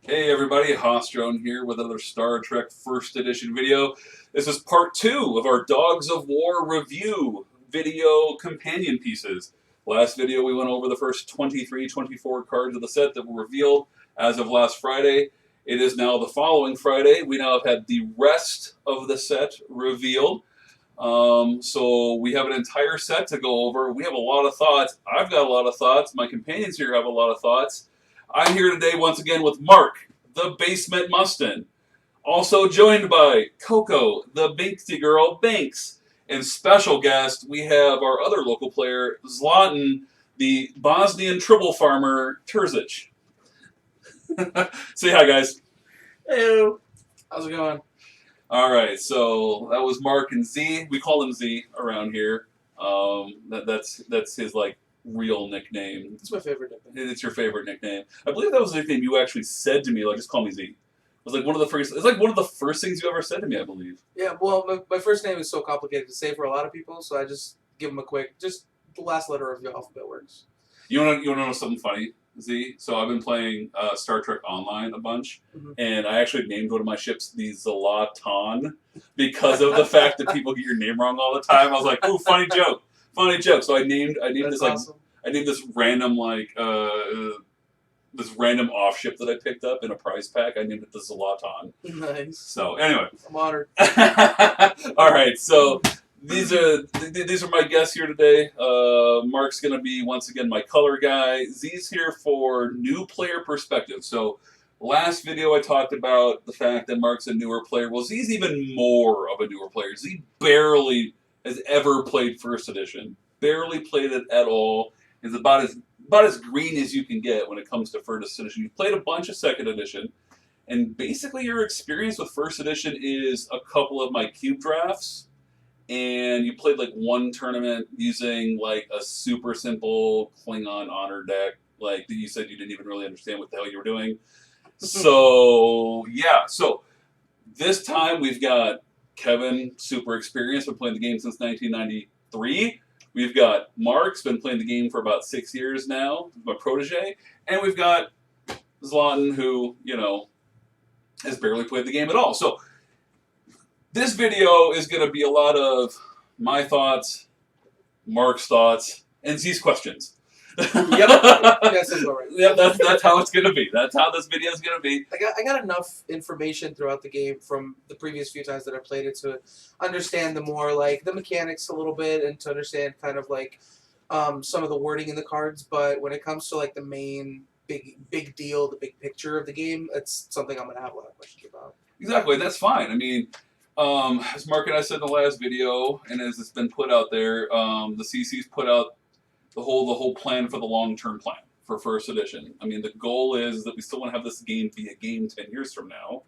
Hey everybody, Hostron here with another Star Trek First Edition video. This is part 2 of our Dogs of War review video companion pieces. Last video we went over the first 23, 24 cards of the set that were revealed as of last Friday. It is now the following Friday. We now have had the rest of the set revealed. So we have an entire set to go over. We have a lot of thoughts. I've got a lot of thoughts. My companions here have a lot of thoughts. I'm here today once again with Mark, the Basement Muston. Also joined by Coco, the Banksy Girl Banks. And special guest, we have our other local player, Zlatan, the Bosnian Tribble Farmer Terzic. Say hi, guys. Hello. How's it going? All right, so that was Mark and Z. We call him Z around here. That's his like real nickname. It's my favorite nickname. It's your favorite nickname. I believe that was the nickname you actually said to me. Like, just call me Z. It was like one of the first. It's like one of the first things you ever said to me. I believe. Yeah, well, my first name is so complicated to say for a lot of people, so I just give them a quick, just the last letter of the alphabet works. You want to know something funny, Z? So I've been playing Star Trek Online a bunch, and I actually named one of my ships the Zlatan because of the fact that people get your name wrong all the time. I was like, ooh, funny joke, funny joke. So I named That's this awesome. I named this random this random off ship that I picked up in a prize pack. I named it the Zlatan. Nice. So anyway, I'm honored. all right. So these are my guests here today. Mark's going to be once again my color guy. Z's here for new player perspective. So last video I talked about the fact that Mark's a newer player. Well, Z's even more of a newer player. Z barely has ever played First Edition. Barely played it at all. Is about as green as you can get when it comes to First Edition. You've played a bunch of Second Edition, and basically your experience with First Edition is a couple of my cube drafts, and you played like one tournament using like a super simple Klingon honor deck, like that you said you didn't even really understand what the hell you were doing. So yeah, so this time we've got Kevin, super experienced, been playing the game since 1993. We've got Mark's been playing the game for about 6 years now, my protege, and we've got Zlatan, who has barely played the game at all. So this video is going to be a lot of my thoughts, Mark's thoughts, and Z's questions. Yep. That's right. Yeah, that's how it's going to be. That's how this video is going to be. I got enough information throughout the game from the previous few times that I played it to understand the more like the mechanics a little bit and to understand kind of like some of the wording in the cards. But when it comes to like the main big deal, the big picture of the game, it's something I'm gonna have a lot of questions about. Exactly, that's fine. I mean, as Mark and I said in the last video, and as it's been put out there, the CC's put out the whole plan for the long-term plan for First Edition. I mean, the goal is that we still want to have this game be a game 10 years from now.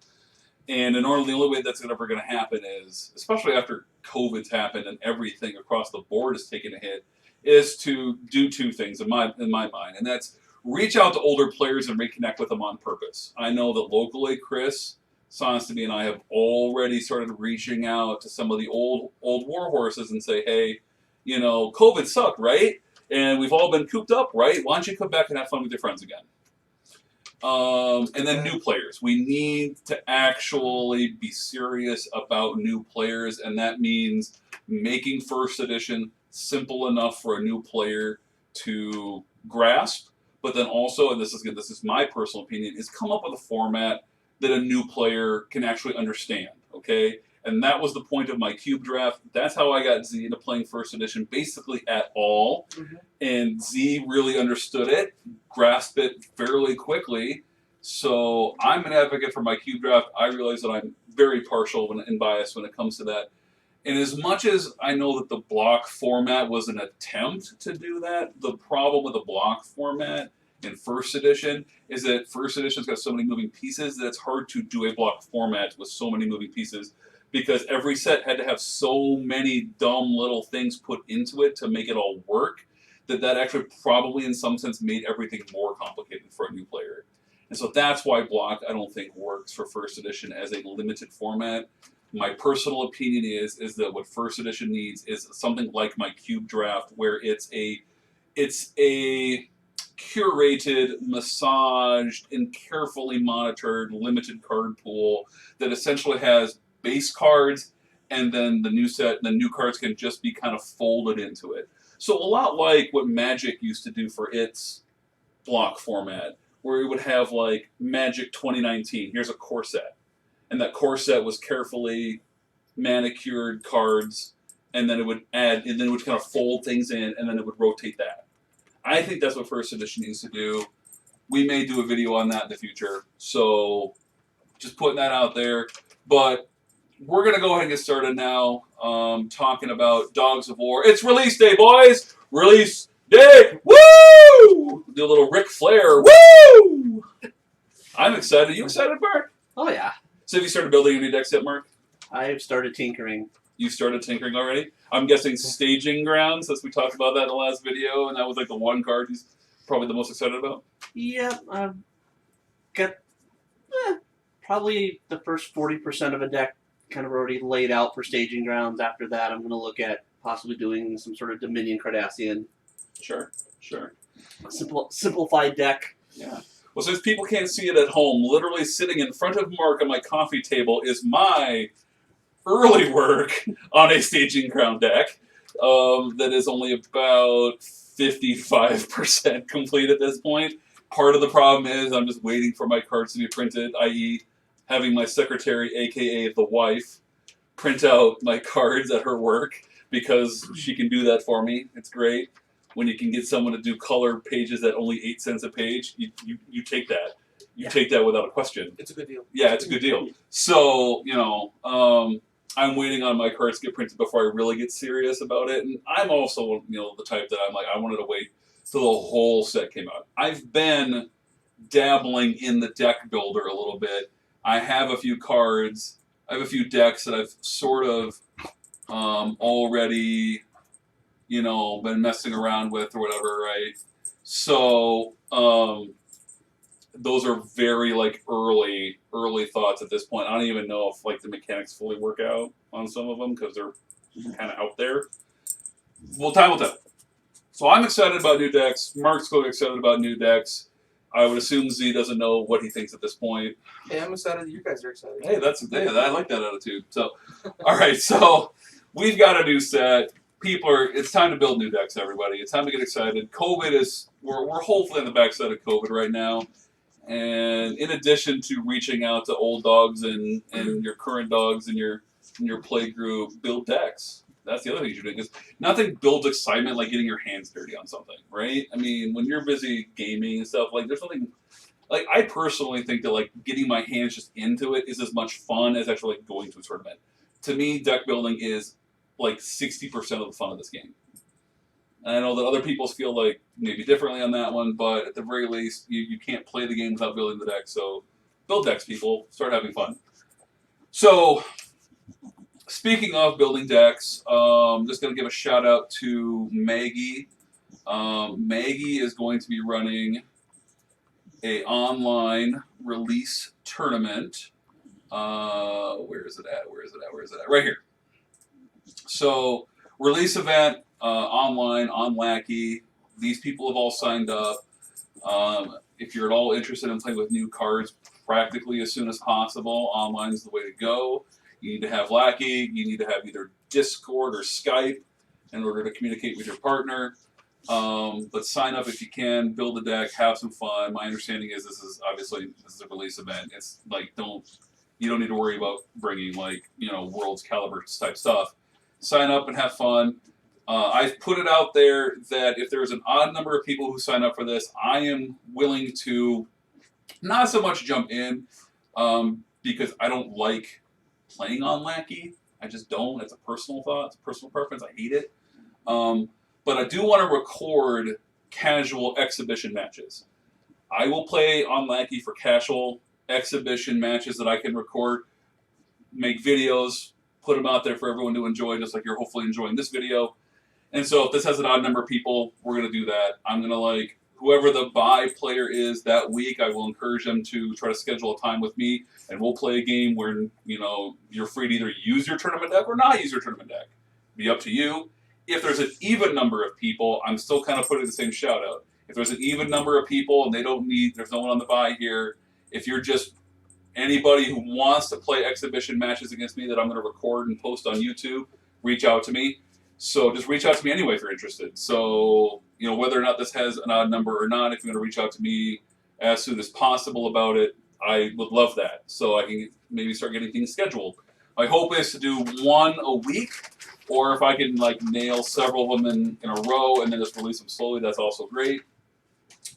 And the only way that's ever going to happen is, especially after COVID's happened and everything across the board has taken a hit, is to do two things in my mind, and that's reach out to older players and reconnect with them on purpose. I know that locally, Chris Sonsby and I have already started reaching out to some of the old war horses and say, hey, COVID sucked, right? And we've all been cooped up, right? Why don't you come back and have fun with your friends again? And then new players. We need to actually be serious about new players, and that means making First Edition simple enough for a new player to grasp, but then also, and this is my personal opinion, is come up with a format that a new player can actually understand, okay? And that was the point of my cube draft. That's how I got Z into playing First Edition, basically at all. Mm-hmm. And Z really understood it, grasped it fairly quickly. So I'm an advocate for my cube draft. I realize that I'm very partial and biased when it comes to that. And as much as I know that the block format was an attempt to do that, the problem with the block format in First Edition is that First Edition's got so many moving pieces that it's hard to do a block format with so many moving pieces, because every set had to have so many dumb little things put into it to make it all work that actually probably in some sense made everything more complicated for a new player. And so that's why block, I don't think, works for First Edition as a limited format. My personal opinion is that what First Edition needs is something like my cube draft, where it's a curated, massaged, and carefully monitored limited card pool that essentially has base cards, and then the new cards can just be kind of folded into it. So a lot like what Magic used to do for its block format, where it would have like Magic 2019. Here's a core set, and that core set was carefully manicured cards, and then it would add, and then it would kind of fold things in, and then it would rotate that. I think that's what First Edition needs to do. We may do a video on that in the future, so just putting that out there. But we're going to go ahead and get started now, talking about Dogs of War. It's release day, boys! Release day! Woo! Do a little Ric Flair. Woo! I'm excited. Are you excited, Mark? Oh, yeah. So have you started building your new decks yet, Mark? I've started tinkering. You started tinkering already? I'm guessing Staging Grounds, since we talked about that in the last video, and that was like the one card he's probably the most excited about. Yep, I've got probably the first 40% of a deck kind of already laid out for Staging Grounds. After that, I'm going to look at possibly doing some sort of Dominion Cardassian. Sure. Simplified deck. Yeah. Well, since people can't see it at home, literally sitting in front of Mark on my coffee table is my early work on a Staging Ground deck that is only about 55% complete at this point. Part of the problem is I'm just waiting for my cards to be printed, i.e. having my secretary, a.k.a. the wife, print out my cards at her work because she can do that for me. It's great. When you can get someone to do color pages at only 8 cents a page, you take that. You take that without a question. It's a good deal. Yeah, it's a good deal. So, I'm waiting on my cards to get printed before I really get serious about it. And I'm also, the type that I'm like, I wanted to wait till the whole set came out. I've been dabbling in the deck builder a little bit. I have a few cards. I have a few decks that I've sort of already, been messing around with or whatever, right? So, those are very early thoughts at this point. I don't even know if the mechanics fully work out on some of them because they're kind of out there. Well, time will tell. So I'm excited about new decks. Mark's going excited about new decks. I would assume Z doesn't know what he thinks at this point. Hey, I'm excited that you guys are excited. Hey, I like that attitude. So, all right, so we've got a new set. It's time to build new decks, everybody. It's time to get excited. We're hopefully in the backside of COVID right now. And in addition to reaching out to old dogs and your current dogs in your play group, build decks. That's the other thing you're doing. Because nothing builds excitement like getting your hands dirty on something, right? I mean, when you're busy gaming and stuff, there's something. I personally think that getting my hands just into it is as much fun as actually going to a tournament. To me, deck building is 60% of the fun of this game. And I know that other people feel maybe differently on that one, but at the very least, you can't play the game without building the deck. So build decks, people. Start having fun. So speaking of building decks, I'm just going to give a shout out to Maggie. Maggie is going to be running a online release tournament. Where is it at? Right here. So release event. Online, on Lackey. These people have all signed up. If you're at all interested in playing with new cards practically as soon as possible, online is the way to go. You need to have Lackey. You need to have either Discord or Skype in order to communicate with your partner. But sign up if you can. Build a deck. Have some fun. My understanding is this is a release event. It's you don't need to worry about bringing World's Caliber type stuff. Sign up and have fun. I've put it out there that if there's an odd number of people who sign up for this, I am willing to not so much jump in because I don't like playing on Lackey. I just don't. It's a personal thought. It's a personal preference. I hate it. But I do want to record casual exhibition matches. I will play on Lackey for casual exhibition matches that I can record, make videos, put them out there for everyone to enjoy, just like you're hopefully enjoying this video. And so if this has an odd number of people, we're going to do that. I'm going to whoever the buy player is that week, I will encourage them to try to schedule a time with me, and we'll play a game where, you're free to either use your tournament deck or not use your tournament deck. Be up to you. If there's an even number of people, I'm still kind of putting the same shout out. If there's an even number of people and there's no one on the buy here, if you're just anybody who wants to play exhibition matches against me that I'm going to record and post on YouTube, reach out to me. So just reach out to me anyway if you're interested. So, whether or not this has an odd number or not, if you're going to reach out to me as soon as possible about it, I would love that. So I can maybe start getting things scheduled. My hope is to do one a week, or if I can nail several of them in a row and then just release them slowly, that's also great.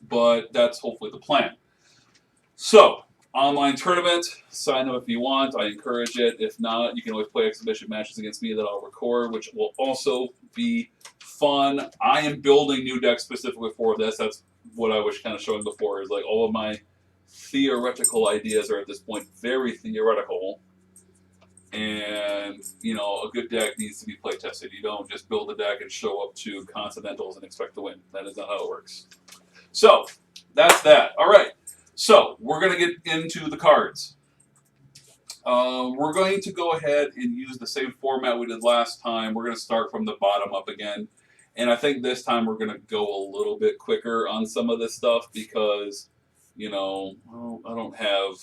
But that's hopefully the plan. So, online tournament, sign up if you want. I encourage it. If not, you can always play exhibition matches against me that I'll record, which will also be fun. I am building new decks specifically for this. That's what I was kind of showing before, is all of my theoretical ideas are at this point very theoretical. And, a good deck needs to be play tested. You don't just build a deck and show up to Continentals and expect to win. That is not how it works. So, that's that. All right. So, we're going to get into the cards. We're going to go ahead and use the same format we did last time. We're going to start from the bottom up again. And I think this time we're going to go a little bit quicker on some of this stuff because, I don't have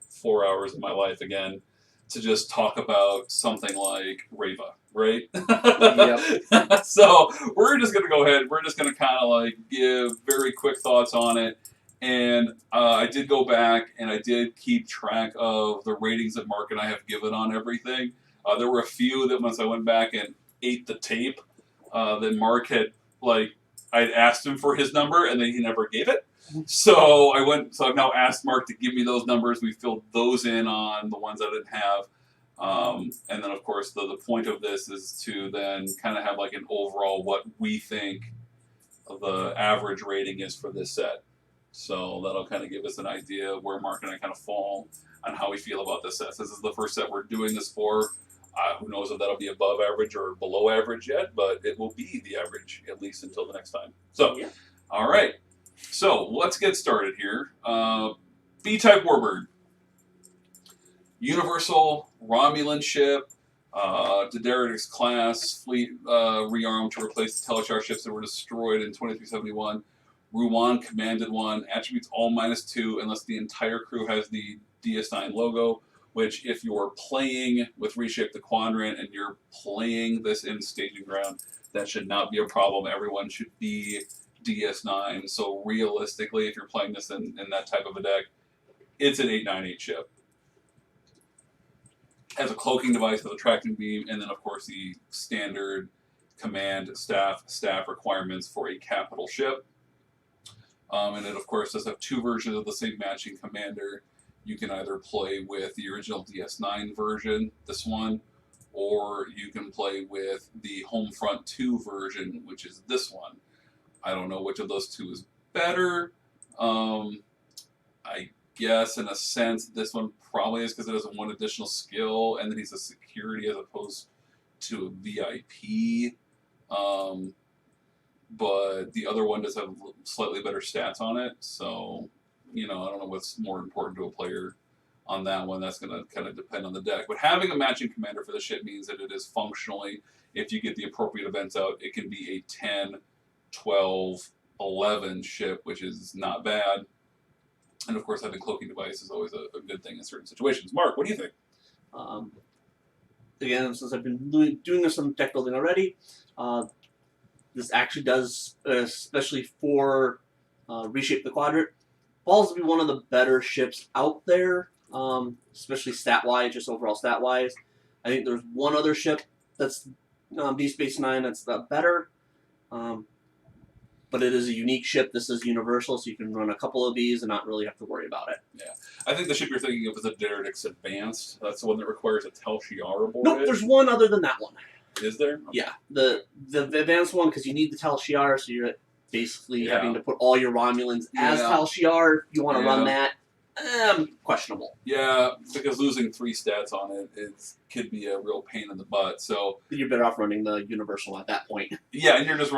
4 hours of my life again to just talk about something like Reva, right? Yep. So we're just going to go ahead. We're just going to kind of give very quick thoughts on it. And I did go back and I did keep track of the ratings that Mark and I have given on everything. There were a few that once I went back and ate the tape, that Mark had, I'd asked him for his number and then he never gave it. So I've now asked Mark to give me those numbers. We filled those in on the ones I didn't have. And then, of course, the point of this is to then kind of have an overall what we think the average rating is for this set. So that'll kind of give us an idea of where Mark and I kind of fall on how we feel about this set. This is the first set we're doing this for. Who knows if that'll be above average or below average yet, but it will be the average, at least until the next time. So, yeah. All right. So, let's get started here. B-type Warbird. Universal Romulan ship. Daenerys class fleet rearmed to replace the Telechar ships that were destroyed in 2371. Ruan commanded one. Attributes all -2 unless the entire crew has the DS9 logo, which if you're playing with Reshape the Quadrant and you're playing this in Staging Ground, that should not be a problem. Everyone should be DS9. So realistically, if you're playing this in that type of a deck, it's an 898 ship. Has a cloaking device with a tracking beam, and then of course the standard command staff requirements for a capital ship. And it of course does have two versions of the same matching commander. You can either play with the original DS9 version, this one, or you can play with the Homefront 2 version, which is this one. I don't know which of those two is better. I guess in a sense this one probably is because it has one additional skill, and then he's a security as opposed to a VIP. But the other one does have slightly better stats on it, so I don't know what's more important to a player on that one. That's going to kind of depend on the deck. But having a matching commander for the ship means that it is functionally, if you get the appropriate events out, it can be a 10, 12, 11 ship, which is not bad. And of course, having cloaking device is always a good thing in certain situations. Mark, what do you think? Again, since I've been doing some deck building already, this actually does, especially for Reshape the Quadrant, falls to be one of the better ships out there, especially stat-wise, just overall stat-wise. I think there's one other ship that's B-Space 9 that's better, but it is a unique ship. This is universal, so you can run a couple of these and not really have to worry about it. Yeah. I think the ship you're thinking of is a Daenerys Advanced. That's the one that requires a Tel Shiar aboard Nope, there's one other than that one. Is there? Okay. Yeah, the advanced one, because you need the Tel Shiar, so you're basically having to put all your Romulans as Tel Shiar. You want to run that. Questionable. Yeah, because losing 3 stats on it could be a real pain in the butt. So you're better off running the Universal at that point. Yeah, and you're just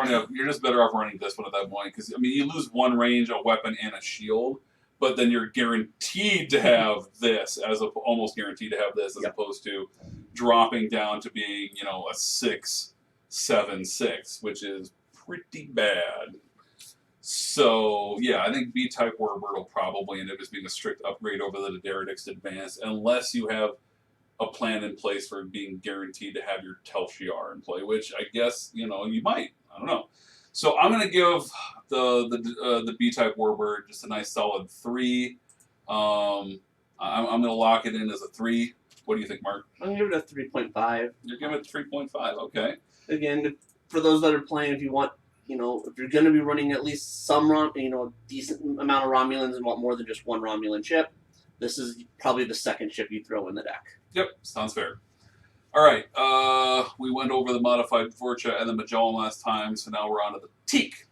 better off running this one at that point, because you lose 1 range, a weapon, and a shield, but then you're guaranteed to have this almost guaranteed to have this as opposed to dropping down to being a 6, 7, 6, which is pretty bad. So yeah, I think B-type Warbird will probably end up just being a strict upgrade over the Daredix Advanced, unless you have a plan in place for being guaranteed to have your Tel-Shiar in play, which I guess you might. I don't know. So I'm gonna give the B-type Warbird just a nice solid 3. I'm gonna lock it in as a 3. What do you think, Mark? I'm gonna give it a 3.5. You're giving it 3.5. Okay. Again, for those that are playing, if you want, if you're going to be running at least some, decent amount of Romulans and want more than just one Romulan ship, this is probably the second ship you throw in the deck. Yep, sounds fair. All right, we went over the modified Vorcha and the Magellan last time, so now we're on to the Teak.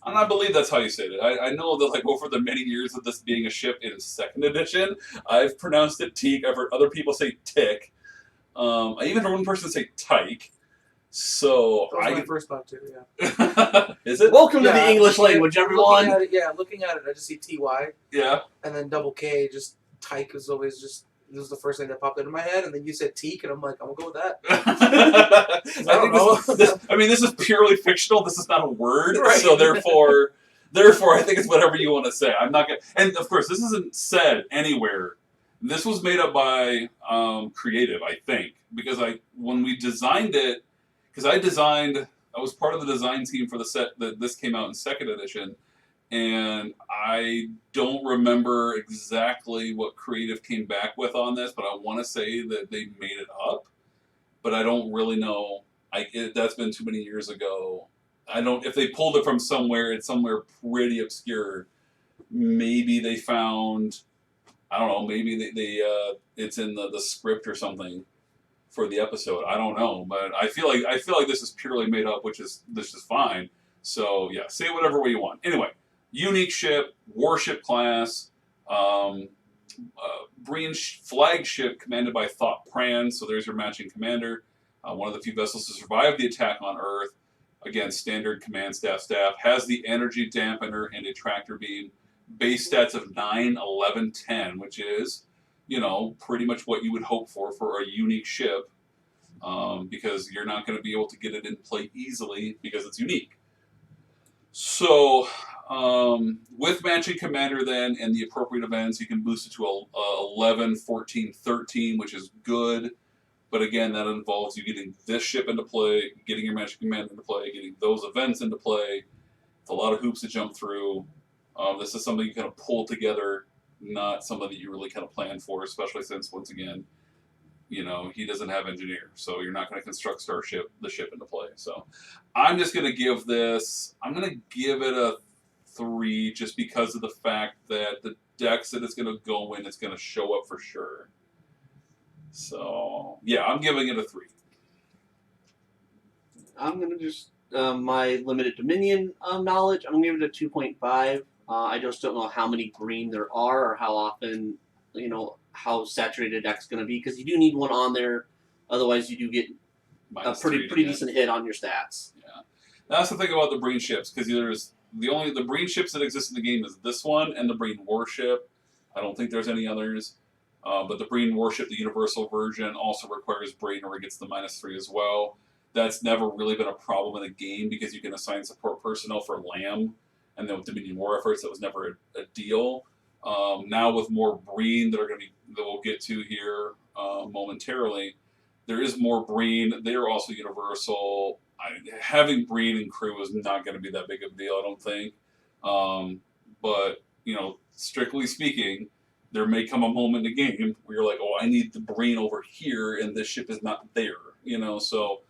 And I believe that's how you say it. I know that over the many years of this being a ship in 2nd edition, I've pronounced it Teak. I've heard other people say Tick. I even heard one person say Tyke. So That was my first thought too. Yeah. Is it? Welcome to the English language, everyone. Looking at it, I just see TY. Yeah. And then double K. Just Tyke is always just. This was the first thing that popped into my head, and then you said teak, and I'm like, I'm gonna go with that. I mean, this is purely fictional. This is not a word, right. So therefore, I think it's whatever you want to say. I'm not gonna. And of course, this isn't said anywhere. This was made up by Creative, I think, because when we designed it, because I was part of the design team for the set that this came out in 2nd edition. And I don't remember exactly what Creative came back with on this, but I want to say that they made it up. But I don't really know. That's been too many years ago. I don't. If they pulled it from somewhere, it's somewhere pretty obscure. Maybe they found. I don't know. Maybe it's in the script or something for the episode. I don't know, but I feel like this is purely made up, which is fine. So yeah, say whatever way you want. Anyway. Unique ship, warship class, Breen flagship commanded by Thought Pran, so there's your matching commander. One of the few vessels to survive the attack on Earth. Again, standard command staff. Has the energy dampener and a tractor beam. Base stats of 9, 11, 10, which is, pretty much what you would hope for a unique ship, because you're not going to be able to get it in play easily because it's unique. So, with matching commander then and the appropriate events, you can boost it to 11, 14, 13, which is good. But again, that involves you getting this ship into play, getting your matching commander into play, getting those events into play. It's a lot of hoops to jump through. This is something you kind of pull together, not something that you really kind of plan for, especially since, once again, he doesn't have engineer, so you're not going to construct the ship into play. So I'm just going to give it a 3 just because of the fact that the decks that it's going to go in, it's going to show up for sure. So yeah, I'm giving it a 3. I'm going to just, my limited Dominion knowledge, I'm going to give it a 2.5. I just don't know how many green there are or how often, how saturated a deck's going to be, because you do need one on there. Otherwise, you do get a pretty decent hit on your stats. Yeah, that's the thing about the Breen ships, because there's the Breen ships that exist in the game is this one and the Breen warship. I don't think there's any others. But the Breen warship, the universal version, also requires Breen, or it gets the -3 as well. That's never really been a problem in the game because you can assign support personnel for LAM, and then with Dominion War Efforts, that was never a deal. Now with more Breen that we'll get to here momentarily, there is more Breen. They're also universal. Having Breen and crew is not going to be that big of a deal, I don't think. But strictly speaking, there may come a moment in the game where you're like, oh, I need the Breen over here, and this ship is not there. So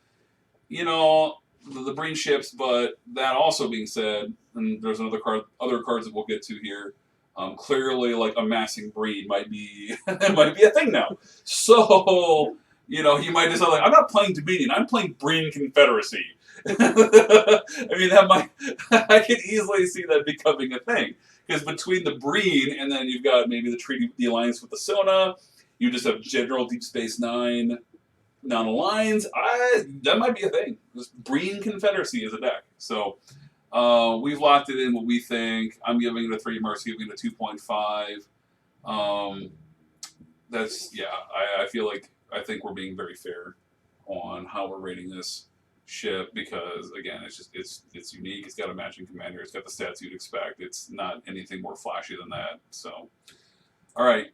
the Breen ships. But that also being said, and there's other cards that we'll get to here. Clearly, like amassing Breen might be a thing now. So you might decide like, I'm not playing Dominion, I'm playing Breen Confederacy. I mean, I can easily see that becoming a thing. Because between the Breen and then you've got maybe the alliance with the Sona, you just have General Deep Space Nine, non-alliance. That might be a thing. This Breen Confederacy is a deck. So we've locked it in what we think. I'm giving it a 3, Mark's giving it a 2.5. I think we're being very fair on how we're rating this. ship because again, it's unique. It's got a matching commander. It's got the stats you'd expect. It's not anything more flashy than that. So, all right,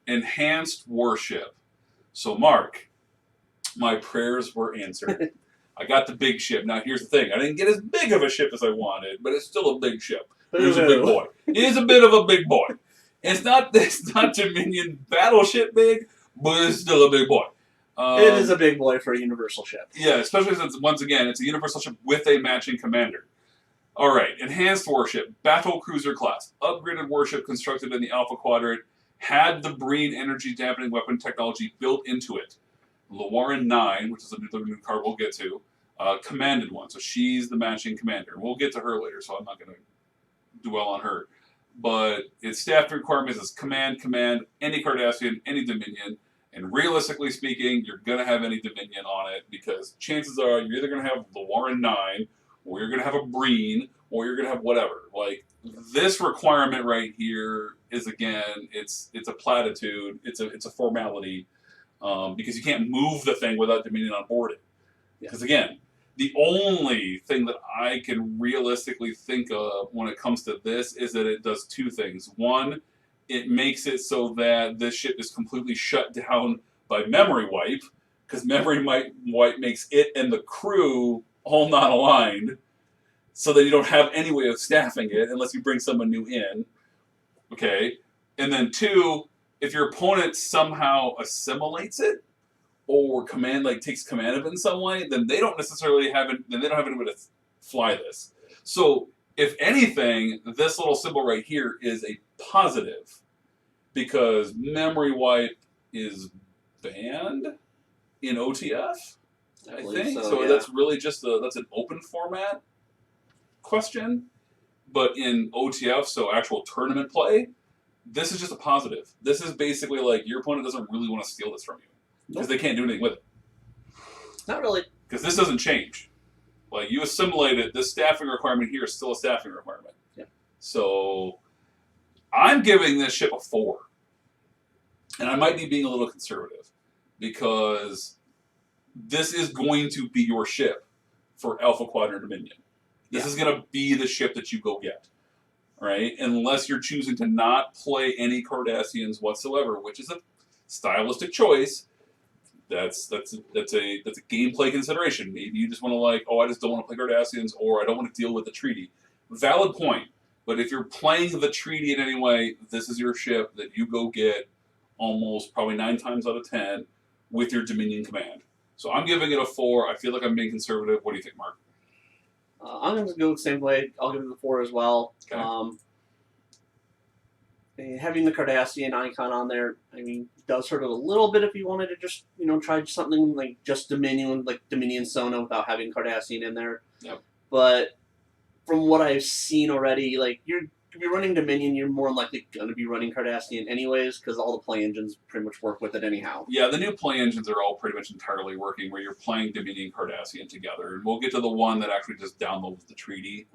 enhanced warship. So Mark, my prayers were answered. I got the big ship. Now here's the thing: I didn't get as big of a ship as I wanted, but it's still a big ship. He's a big boy. He is a bit of a big boy. It's not Dominion battleship big, but it's still a big boy. It is a big boy for a universal ship. Yeah, especially since, once again, it's a universal ship with a matching commander. All right, enhanced warship, battle cruiser class, upgraded warship constructed in the Alpha Quadrant, had the Breen energy dampening weapon technology built into it. Lawaran 9, which is a new card we'll get to, commanded one, so she's the matching commander. We'll get to her later, so I'm not going to dwell on her. But its staff requirements is command, any Cardassian, any Dominion. And realistically speaking, you're going to have any Dominion on it because chances are you're either going to have the Warren 9, or you're going to have a Breen, or you're going to have whatever. Like, this requirement right here is, again, it's a platitude. It's a formality because you can't move the thing without Dominion on board it. Because, again, the only thing that I can realistically think of when it comes to this is that it does two things. One, it makes it so that this ship is completely shut down by memory wipe, because memory wipe makes it and the crew all not aligned, so that you don't have any way of staffing it unless you bring someone new in. Okay? And then two, if your opponent somehow assimilates it, or takes command of it in some way, then they don't necessarily have it, then they don't have anybody to fly this. So, if anything, this little symbol right here is a positive because memory wipe is banned in OTF, I think. So yeah. That's really just that's an open format question. But in OTF, so actual tournament play, this is just a positive. This is basically like your opponent doesn't really want to steal this from you because they can't do anything with it. Not really. Because this doesn't change. Like, you assimilate it, this staffing requirement here is still a staffing requirement. Yeah. So, I'm giving this ship a 4. And I might be being a little conservative. Because this is going to be your ship for Alpha Quadrant Dominion. This is going to be the ship that you go get. Right? Unless you're choosing to not play any Cardassians whatsoever, which is a stylistic choice. That's a gameplay consideration. Maybe you just want to I just don't want to play Cardassians, or I don't want to deal with the treaty. Valid point. But if you're playing the treaty in any way, this is your ship that you go get almost probably 9 times out of 10 with your Dominion command. So I'm giving it a 4. I feel like I'm being conservative. What do you think, Mark? I'm going to go the same way. I'll give it a 4 as well. Okay. Having the Cardassian icon on there, I mean, does hurt it a little bit if you wanted to just, try something like just Dominion, like Dominion Sona without having Cardassian in there. Yep. But from what I've seen already, like, if you're running Dominion, you're more likely going to be running Cardassian anyways, because all the play engines pretty much work with it anyhow. Yeah, the new play engines are all pretty much entirely working where you're playing Dominion Cardassian together. And we'll get to the one that actually just downloads the treaty.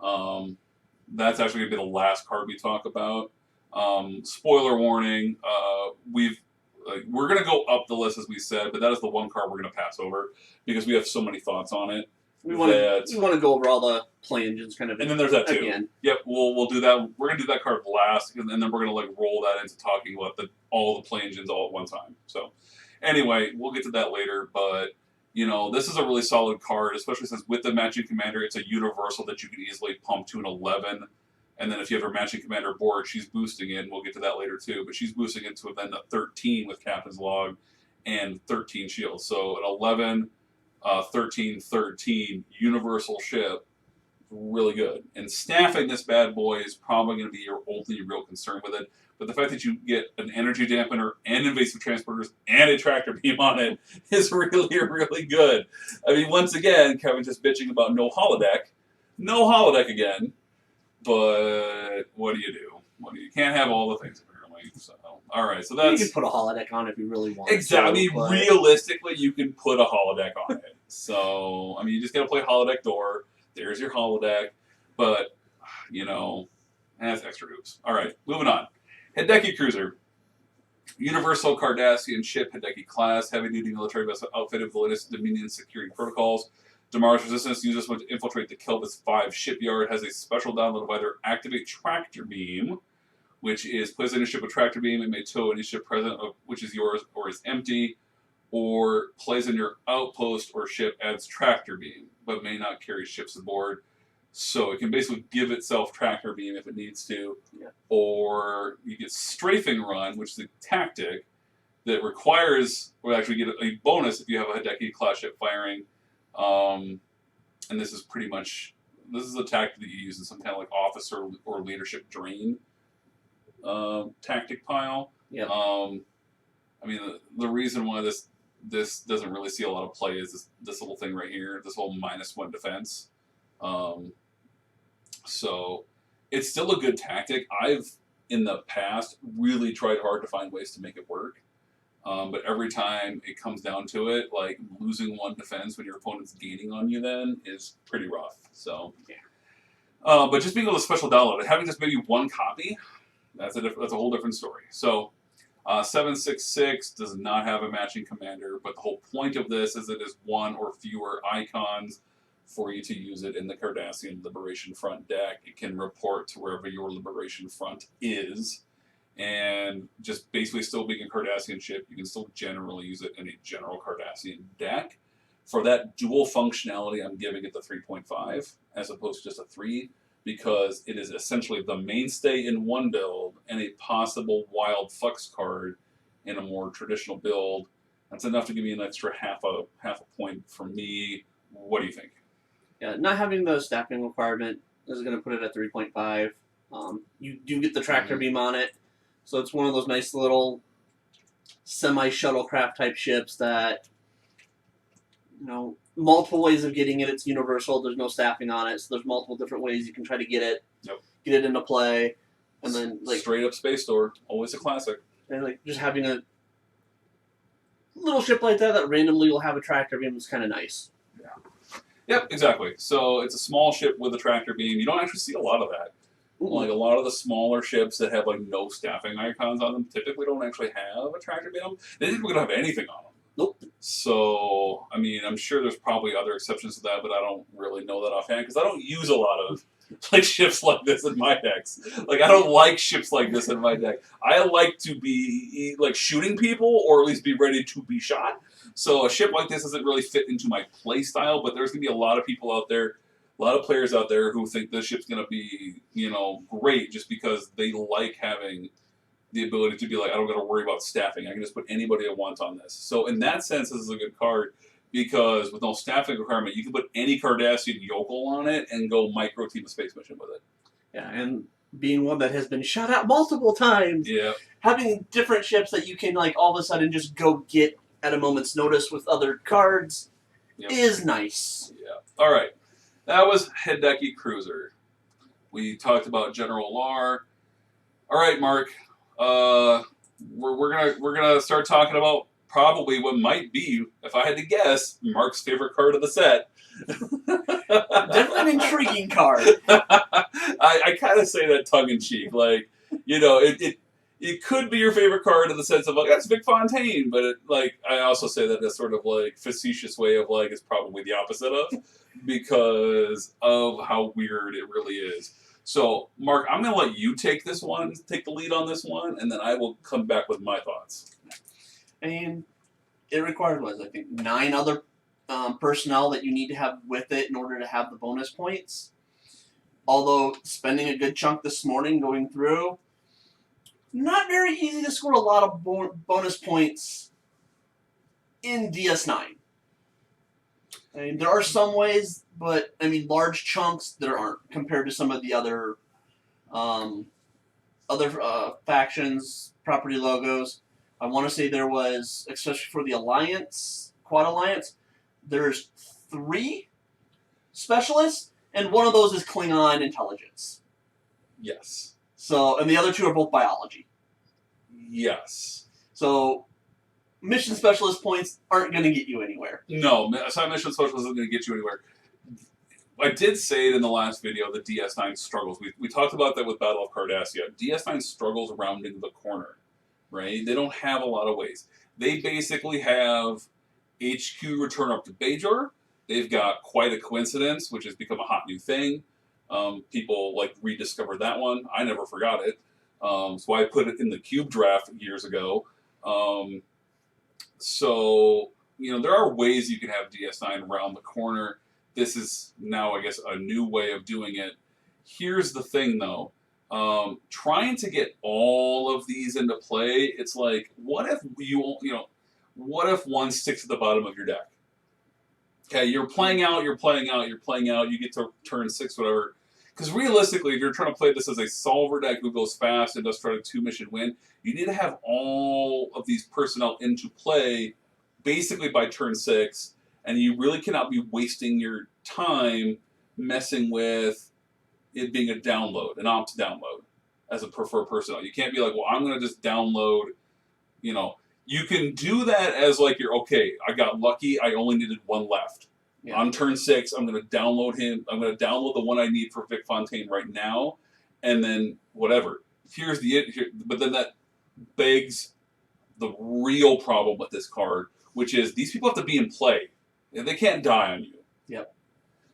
That's actually going to be the last card we talk about. Spoiler warning, we're going to go up the list as we said, but that is the one card we're going to pass over because we have so many thoughts on it. We want to go over all the play engines kind of. And then there's that too. Again. Yep, we'll do that. We're going to do that card last, and then we're going to roll that into talking about all the play engines all at one time. So anyway, we'll get to that later, but this is a really solid card, especially since with the matching commander, it's a universal that you can easily pump to an 11. And then if you have her matching commander board, she's boosting it, and we'll get to that later too, but she's boosting it to then a 13 with Captain's Log and 13 shields. So an 11, 13, 13 universal ship, really good. And staffing this bad boy is probably going to be your only real concern with it. But the fact that you get an energy dampener and invasive transporters and a tractor beam on it is really, really good. I mean, once again, Kevin just bitching about no holodeck. No holodeck again. But what do? You can't have all the things apparently. So, all right. So that's. You can put a holodeck on if you really want. Exactly. Realistically, you can put a holodeck on it. So you just gotta play holodeck door. There's your holodeck. But that's extra hoops. All right. Moving on. Hideki Cruiser. Universal Cardassian ship, Hideki class, heavy-duty military vessel outfitted with the latest Dominion security protocols. Damar's resistance uses to infiltrate the Kelvis 5 shipyard. Has a special download of either activate tractor beam, which is place in a ship with tractor beam. It may tow any ship present, which is yours or is empty, or plays in your outpost or ship adds tractor beam, but may not carry ships aboard. So it can basically give itself tractor beam if it needs to, or you get strafing run, which is a tactic that requires, or actually get a bonus if you have a Hideki class ship firing. And this is pretty much, this is a tactic that you use in some kind of like officer or leadership drain tactic pile. Yeah. I mean, the reason why this doesn't really see a lot of play is this little thing right here, this whole -1 defense. So it's still a good tactic. I've, in the past, really tried hard to find ways to make it work. But every time it comes down to it, like losing 1 defense when your opponent's gaining on you then is pretty rough. So, but just being able to special download it, having just maybe 1 copy, that's a whole different story. So, 766 does not have a matching commander, but the whole point of this is it is 1 or fewer icons for you to use it in the Cardassian Liberation Front deck. It can report to wherever your Liberation Front is. And just basically still being a Cardassian ship, you can still generally use it in a general Cardassian deck. For that dual functionality, I'm giving it the 3.5 as opposed to just a 3, because it is essentially the mainstay in one build and a possible wild Fux card in a more traditional build. That's enough to give me an extra half a point for me. What do you think? Yeah, not having the staffing requirement is going to put it at 3.5. You do get the tractor beam on it. So it's one of those nice little semi-shuttlecraft type ships that, you know, multiple ways of getting it. It's universal. There's no staffing on it, so there's multiple different ways you can try to get it. Yep. Get it into play, and then like straight up space door, always a classic. And like just having a little ship like that randomly will have a tractor beam is kind of nice. Yeah. Yep, exactly. So it's a small ship with a tractor beam. You don't actually see a lot of that. Like a lot of the smaller ships that have like no staffing icons on them typically don't actually have a tractor beam. They typically don't have anything on them. Nope. So, I mean, I'm sure there's probably other exceptions to that, but I don't really know that offhand because I don't use a lot of like ships like this in my decks. Like, I don't like ships like this in my deck. I like to be like shooting people or at least be ready to be shot. So a ship like this doesn't really fit into my play style, but there's going to be a lot of people out there, a lot of players out there who think this ship's going to be, you know, great just because they like having the ability to be like, I don't got to worry about staffing. I can just put anybody I want on this. So in that sense, this is a good card because with no staffing requirement, you can put any Cardassian yokel on it and go micro team a space mission with it. Yeah, and being one that has been shot out multiple times, having different ships that you can like all of a sudden just go get at a moment's notice with other cards is nice. Yeah. All right. That was Hideki Cruiser. We talked about General Lar. All right, Mark. We're gonna start talking about probably what might be, if I had to guess, Mark's favorite card of the set. Definitely an intriguing card. I kind of say that tongue in cheek, like, you know, it could be your favorite card in the sense of like that's Vic Fontaine, but I also say that as sort of like facetious way of like it's probably the opposite of because of how weird it really is. So, Mark, I'm going to let you take the lead on this one, and then I will come back with my thoughts. And it required, I think, 9 other personnel that you need to have with it in order to have the bonus points. Although, spending a good chunk this morning going through, not very easy to score a lot of bonus points in DS9. I mean, there are some ways, but I mean, large chunks there aren't compared to some of the other factions, property logos. I want to say there was, especially for the Alliance, Quad Alliance, there's 3 specialists, and one of those is Klingon intelligence. Yes. So, and the other 2 are both biology. Yes. So, mission specialist points aren't going to get you anywhere. No, assigned mission specialist isn't going to get you anywhere. I did say it in the last video that DS9 struggles. We talked about that with Battle of Cardassia. DS9 struggles rounding the corner right? They don't have a lot of ways. They basically have HQ return up to Bajor. They've got Quite a Coincidence, which has become a hot new thing. People like rediscovered that one. I never forgot it. So I put it in the Cube draft years ago. So, there are ways you can have DS9 around the corner. This is now, I guess, a new way of doing it. Here's the thing, though. Trying to get all of these into play, it's like, what if what if one sticks at the bottom of your deck? Okay, you're playing out, you get to turn 6, whatever. Because realistically, if you're trying to play this as a solver deck who goes fast and does try to 2-mission win, you need to have all of these personnel into play basically by turn 6, and you really cannot be wasting your time messing with it being a download, an opt download, as a preferred personnel. You can't be like, well, I'm going to just download, You can do that as like okay, I got lucky, I only needed one left. Yeah. On turn 6, I'm going to download him. I'm going to download the one I need for Vic Fontaine right now, and then whatever. But then that begs the real problem with this card, which is these people have to be in play. They can't die on you. Yep.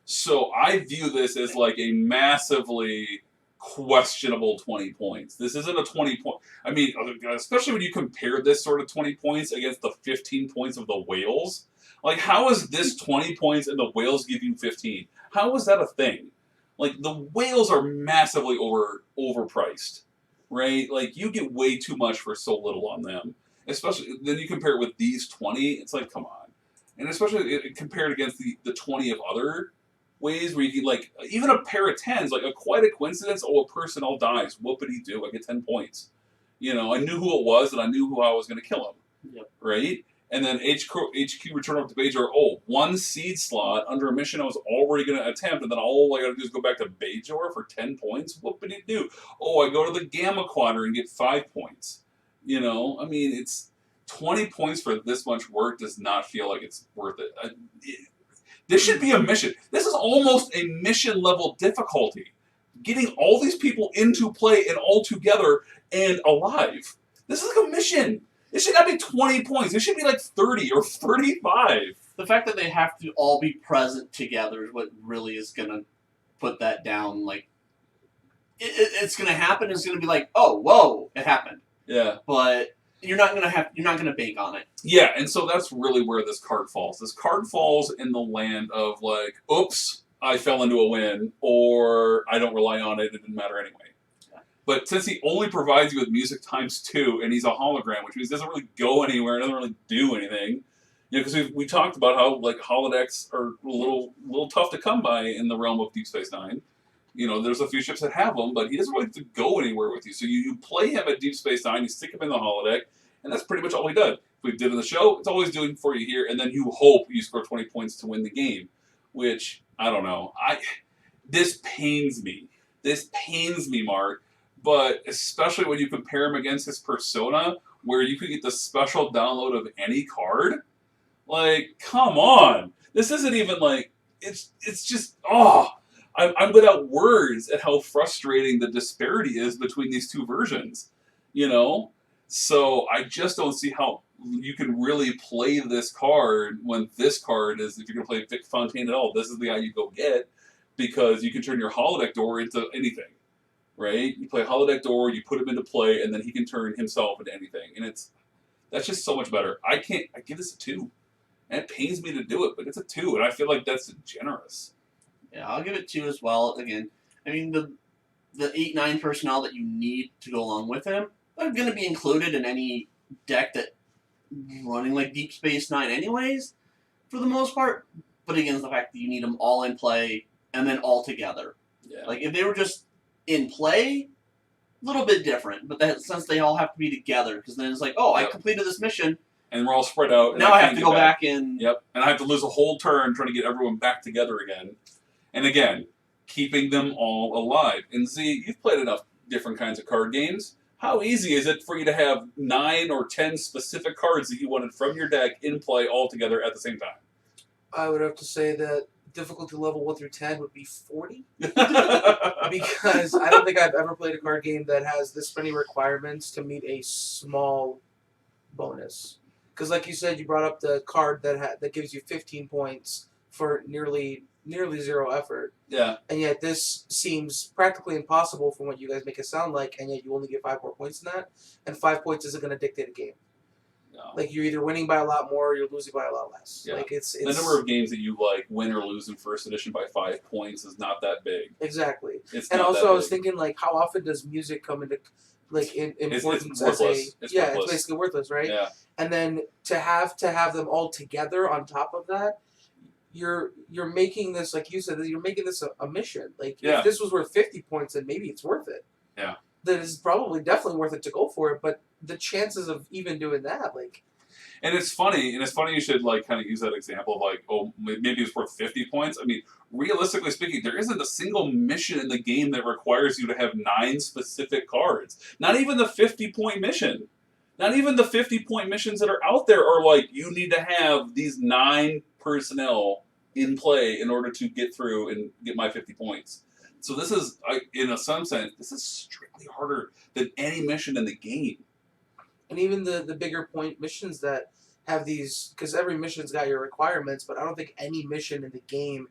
So I view this as like a massively questionable 20 points. This isn't a 20 point. I mean, especially when you compare this sort of 20 points against the 15 points of the Whales. Like, how is this 20 points and the Whales give you 15? How is that a thing? Like, the Whales are massively overpriced, right? Like, you get way too much for so little on them. Especially, then you compare it with these 20, it's like, come on. And especially compared against the 20 of other ways where you can, like, even a pair of 10s, like, Quite a Coincidence, a personnel dies. Whoopity do, I get 10 points. I knew who it was and I knew who I was going to kill him. Yep. Right? And then HQ return up to Bajor, one seed slot under a mission I was already going to attempt, and then all I got to do is go back to Bajor for 10 points? Whoopity do. I go to the Gamma Quadrant and get 5 points. I mean, it's 20 points for this much work does not feel like it's worth it. This should be a mission. This is almost a mission level difficulty. Getting all these people into play and all together and alive. This is like a mission. It should not be 20 points. It should be like 30 or 35. The fact that they have to all be present together is what really is going to put that down. Like, it's going to happen. It's going to be like, oh, whoa, it happened. Yeah. But you're not going to bank on it. Yeah, and so that's really where this card falls. This card falls in the land of like, oops, I fell into a win, or I don't rely on it. It didn't matter anyway. Yeah. But since he only provides you with music ×2, and he's a hologram, which means he doesn't really go anywhere, doesn't really do anything. Because we talked about how like holodecks are a little tough to come by in the realm of Deep Space Nine. There's a few ships that have them, but he doesn't really have to go anywhere with you. So you play him at Deep Space Nine, you stick him in the holodeck, and that's pretty much all he does. If we did in the show, it's always doing for you here, and then you hope you score 20 points to win the game. Which, I don't know. This pains me. This pains me, Mark. But especially when you compare him against his persona, where you could get the special download of any card. Like, come on. This isn't even like, it's just, I'm without words at how frustrating the disparity is between these two versions, So I just don't see how you can really play this card when this card is, if you're going to play Vic Fontaine at all, this is the guy you go get, because you can turn your holodeck door into anything, right? You play holodeck door, you put him into play, and then he can turn himself into anything, and that's just so much better. I give this a 2, and it pains me to do it, but it's a 2, and I feel like that's generous. Yeah, I'll give it 2 as well. Again, I mean, the 8-9 personnel that you need to go along with him are going to be included in any deck that running like Deep Space Nine anyways, for the most part. But again, the fact that you need them all in play and then all together. Yeah. Like, if they were just in play, a little bit different. But since they all have to be together, because then it's like, oh, I completed this mission. And we're all spread out. Now I have to go back in. Yep. And I have to lose a whole turn trying to get everyone back together again. And again, keeping them all alive. And Z, you've played enough different kinds of card games. How easy is it for you to have 9 or 10 specific cards that you wanted from your deck in play all together at the same time? I would have to say that difficulty level 1 through 10 would be 40. Because I don't think I've ever played a card game that has this many requirements to meet a small bonus. Because, like you said, you brought up the card that gives you 15 points for nearly zero effort. Yeah. And yet this seems practically impossible from what you guys make it sound like, and yet you only get 5 more points in that, and 5 points isn't going to dictate a game. No. Like, you're either winning by a lot more or you're losing by a lot less. Yeah. Like, it's the number of games that you like win or lose in first edition by 5 points is not that big. Exactly. It's and not also, that I was big. thinking, like, how often does music come into, like, importance It's worthless. as It's yeah, worthless. it's basically worthless, right? Yeah. And then to have them all together on top of that, you're making this, like you said, you're making this a mission. Like, Yeah. if this was worth 50 points, then maybe it's worth it. Yeah. Then it's probably definitely worth it to go for it, but the chances of even doing that, like... And it's funny you should, like, kind of use that example of, like, oh, maybe it's worth 50 points. I mean, realistically speaking, there isn't a single mission in the game that requires you to have 9 specific cards. Not even the 50-point mission. Not even the 50-point missions that are out there are like, you need to have these 9 personnel in play in order to get through and get my 50 points. So this is, in some sense, this is strictly harder than any mission in the game. And even the bigger point missions that have these, because every mission's got your requirements, but I don't think any mission in the game,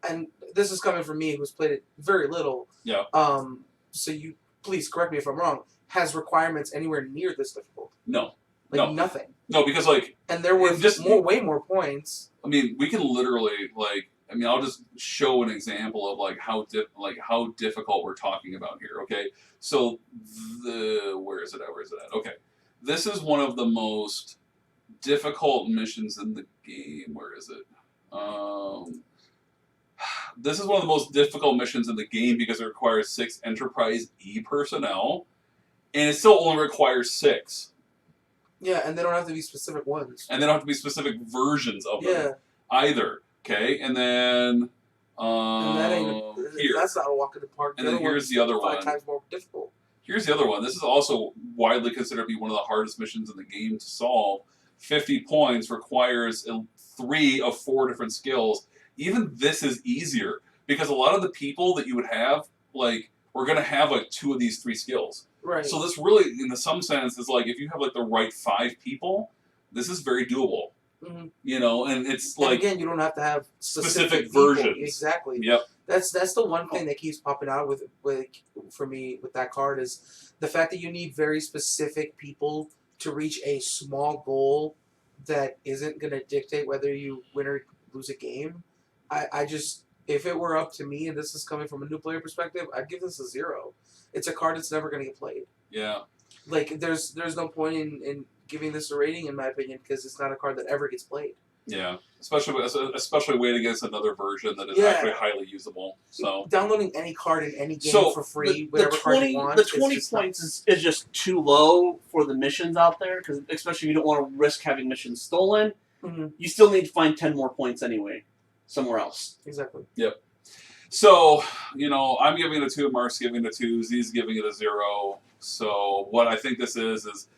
and this is coming from me who's played it very little. Yeah. So you please correct me if I'm wrong. Has requirements anywhere near this difficult? No. Like No. nothing. No, because, like, And there were just way more points. I mean, we can literally, like, I mean, I'll just show an example of, like, how difficult we're talking about here. Okay, so where is it at? Okay, this is one of the most difficult missions in the game. Where is it? This is one of the most difficult missions in the game because it requires 6 Enterprise E personnel, and it still only requires 6. Yeah, and they don't have to be specific ones. And they don't have to be specific versions of them either. Okay, and then And that ain't here. that's not a walk in the park. And then here's the other one. 5 times more difficult. Here's the other one. This is also widely considered to be one of the hardest missions in the game to solve. 50 points requires 3 of 4 different skills. Even this is easier because a lot of the people that you would have, like, we're going to have, like, 2 of these 3 skills. Right. So this really, in some sense, is like, if you have, like, the right 5 people, this is very doable. Mm-hmm. You know, and it's and like... again, you don't have to have specific people. versions. Exactly. Yep. That's the one thing that keeps popping out with for me with that card is the fact that you need very specific people to reach a small goal that isn't going to dictate whether you win or lose a game. I just, if it were up to me, and this is coming from a new player perspective, I'd give this a 0. It's a card that's never going to get played. Yeah. Like, there's no point in giving this a rating, in my opinion, because it's not a card that ever gets played. Yeah. Especially weighted against another version that is actually highly usable. So downloading any card in any game for free, the whatever card you want. The 20 points is just too low for the missions out there, because especially if you don't want to risk having missions stolen, you still need to find 10 more points anyway, somewhere else. Exactly. Yep. So, you know, I'm giving it a 2, Mark's giving it a 2, Z's giving it a 0. So what I think this is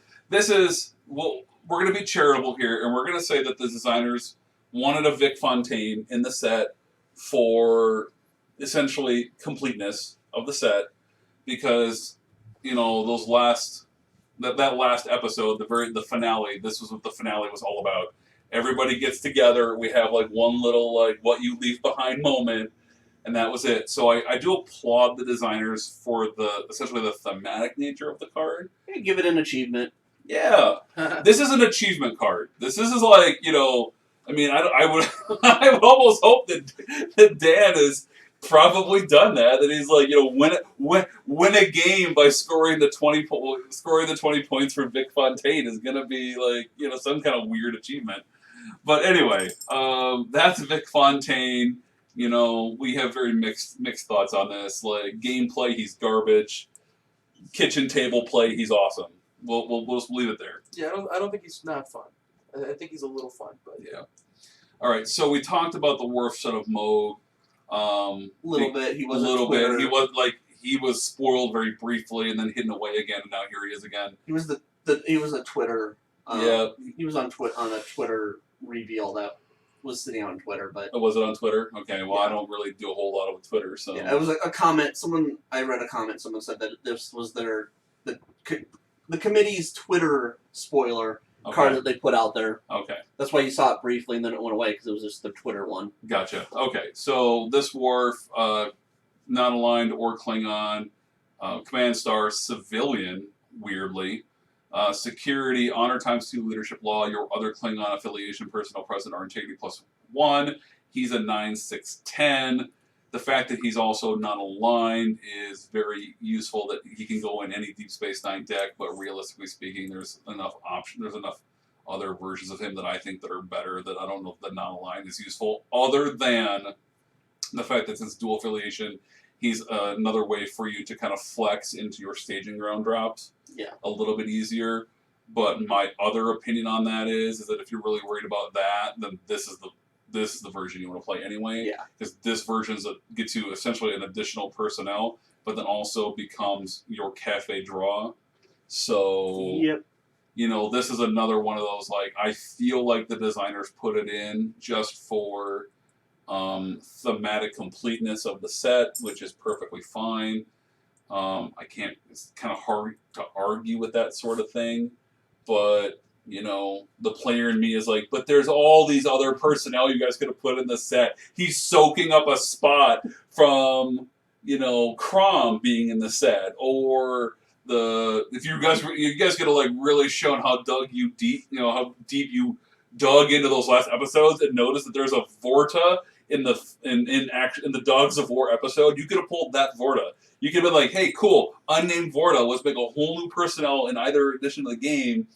well, we're going to be charitable here, and we're going to say that the designers wanted a Vic Fontaine in the set for essentially completeness of the set, because, you know, those that last episode, the finale, this was what the finale was all about. Everybody gets together, we have, like, one little, like, what you leave behind moment, and that was it. So I do applaud the designers for essentially the thematic nature of the card. Give it an achievement. Yeah, this is an achievement card. This is like, you know, I mean, I would I would almost hope that Dan has probably done that. That he's like, you know, win a game by scoring the 20 points for Vic Fontaine is gonna be like, you know, some kind of weird achievement. But anyway, that's Vic Fontaine. You know, we have very mixed thoughts on this. Like, gameplay, he's garbage. Kitchen table play, he's awesome. We'll just leave it there. Yeah, I don't think he's not fun. I think he's a little fun, but yeah. All right, so we talked about the Worf son of Moog. A little bit. He was a little bit. He was spoiled very briefly and then hidden away again, and now here he is again. He was he was a Twitter. Yeah. He was on a Twitter reveal that was sitting on Twitter, but Oh, was it on Twitter? Okay, well, Yeah. I don't really do a whole lot with Twitter, so. yeah, it was a comment. I read a comment. Someone said that this was the committee's Twitter spoiler card that they put out there. Okay. That's why you saw it briefly and then it went away because it was just the Twitter one. Gotcha. Okay, so this Worf, not aligned or Klingon, command star civilian, weirdly. Security, honor times 2 leadership law, your other Klingon affiliation, personnel present are integrity +1. He's a 9/6/10. The fact that he's also not aligned is very useful that he can go in any Deep Space Nine deck, but realistically speaking, there's enough other versions of him that I think that are better, that I don't know if the not aligned is useful, other than the fact that since dual affiliation, he's another way for you to kind of flex into your staging ground drops a little bit easier. But my other opinion on that is that if you're really worried about that, then this is the version you want to play anyway. Yeah. Because this version gets you essentially an additional personnel, but then also becomes your cafe draw. So Yep. you know, this is another one of those, like, I feel like the designers put it in just for thematic completeness of the set, which is perfectly fine. It's kind of hard to argue with that sort of thing, but, you know, the player in me is like, but there's all these other personnel you guys could have put in the set. He's soaking up a spot from, you know, Crom being in the set, or if you guys could have like really shown how deep you dug into those last episodes and noticed that there's a Vorta in the Dogs of War episode. You could have pulled that Vorta. You could have been like, hey, cool, unnamed Vorta, let's make a whole new personnel in either edition of the game,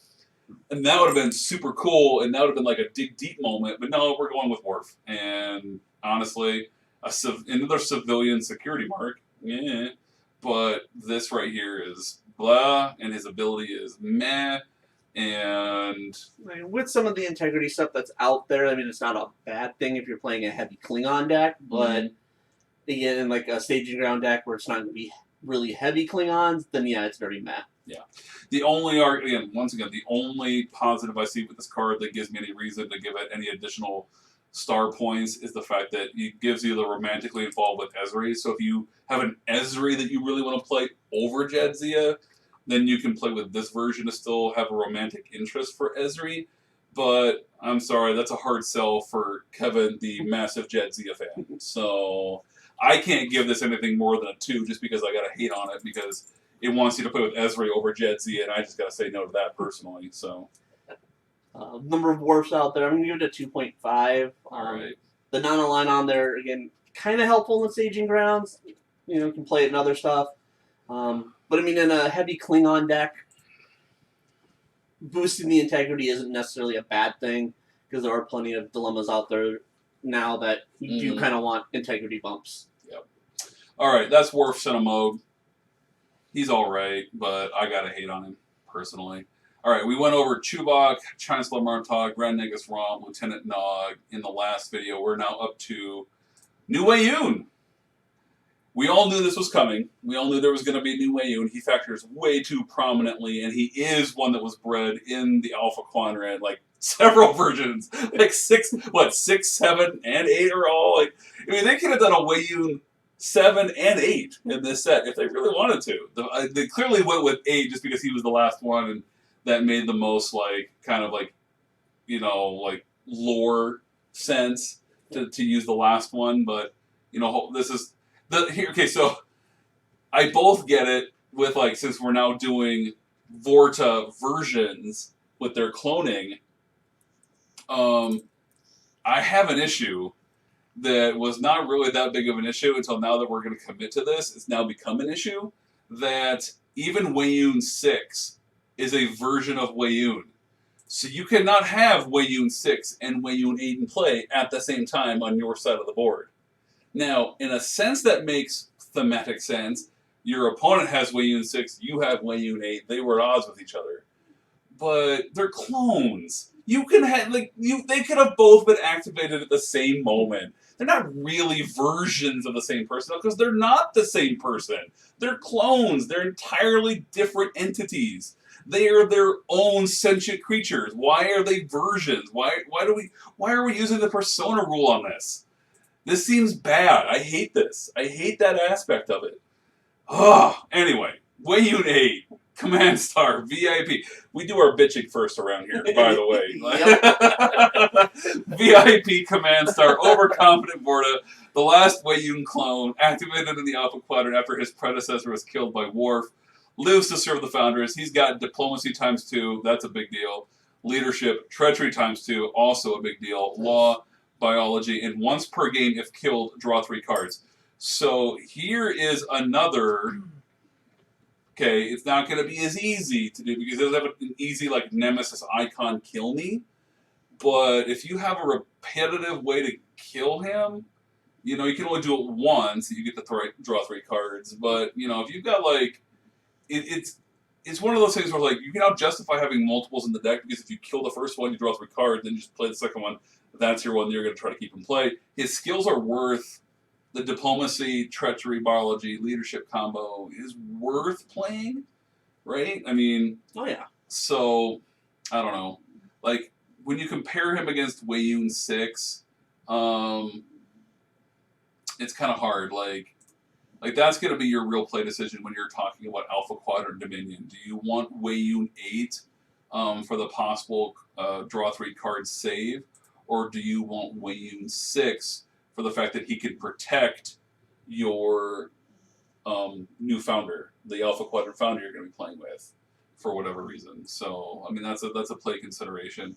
and that would have been super cool, and that would have been like a dig deep moment. But no, we're going with Worf, and honestly, another civilian security mark, yeah. But this right here is blah, and his ability is meh, and With some of the integrity stuff that's out there, I mean, it's not a bad thing if you're playing a heavy Klingon deck, but again, in like a staging ground deck where it's not going to be really heavy Klingons, then yeah, it's very meh. Yeah. The only positive I see with this card that gives me any reason to give it any additional star points is the fact that it gives you the romantically involved with Ezri. So if you have an Ezri that you really want to play over Jadzia, then you can play with this version to still have a romantic interest for Ezri. But I'm sorry, that's a hard sell for Kevin, the massive Jadzia fan. So I can't give this anything more than a 2 just because I got to hate on it because it wants you to play with Ezri over Jadzia, and I just got to say no to that personally. So. Number of Worfs out there, I'm going to give it a 2.5. All right. The non-align on there, again, kind of helpful in the staging grounds. You know, you can play it in other stuff. But I mean, in a heavy Klingon deck, boosting the integrity isn't necessarily a bad thing because there are plenty of dilemmas out there now that you do kind of want integrity bumps. Yep. All right, that's Worf Center mode. He's all right, but I gotta hate on him personally. All right, we went over Chubak, Chancellor Martok, Grand Negus Rom, Lieutenant Nog in the last video. We're now up to New Wayun. We all knew this was coming. We all knew there was going to be a New Wayun. He factors way too prominently, and he is one that was bred in the Alpha Quadrant, like several versions, like 6, 7, and 8 are all like. I mean, they could have done a Wayun 7 and 8 in this set if they really wanted to. They clearly went with 8 just because he was the last one, and that made the most like kind of like, you know, like lore sense to use the last one. But you know, this is. Okay, so I both get it with, like, since we're now doing Vorta versions with their cloning, I have an issue that was not really that big of an issue until now that we're going to commit to this. It's now become an issue that even Wayun 6 is a version of Wayun. So you cannot have Wayun 6 and Wayun 8 in play at the same time on your side of the board. Now, in a sense that makes thematic sense. Your opponent has Wayun 6, you have Wayun 8. They were at odds with each other. But they're clones. You can have, like, they could have both been activated at the same moment. They're not really versions of the same person because they're not the same person. They're clones. They're entirely different entities. They are their own sentient creatures. Why are they versions? Why are we using the persona rule on this? This seems bad. I hate this. I hate that aspect of it. Anyway, Wei Yun 8, Command Star, VIP. We do our bitching first around here, by the way. VIP Command Star, overconfident Vorta, the last Wei Yun clone, activated in the Alpha Quadrant after his predecessor was killed by Worf, lives to serve the Founders. He's got diplomacy ×2, that's a big deal. Leadership, treachery ×2, also a big deal. Law, biology, and once per game, if killed, draw 3 cards. So here is another. Okay, it's not going to be as easy to do because it doesn't have an easy like nemesis icon kill me. But if you have a repetitive way to kill him, you can only do it once. You get to draw 3 cards. But if you've got like, it's one of those things where like you can now justify having multiples in the deck because if you kill the first one, you draw 3 cards, then you just play the second one. That's your one that you're going to try to keep in play. His skills are worth. The diplomacy, treachery, biology, leadership combo is worth playing, right? I mean, oh yeah. So I don't know. Like when you compare him against Wei Yun 6, it's kind of hard. Like that's going to be your real play decision when you're talking about Alpha Quadrant Dominion. Do you want Wei Yun 8 for the possible draw 3 cards save, or do you want Wei Yun 6? For the fact that he can protect your new founder, the Alpha Quadrant founder you're going to be playing with, for whatever reason. So, I mean, that's a play consideration.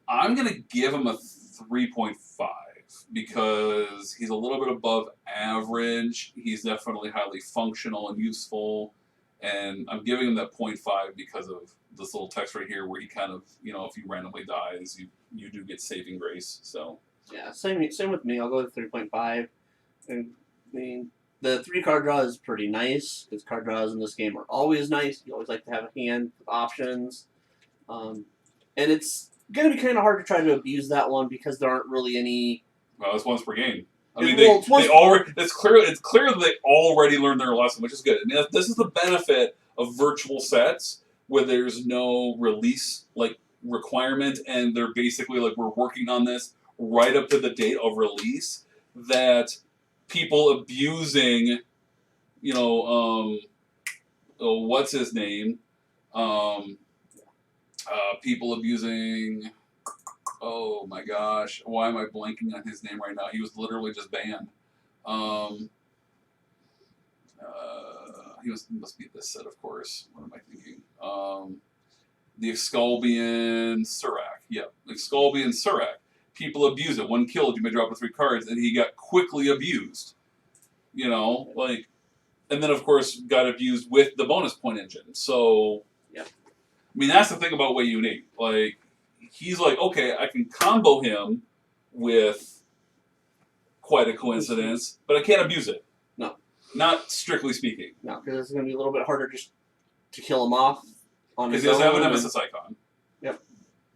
I'm going to give him a 3.5 because he's a little bit above average. He's definitely highly functional and useful. And I'm giving him that 0.5 because of this little text right here where he kind of, if he randomly dies, you do get saving grace. So. Yeah, same with me. I'll go with 3.5. And I mean, the 3 card draw is pretty nice because card draws in this game are always nice. You always like to have a hand with options, and it's going to be kind of hard to try to abuse that one because there aren't really any. Well, it's once per game. I mean, Well, they already. It's clear that they already learned their lesson, which is good. I mean, this is the benefit of virtual sets where there's no release requirement, and they're basically like we're working on this right up to the date of release, that people abusing, what's his name? People abusing, oh my gosh, why am I blanking on his name right now? He was literally just banned. He must be this set, of course. What am I thinking? The Exculbian Surak. Yep, Exculbian Surak. People abuse it. One killed, you may drop 3 cards, and he got quickly abused. And then of course got abused with the bonus point engine. So, yeah. I mean, that's the thing about Wei Yun 8. Like, he's like, okay, I can combo him with quite a coincidence, but I can't abuse it. No. Not strictly speaking. No, because it's going to be a little bit harder just to kill him off on his own. Because he doesn't have a nemesis icon. Yep.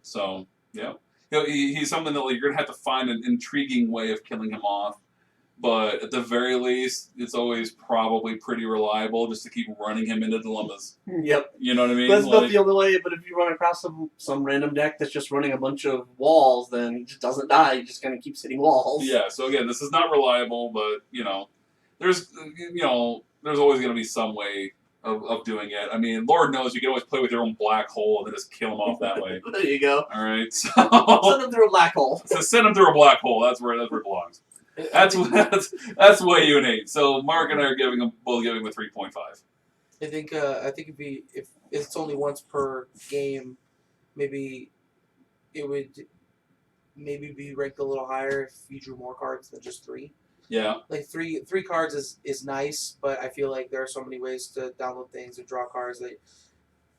So, yeah. He's something that you're going to have to find an intriguing way of killing him off. But at the very least, it's always probably pretty reliable just to keep running him into dilemmas. Yep. You know what I mean? That's not the only way, but if you run across some random deck that's just running a bunch of walls, then he just doesn't die. He just kind of keeps hitting walls. Yeah, so again, this is not reliable, but, there's always going to be some way of doing it. I mean, Lord knows you can always play with your own black hole and then just kill them off that way. There you go. All right, so send them through a black hole. So send them through a black hole. That's where it belongs. That's Wei Yun 8. So Mark and I are both giving him a 3.5. I think if it's only once per game, maybe it would be ranked a little higher if you drew more cards than just 3. Yeah. Like three cards is nice, but I feel like there are so many ways to download things and draw cards that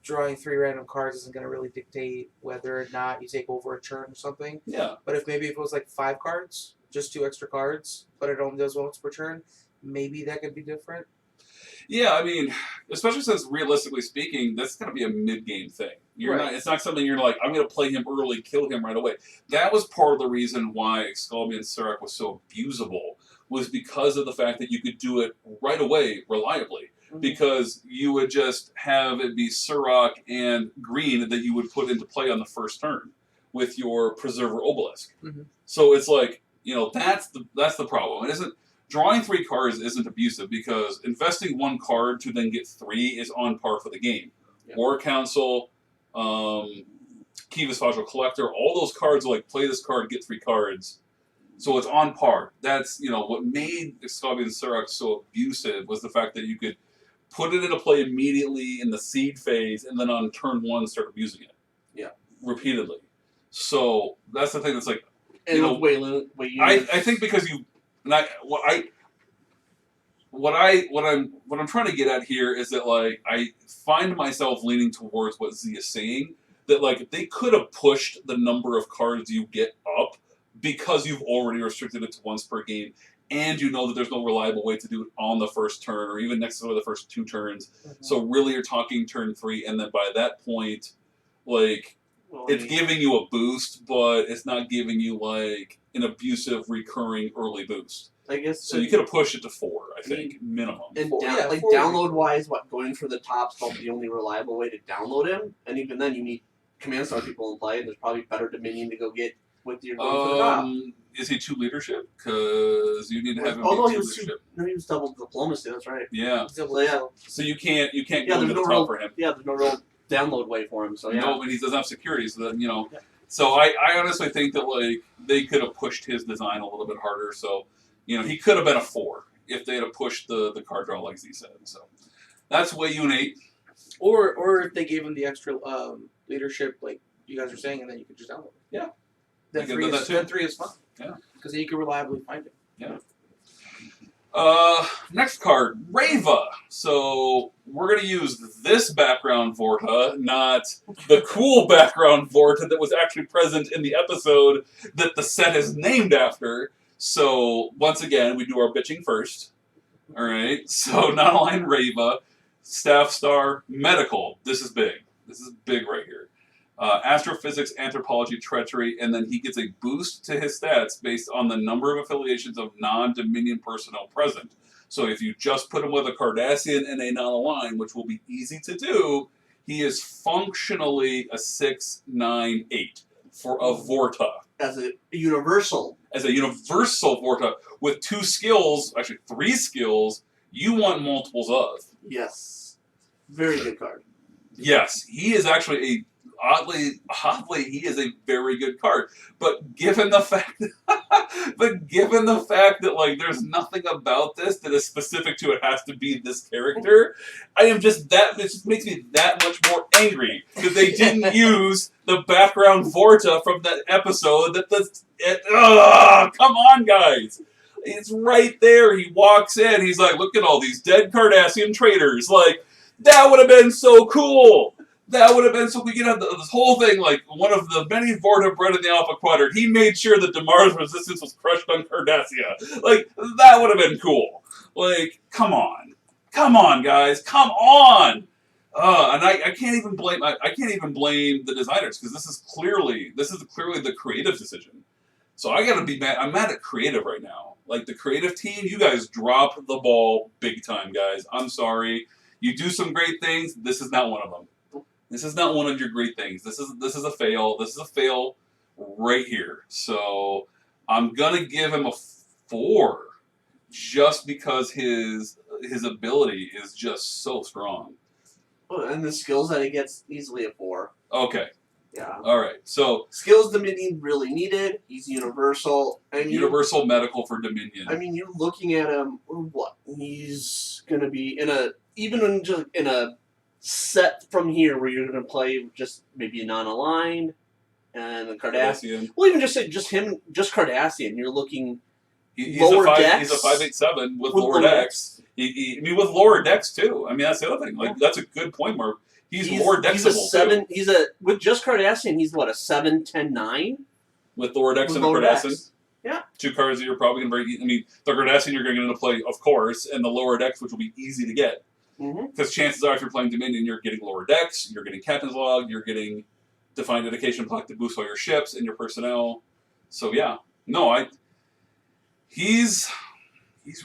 drawing 3 random cards isn't going to really dictate whether or not you take over a turn or something. Yeah. But if it was like 5 cards, just 2 extra cards, but it only does once per turn, maybe that could be different. Yeah, I mean, especially since realistically speaking, that's going to be a mid-game thing. It's not something you're like, I'm going to play him early, kill him right away. That was part of the reason why Exculbian Surak was so abusable, was because of the fact that you could do it right away, reliably. because you would just have it be Surrak and green that you would put into play on the first turn with your Preserver Obelisk. Mhm. So it's like, that's the problem. It isn't drawing 3 cards isn't abusive because investing 1 card to then get 3 is on par for the game. Yeah. War Council, Kiva's Fossil Collector, all those cards are like play this card, get 3 cards. So it's on par. That's what made Excavian Surrak so abusive was the fact that you could put it into play immediately in the seed phase and then on turn 1 start abusing it. Yeah. Repeatedly. So that's the thing that's like And I think because what I'm trying to get at here is that like I find myself leaning towards what Z is saying, that like they could have pushed the number of cards you get up because you've already restricted it to once per game, and you know that there's no reliable way to do it on the first turn or even next to the first 2 turns. Mm-hmm. So really you're talking turn 3, and then by that point, like it's giving you a boost, but it's not giving you like an abusive recurring early boost. I guess So you could have pushed it to 4, I think, minimum. And Yeah, like 4. download wise, going for the top's probably the only reliable way to download him. And even then, you need command star people in play, and there's probably better Dominion to go get with your going for the top. Is he 2 leadership? Because you need to have him Oh no, be he 2 was leadership. he was double diplomacy. That's right. Yeah. So, yeah. So you can't Yeah, go into there's the no top real for him. there's no real download way for him. So yeah. No, but he doesn't have security, so then Yeah. So I honestly think that like they could have pushed his design a little bit harder. So he could have been a 4 if they had pushed the card draw like Z said. So that's way unique. Or if they gave him the extra leadership, like you guys were saying, and then you could just download it. Yeah. Then You could 3 do is that too. then 3 is fun. Yeah. Because then you can reliably find it. Yeah. Next card, Reva. So we're gonna use this background Vorta, not the cool background Vorta that was actually present in the episode that the set is named after. So once again, we do our bitching first. All right. So non-aligned Reva, Staff Star, Medical. This is big. This is big right here. Astrophysics, Anthropology, Treachery, and then he gets a boost to his stats based on the number of affiliations of non-Dominion personnel present. So if you just put him with a Cardassian and a non-aligned, which will be easy to do, he is functionally a 6/9/8 for a Vorta. As a universal. As a universal Vorta with 2 skills, actually 3 skills, you want multiples of. Yes. Very good card. Yes, he is actually a oddly, he is a very good card. But given the fact, that like there's nothing about this that is specific to it has to be this character, I am just that. It just makes me that much more angry that they didn't use the background Vorta from that episode. Come on, guys. It's right there. He walks in. He's like, look at all these dead Cardassian traitors. Like, that would have been so cool. That would have been so cool. This whole thing, like, one of the many Vorta bred in the Alpha Quadrant, he made sure that Damar's resistance was crushed on Cardassia. Like, that would have been cool. Like, come on. Come on, guys. Come on. And I can't even blame the designers because this is clearly the creative decision. So I gotta be mad. I'm mad at creative right now. Like the creative team, you guys drop the ball big time, guys. I'm sorry. You do some great things. This is not one of them. This is not one of your great things. This is a fail. This is a fail right here. So I'm gonna give him a 4, just because his ability is just so strong. And the skills that he gets, easily a 4. Okay. Yeah. All right. So skills Dominion really needed. He's universal. Universal medical for Dominion. I mean, you're looking at him. What? He's gonna be in a set from here where you're gonna play just maybe a non-aligned and a Cardassian. Well, even just Cardassian. You're looking. He's lower a decks. He's a 5/8/7 with lower decks. With lower decks too. I mean, that's the other thing. Like that's a good point, Mark. He's more dexable. He's a 7. Too. With just Cardassian. He's what, a 7/10/9 with lower decks and a Cardassian. Decks. Yeah. 2 cards that you're probably going to bring. I mean, the Cardassian you're going to get into play, of course, and the lower decks, which will be easy to get. Because chances are, if you're playing Dominion, you're getting lower decks, you're getting Captain's Log, you're getting Defined Dedication Plaque to boost all your ships and your personnel. So yeah, no, he's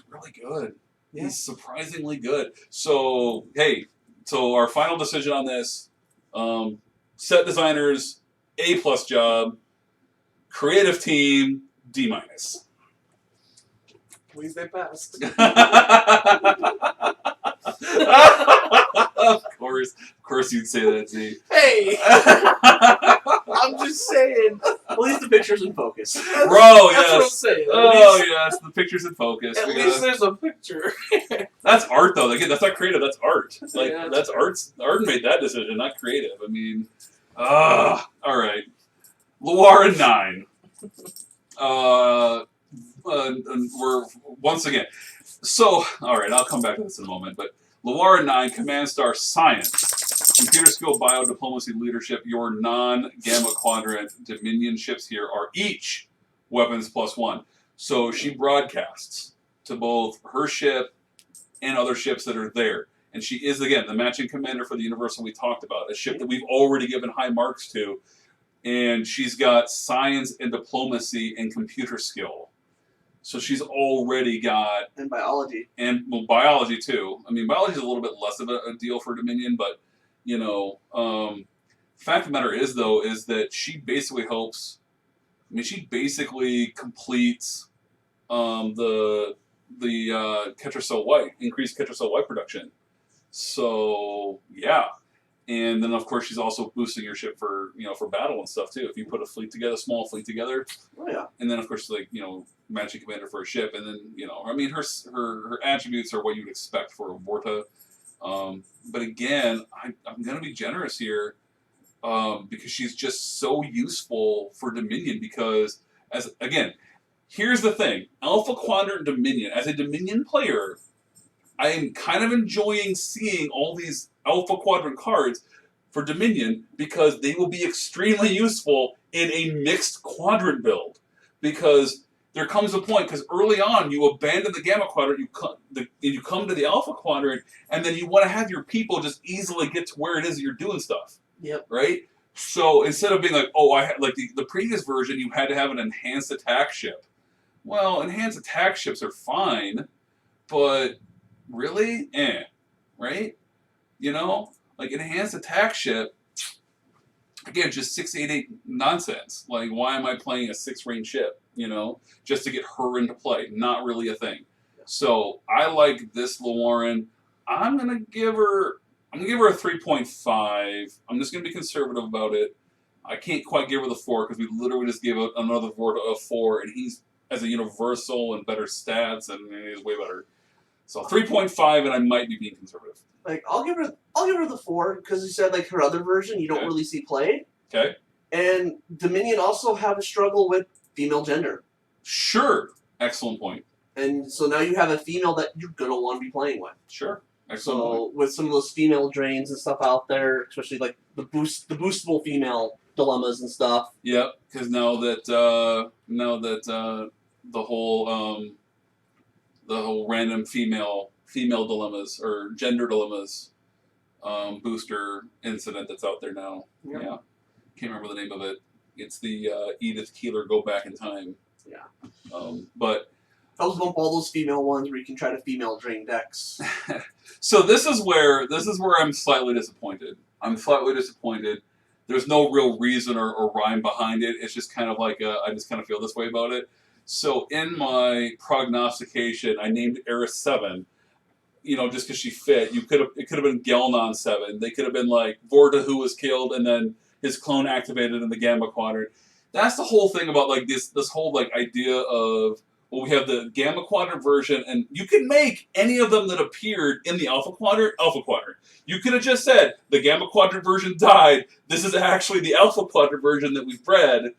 really good. Yeah. He's surprisingly good. So, hey, so our final decision on this, set designers, A+ job, creative team, D-. Please they passed. Of course you'd say that, Z. Hey, I'm just saying. At least the picture's in focus. Bro, That's what I'm yes. saying. Oh, yes, the picture's in focus. At We least gotta- there's a picture. That's art, though. Again, that's not creative. That's art. Like Yeah, that's art's art made that decision, not creative. I mean, all right. Luara 9. And we're once again. So, all right, I'll come back to this in a moment. But Luara 9, Command Star Science, Computer Skill, Bio, Diplomacy, Leadership. Your non-Gamma Quadrant Dominion ships here are each weapons +1. So she broadcasts to both her ship and other ships that are there. And she is, again, the matching commander for the Universal we talked about, a ship that we've already given high marks to. And she's got science and diplomacy and computer skill. So she's already got, And biology. and well, biology too. I mean, biology is a little bit less of a deal for Dominion, but, you know, fact of the matter is, though, is that she basically helps, I mean, she basically completes the Ketracel White, increased Ketracel White production. So, yeah. And then, of course, she's also boosting your ship for, you know, for battle and stuff, too. If you put a fleet together, small fleet together. Oh, yeah. And then, of course, like, you know, matching commander for a ship. And then, you know, I mean, her attributes are what you would expect for a Vorta. But again, I'm going to be generous here because she's just so useful for Dominion because, again, here's the thing. Alpha Quadrant Dominion, as a Dominion player, I am kind of enjoying seeing all these Alpha Quadrant cards for Dominion because they will be extremely useful in a mixed quadrant build. Because there comes a point, because early on you abandon the Gamma Quadrant, you come to the Alpha Quadrant, and then you want to have your people just easily get to where it is that you're doing stuff. Yep. Right? So instead of being like, oh, I had, like the previous version, you had to have an enhanced attack ship. Well, enhanced attack ships are fine, but really? Right? You know? Like, enhanced attack ship, again, just 688 nonsense. Like, why am I playing a 6-range ship, you know? Just to get her into play. Not really a thing. So, I like this Luaran. I'm gonna give her a 3.5. I'm just gonna be conservative about it. I can't quite give her the 4, because we literally just gave another Vorta a 4, and he's as a universal and better stats, and he's way better. So 3.5, and I might be being conservative. Like, I'll give her the 4, because you said, like, her other version you don't Okay. really see played. Okay. And Dominion also have a struggle with female gender. Sure. Excellent point. And so now you have a female that you're going to want to be playing with. Sure. Excellent point. So with some of those female drains and stuff out there, especially like the boostable female dilemmas and stuff. Yep. Because now that the whole random female dilemmas or gender dilemmas booster incident that's out there now. Yep. Yeah. Can't remember the name of it. It's the Edith Keeler Go Back in Time. Yeah. But Those bump all those female ones where you can try to female drain decks. so this is where I'm slightly disappointed. There's no real reason or rhyme behind it. It's just kind of like I just kind of feel this way about it. So in my prognostication, I named Eris 7. You know, just because she fit. It could have been Gelnon 7. They could have been like Vorta, who was killed, and then his clone activated in the Gamma Quadrant. That's the whole thing about like this whole like idea of, well, we have the Gamma Quadrant version, and you can make any of them that appeared in the Alpha Quadrant. You could have just said, the Gamma Quadrant version died. This is actually the Alpha Quadrant version that we've bred.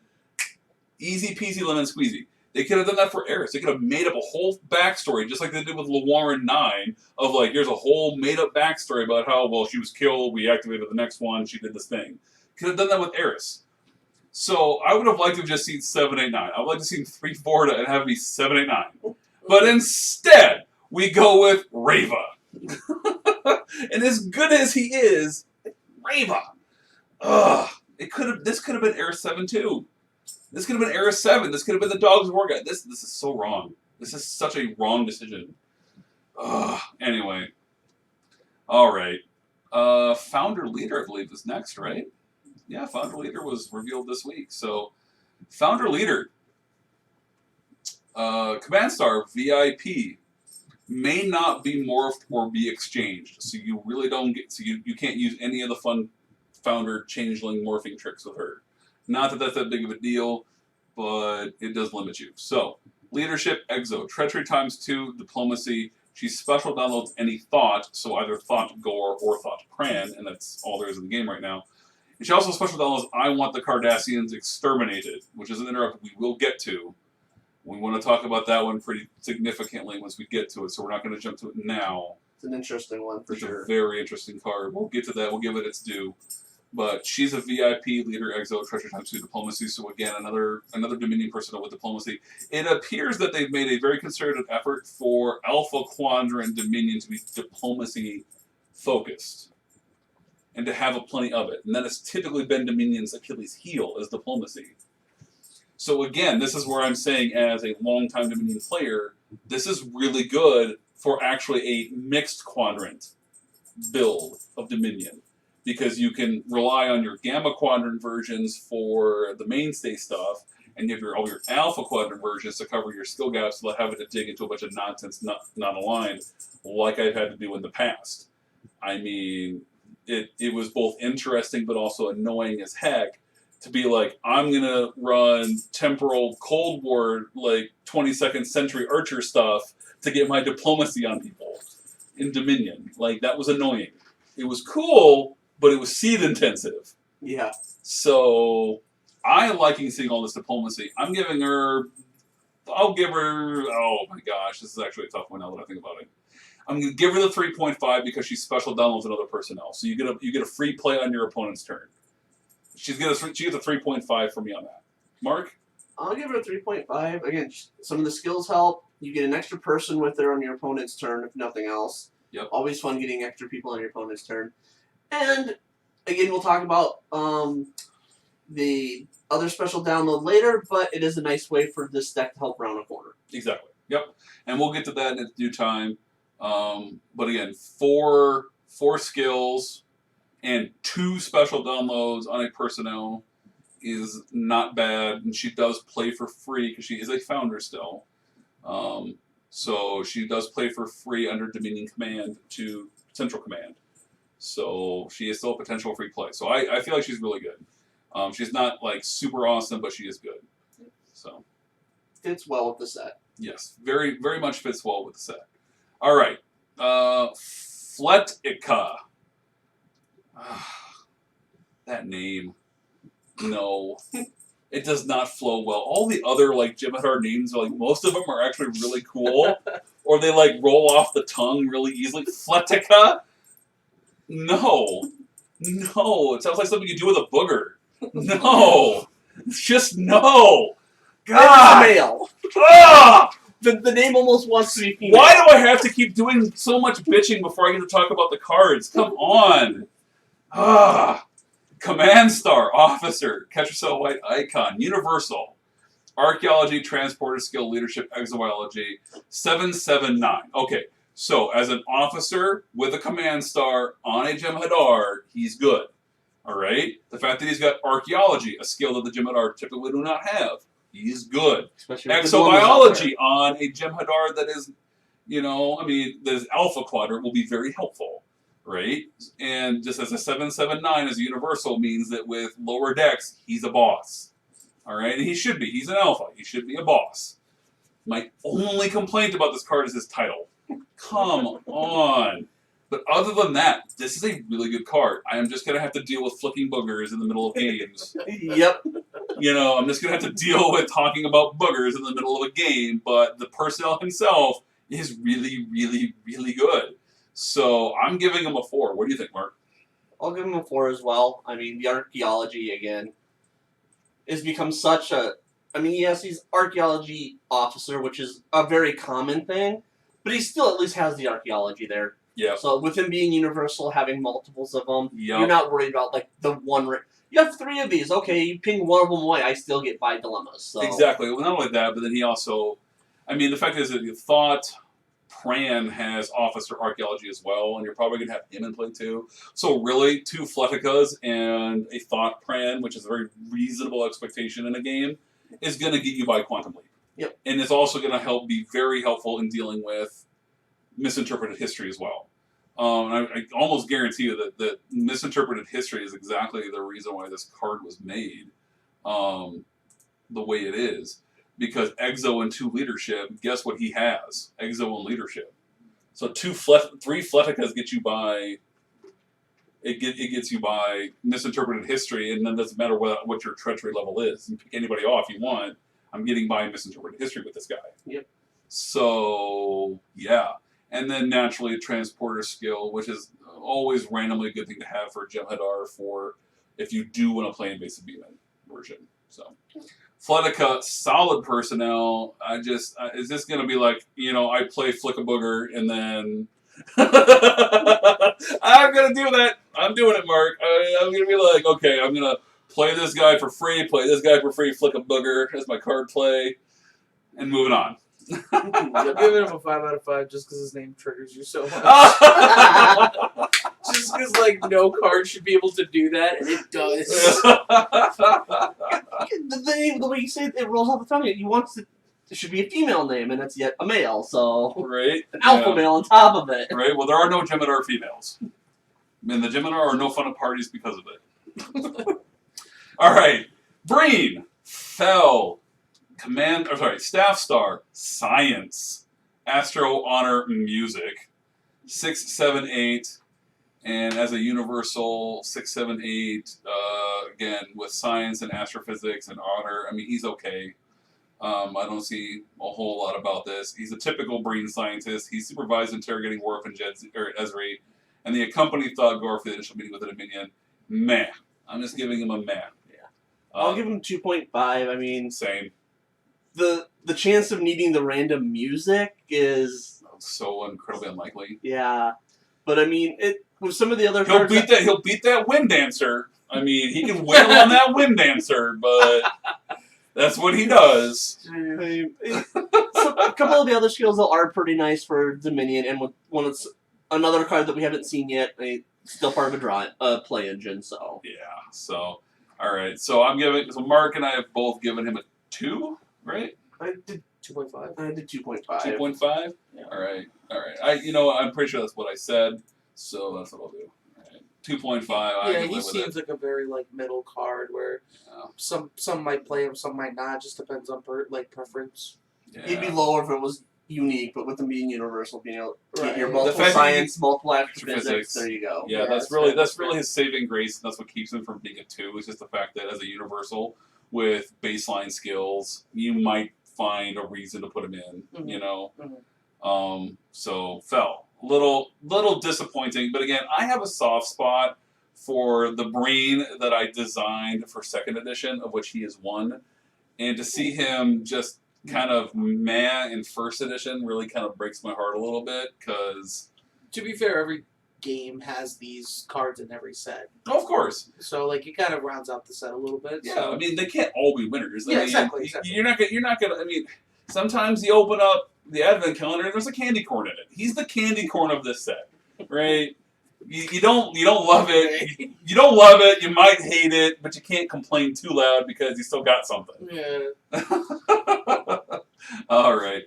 Easy peasy lemon squeezy. They could have done that for Eris. They could have made up a whole backstory, just like they did with Luaran 9, of like, here's a whole made-up backstory about how, well, she was killed, we activated the next one, she did this thing. Could have done that with Eris. So I would have liked to have just seen 789. I would like to see 3 Vorta and have it be 789. But instead, we go with Reva. And as good as he is, Reva. This could have been Eris 7 too. This could have been Eris 7. This could have been the Dogs of War guy. This is so wrong. This is such a wrong decision. Anyway. All right. Founder Leader, I believe, is next, right? Yeah, Founder Leader was revealed this week. So, Founder Leader, Command Star VIP may not be morphed or be exchanged. So you really don't get. So you can't use any of the fun Founder Changeling morphing tricks with her. Not that that's that big of a deal, but it does limit you. So, Leadership, Exo, Treachery ×2, Diplomacy. She special downloads any thought, so either Thought Gore or Thought Cran, and that's all there is in the game right now. And she also special downloads I Want the Cardassians Exterminated, which is an interrupt we will get to. We want to talk about that one pretty significantly once we get to it, so we're not going to jump to it now. It's an interesting one for It's sure. a very interesting card. We'll get to that. We'll give it its due. But she's a VIP leader, Exo, Treasure ×2 Diplomacy. So again, another Dominion personnel with Diplomacy. It appears that they've made a very concerted effort for Alpha Quadrant Dominion to be Diplomacy focused, and to have plenty of it. And that has typically been Dominion's Achilles heel, is Diplomacy. So again, this is where I'm saying, as a longtime Dominion player, this is really good for actually a mixed quadrant build of Dominion. Because you can rely on your Gamma Quadrant versions for the mainstay stuff, and you have all your Alpha Quadrant versions to cover your skill gaps without having to dig into a bunch of nonsense not aligned, like I've had to do in the past. I mean, it was both interesting but also annoying as heck to be like, I'm going to run temporal Cold War, like 22nd century Archer stuff to get my Diplomacy on people in Dominion. Like, that was annoying. It was cool, but it was seed intensive. Yeah. So I'm liking seeing all this Diplomacy. I'll give her, oh my gosh, this is actually a tough one now that I think about it. I'm going to give her the 3.5 because she special downloads another personnel. So you get a free play on your opponent's turn. She gets a 3.5 for me on that. Mark? I'll give her a 3.5. Again, some of the skills help. You get an extra person with her on your opponent's turn, if nothing else. Yep. Always fun getting extra people on your opponent's turn. And, again, we'll talk about the other special download later, but it is a nice way for this deck to help round a corner. Exactly. Yep. And we'll get to that in due time. But again, four skills and 2 special downloads on a personnel is not bad. And she does play for free because she is a founder still. So she does play for free under Dominion Command to Central Command. So she is still a potential free play. So I feel like she's really good. She's not like super awesome, but she is good. So Fits well with the set. yes, very, very much fits well with the set. All right. Fletica. That name. No. It does not flow well. All the other like Jem'Hadar names are like, most of them are actually really cool. Or they like roll off the tongue really easily. Fletica? No. No. It sounds like something you do with a booger. No. Just no. God. Male. Ah! The name almost wants to be female. Why do I have to keep doing so much bitching before I get to talk about the cards? Come on. Ah. Command Star, Officer, Ketracel White Icon, Universal, Archaeology, Transporter Skill, Leadership, Exobiology, 779. Okay, so as an officer with a Command Star on a Jem'Hadar, he's good. Alright? The fact that he's got Archaeology, a skill that the Jem'Hadar typically do not have, he's good. Exobiology on a Jem'Hadar that is, that is Alpha Quadrant will be very helpful. Right? And just as a 779 as a universal means that with lower decks, he's a boss. Alright? And he should be. He's an alpha. He should be a boss. My only complaint about this card is his title. Come on. But other than that, this is a really good card. I am just going to have to deal with flicking boogers in the middle of games. Yep. I'm just going to have to deal with talking about boogers in the middle of a game, but the personnel himself is really, really, really good. So I'm giving him a 4. What do you think, Mark? I'll give him a 4 as well. I mean, the archaeology, again, has become such a... I mean, yes, he's archaeology officer, which is a very common thing, but he still at least has the archaeology there. Yeah. So with him being universal, having multiples of them, Yep. You're not worried about, like, the one... You have 3 of these. Okay, you ping one of them away, I still get 5 dilemmas. So. Exactly. Well, not only that, but then he also... I mean, the fact is that you thought... Pran has Officer Archaeology as well, and you're probably going to have him in play too. So really, 2 Fleticas and a Thought Pran, which is a very reasonable expectation in a game, is going to get you by Quantum Leap. Yep. And it's also going to be very helpful in dealing with misinterpreted history as well. I almost guarantee you that misinterpreted history is exactly the reason why this card was made the way it is. Because Exo and 2 Leadership, guess what he has? Exo and Leadership. So 3 Fleticas get you by. It gets you by misinterpreted history, and then it doesn't matter what your treachery level is. You pick anybody off you want. I'm getting by misinterpreted history with this guy. Yep. So yeah, and then naturally a transporter skill, which is always randomly a good thing to have for Jem'Hadar for if you do want to play invasive beam version. So. Fletica, solid personnel. Is this going to be like, I play Flick a Booger and then I'm going to do that. I'm doing it, Mark. I'm going to be like, okay, I'm going to play this guy for free, Flick a Booger as my card play, and moving on. I'm giving him a 5 out of 5 just because his name triggers you so much. Just because, no card should be able to do that, and it does. The way you say it rolls off the tongue. He wants it should be a female name, and it's yet a male, so... Right. An alpha male on top of it. Right, well, there are no Jem'Hadar females. And the Jem'Hadar are no fun at parties because of it. All right. Breen, Fel, Staff Star, Science, Astro Honor Music, 6, 7, 8, and as a universal 6, 7, 8, again with Science and Astrophysics and Honor. I mean, he's okay. I don't see a whole lot about this. He's a typical Breen scientist. He supervised interrogating Worf and Ezri, and the accompanied Thought-Goer for the initial meeting with the Dominion. Meh. I'm just giving him a meh. Yeah. I'll give him 2.5. I mean, same. The chance of needing the random music is so incredibly unlikely. Yeah, but I mean, with some of the other he'll beat that Wind Dancer. I mean, he can wail on that Wind Dancer, but that's what he does. So a couple of the other skills though are pretty nice for Dominion, and one it's another card that we haven't seen yet. Still part of a play engine. So yeah. So all right. So Mark and I have both given him a 2. Right? I did 2.5. I did 2.5. 2.5? Yeah. All right. I'm pretty sure that's what I said, so that's what I'll do. All right. 2.5. Yeah, he seems like a very middle card where some might play him, some might not. Just depends on preference. Yeah. He'd be lower if it was unique, but with them being universal, being able to get your Right. multiple science, multiple astrophysics, there you go. Yeah, that's really his saving grace, and that's what keeps him from being a 2. Is just the fact that as a universal with baseline skills, you might find a reason to put him in. Mm-hmm. So Fel, little disappointing, but again, I have a soft spot for the Breen that I designed for 2nd edition, of which he is one, and to see him just kind of meh in 1st edition really kind of breaks my heart a little bit, because to be fair, every game has these cards in every set. Of course. So it kind of rounds out the set a little bit. Yeah, so. I mean they can't all be winners. Exactly. You're not gonna. I mean, sometimes you open up the advent calendar and there's a candy corn in it. He's the candy corn of this set, right? You don't love it. You don't love it. You might hate it, but you can't complain too loud because you still got something. Yeah. All right.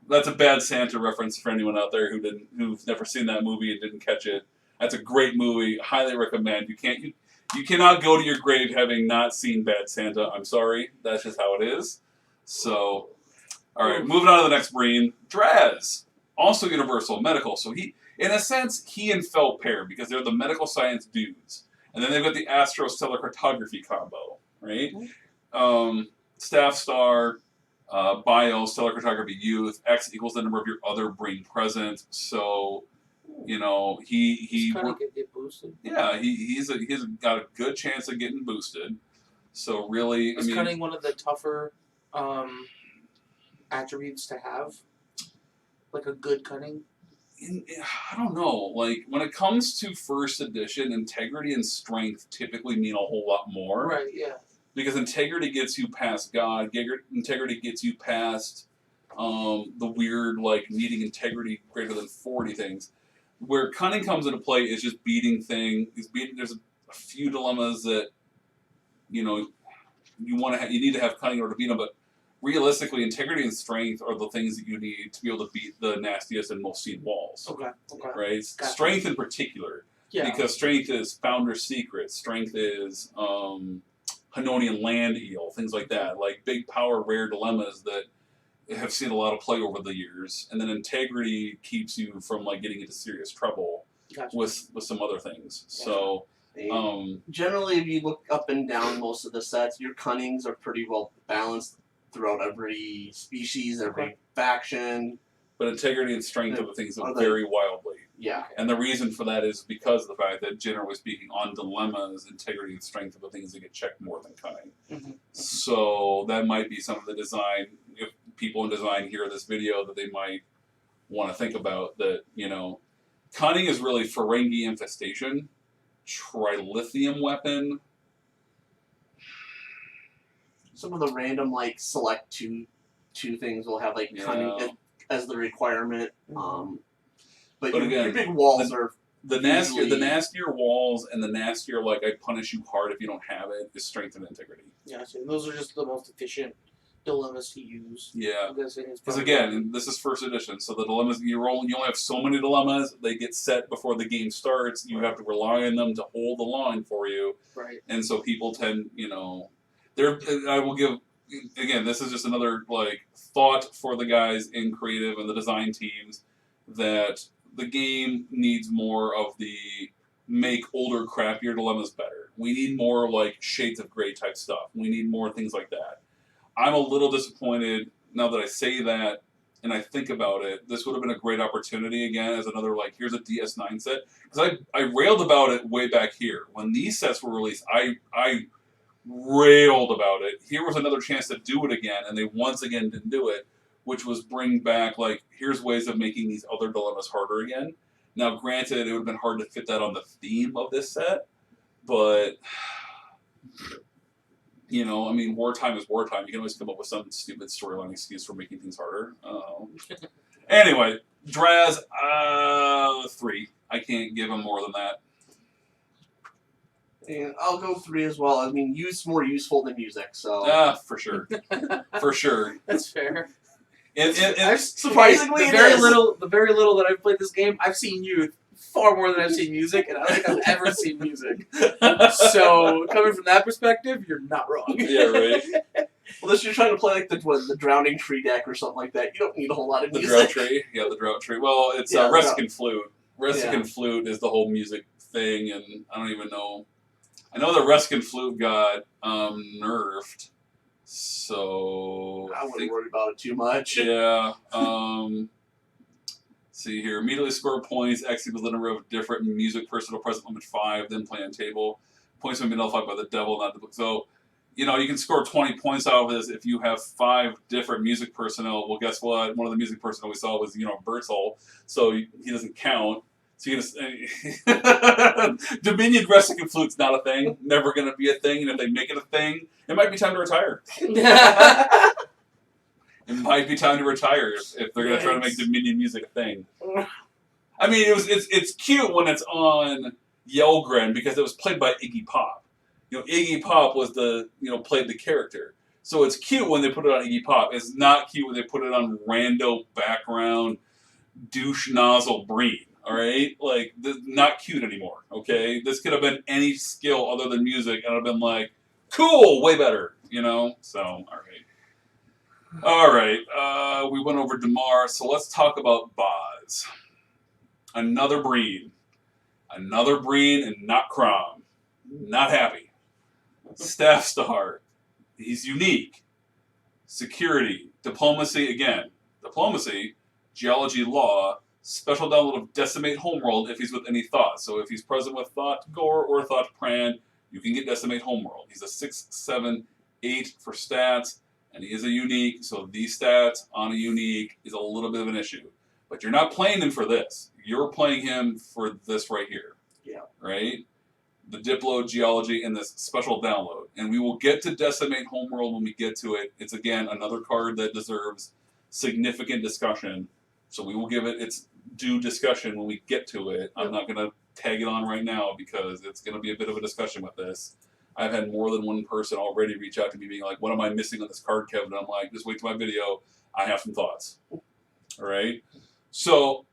That's a bad Santa reference for anyone out there who's never seen that movie and didn't catch it. That's a great movie. Highly recommend. You cannot go to your grave having not seen Bad Santa. I'm sorry. That's just how it is. So, all right. Moving on to the next Breen. Draz. Also universal, medical. So in a sense, he and Fel pair because they're the medical science dudes. And then they've got the astro-stellar cartography combo, right? Staff Star, Bio, Stellar Cartography Youth, X equals the number of your other Breen present. So, he kind of get boosted. Yeah, he's got a good chance of getting boosted. So really, Is cunning one of the tougher attributes to have? Like a good cunning? I don't know. When it comes to 1st edition, integrity and strength typically mean a whole lot more. Right, yeah. Because integrity gets you past God. Integrity gets you past the weird, like, needing integrity greater than 40 things. Where cunning comes into play is just beating there's a few dilemmas that, you know, you need to have cunning in order to beat them, but realistically, integrity and strength are the things that you need to be able to beat the nastiest and most seen walls. Okay. Right? Gotcha. Strength in particular. Yeah. Because strength is Founder's Secret. Strength is Hanonian Land Eel, things like that. Like big power, rare dilemmas that have seen a lot of play over the years. And then integrity keeps you from like getting into serious trouble with some other things. So generally, if you look up and down most of the sets, your cunnings are pretty well balanced throughout every species, every faction. But integrity and strength are the things that vary wildly. Yeah. And the reason for that is because of the fact that, generally speaking, on dilemmas, integrity and strength are the things that get checked more than cunning. Mm-hmm. So that might be some of the design, if people in design hear this video, that they might want to think about that, you know, cunning is really Ferengi Infestation, Trilithium Weapon. Some of the random, like, select two things will have, like, cunning as the requirement. But again, your big walls are the nastier walls and the nastier, like, I punish you hard if you don't have it, is strength and integrity. Yeah, so those are just the most efficient dilemmas to use. Yeah. Because again, this is first edition, so the dilemmas, you only have so many dilemmas. They get set before the game starts. You have to rely on them to hold the line for you. Right. And so people tend, you know, I will give, again, this is just another, like, thought for the guys in creative and the design teams, that the game needs more of the make older, crappier dilemmas better. We need more, like, Shades of Grey type stuff. We need more things like that. I'm a little disappointed now that I say that and I think about it. This would have been a great opportunity again as another, like, here's a DS9 set. Because I railed about it way back here. When these sets were released, I railed about it. Here was another chance to do it again, and they once again didn't do it, which was bring back, like, here's ways of making these other dilemmas harder again. Now, granted, it would have been hard to fit that on the theme of this set, but, you know, I mean, wartime is wartime. You can always come up with some stupid storyline excuse for making things harder. Anyway, Draz, 3. I can't give him more than that. And I'll go 3 as well. I mean, more useful than music, so. For sure. For sure. That's fair. Surprisingly, the very little that I've played this game, I've seen youth far more than I've seen music, and I don't think I've ever seen music. So, coming from that perspective, you're not wrong. Yeah, right. Unless you're trying to play like the Drowning Tree deck or something like that, you don't need a whole lot of music. The Drought Tree? Yeah, the Drought Tree. Well, it's Resican Flute. Resican Flute is the whole music thing, and I don't even know. I know the Resican Flute got nerfed, so I wouldn't worry about it too much. Yeah. See here. Immediately score points. Execute with a number of different music, personal present limit 5, then play on table. Points may be nullified by the devil, not the book. So, you know, you can score 20 points out of this if you have 5 different music personnel. Well, guess what? One of the music personnel we saw was, you know, Bertol, so he doesn't count. So you Dominion Resican Flute's not a thing. Never going to be a thing. And if they make it a thing, it might be time to retire. It might be time to retire if they're going to try to make Dominion music a thing. I mean, it's cute when it's on Yelgren because it was played by Iggy Pop. You know, Iggy Pop was played the character. So it's cute when they put it on Iggy Pop. It's not cute when they put it on rando background douche nozzle Breen. All right, like not cute anymore. Okay, this could have been any skill other than music, and I'd have been like, cool, way better. You know. So all right. We went over Damar, so let's talk about Boz. Another Breen, and not Crom. Not happy. Staff Star. He's unique. Security, diplomacy again. Diplomacy, geology, law. Special download of Decimate Homeworld if he's with any thought. So if he's present with Thought Gore or Thought Pran, you can get Decimate Homeworld. He's a 6, 7, 8 for stats, and he is a unique, so these stats on a unique is a little bit of an issue. But you're not playing him for this. You're playing him for this right here. Yeah. Right? The Diplo, Geology, and this special download. And we will get to Decimate Homeworld when we get to it. It's, again, another card that deserves significant discussion. So we will give it its due discussion when we get to it. I'm not going to tag it on right now because it's going to be a bit of a discussion with this. I've had more than one person already reach out to me being like, what am I missing on this card, Kevin? And I'm like, just wait till my video. I have some thoughts. All right? So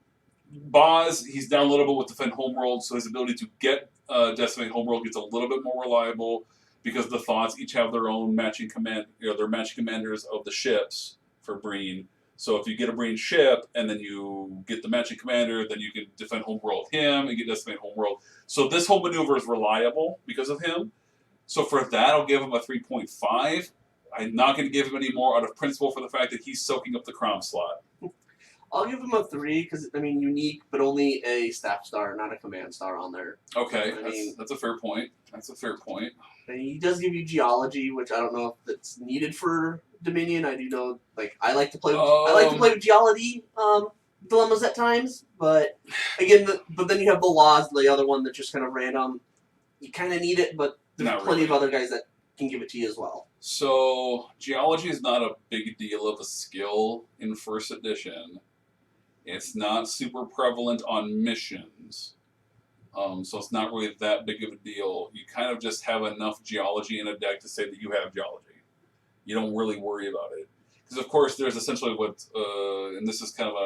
Boz, he's down a little bit with Defend Homeworld, so his ability to get Decimate Homeworld gets a little bit more reliable because the thoughts each have their own matching command, their matching commanders of the ships for Breen. So if you get a Breen ship and then you get the matching commander, then you can Defend Homeworld him and get Decimate Homeworld. So this whole maneuver is reliable because of him. So for that, I'll give him a 3.5. I'm not going to give him any more out of principle for the fact that he's soaking up the crown slot. I'll give him a 3 because, I mean, unique, but only a staff star, not a command star on there. Okay, I mean, that's a fair point. That's a fair point. And he does give you geology, which I don't know if that's needed for Dominion. I do know, like, I like to play with geology dilemmas at times, but again, but then you have the laws, the other one that's just kind of random. You kind of need it, but there's Not plenty really. of other guys that can give it to you as well. So geology is not a big deal of a skill in first edition. It's not super prevalent on missions. So it's not really that big of a deal. You kind of just have enough geology in a deck to say that you have geology. You don't really worry about it. Because, of course, there's essentially what, and this is kind of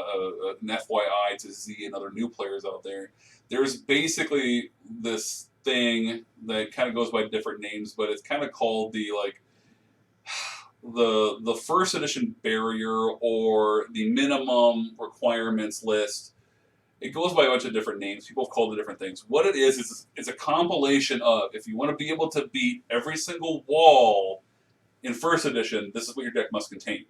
an FYI to Z and other new players out there, there's basically this thing that kind of goes by different names, but it's kind of called the, like, the first edition barrier or the minimum requirements list. It goes by a bunch of different names. People have called it different things. What it is it's a compilation of, if you want to be able to beat every single wall in first edition, this is what your deck must contain.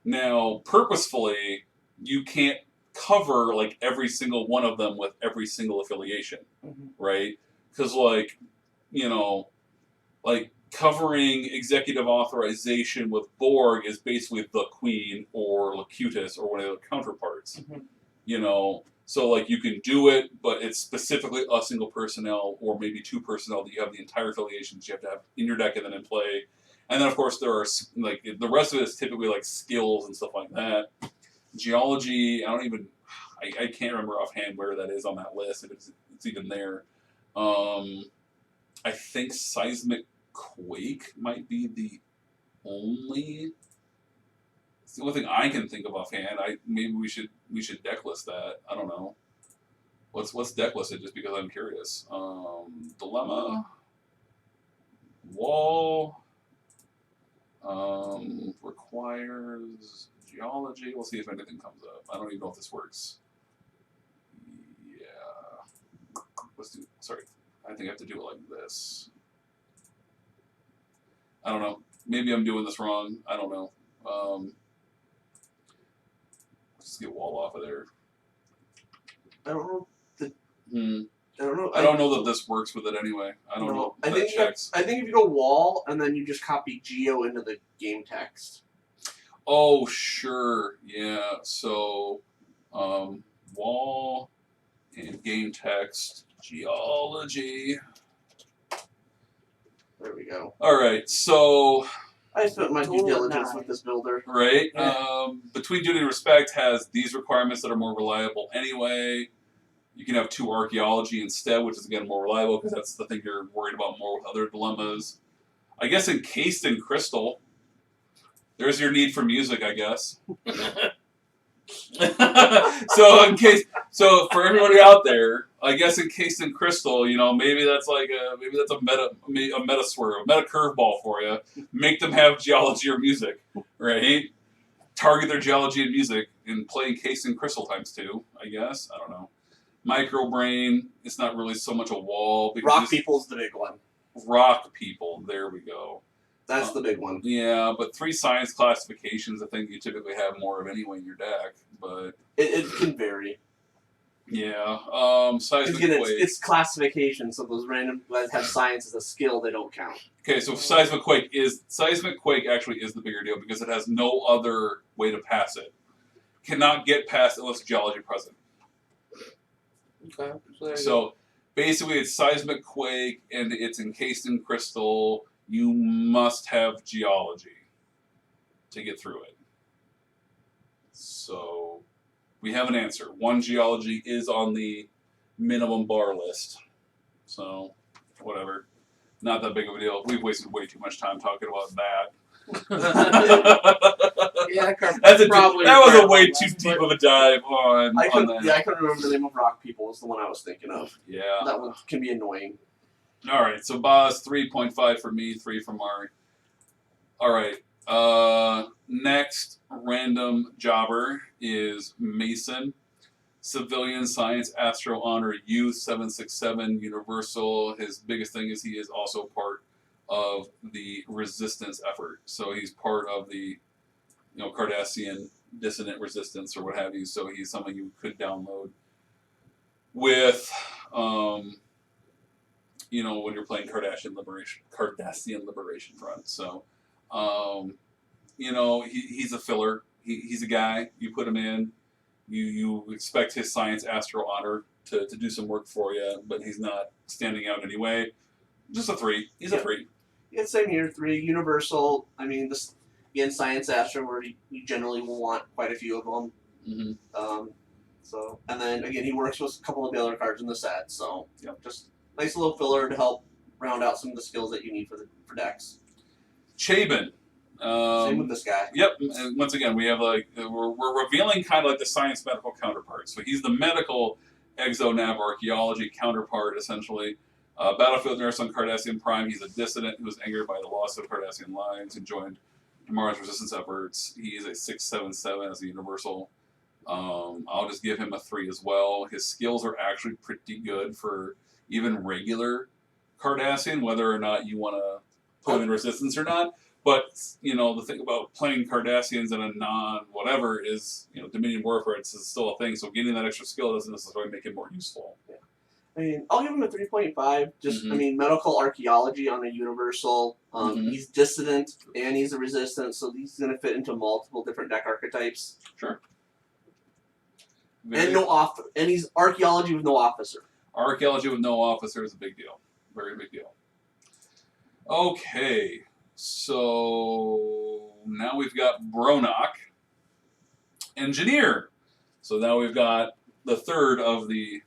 Now, purposefully, you can't cover like every single one of them with every single affiliation, right? Because like, like covering executive authorization with Borg is basically the Queen or Locutus or one of the counterparts. So like you can do it, but it's specifically a single personnel or maybe two personnel that you have the entire affiliations you have to have in your deck and then in play. And then of course there are like the rest of it is typically like skills and stuff like that. Geology, I can't remember offhand where that is on that list if it's even there. I think Seismic Quake might be the only. It's the only thing I can think of offhand. Maybe we should deck list that. I don't know. Let's deck list it just because I'm curious. Dilemma, wall, requires geology. We'll see if anything comes up. I don't even know if this works. Yeah. Let's do. Sorry, I think I have to do it like this. I don't know. Maybe I'm doing this wrong. I don't know. Let's get wall off of there. I don't know. I don't know that this works with it anyway. I don't know. I think if you go wall and then you just copy geo into the game text. Oh sure, yeah. So, wall and game text geology. There we go. All right, so I spent my due diligence with this builder. right. Between Duty and Respect has these requirements that are more reliable anyway. You can have 2 archaeology instead, which is again more reliable because that's the thing you're worried about more with other dilemmas. I guess encased in crystal. There's your need for music, I guess. So for everybody out there, I guess encased in crystal, maybe that's like a meta swerve, a meta curveball for you. Make them have geology or music, right? Target their geology and music and play encased in crystal ×2, I guess. I don't know. Microbrain, it's not really so much a wall. Rock People's the big one. Rock People, there we go. That's the big one. Yeah, but 3 science classifications, I think you typically have more of anyway in your deck. But it can vary. Yeah, Seismic Again, Quake. it's classification, so those random guys have science as a skill, they don't count. Okay, so Seismic Quake actually is the bigger deal because it has no other way to pass it. Cannot get past unless geology present. Okay. So basically, it's Seismic Quake and it's encased in crystal. You must have geology to get through it. So we have an answer. 1 geology is on the minimum bar list. So whatever. Not that big of a deal. We've wasted way too much time talking about that. Yeah, that was a way too deep of a dive on that. Yeah, I couldn't remember the name of rock people was the one I was thinking of. Yeah. That one can be annoying. All right, so Boz, 3.5 for me, 3 for Mari. All right, next random jobber is Mason. Civilian Science Astro Honor U767 Universal. His biggest thing is he is also part of the resistance effort. So he's part of the, Cardassian dissident resistance or what have you. So he's someone you could download with, when you're playing Cardassian Liberation Front. So, he's a filler. He's a guy. You put him in. You expect his Science Astro Honor to do some work for you, but he's not standing out anyway. Just a 3. He's a 3. Yeah, same here. 3 universal. I mean, this again, Science Astro, where you generally will want quite a few of them. Mm-hmm. So, and then again, he works with a couple of the other cards in the set. So, just nice little filler to help round out some of the skills that you need for decks. Chabin. Same with this guy. Yep. And once again, we have we're revealing kind of like the science medical counterpart. So he's the medical exonav archaeology counterpart, essentially. Battlefield nurse on Cardassian Prime. He's a dissident who was angered by the loss of Cardassian lives and joined Tomorrow's resistance efforts. He is a 677 as a universal. I'll just give him a 3 as well. His skills are actually pretty good for even regular Cardassian, whether or not you want to put him in resistance or not. But, the thing about playing Cardassians in a non-whatever is, Dominion Warfare, it's still a thing. So getting that extra skill doesn't necessarily make it more useful. Yeah. I mean, I'll give him a 3.5. Just, medical archaeology on a universal. He's dissident and he's a resistance, so he's going to fit into multiple different deck archetypes. Sure. And he's archaeology with no officer. Archaeology with no officer is a big deal. Very big deal. Okay. So now we've got Bronock, engineer. So now we've got the third of the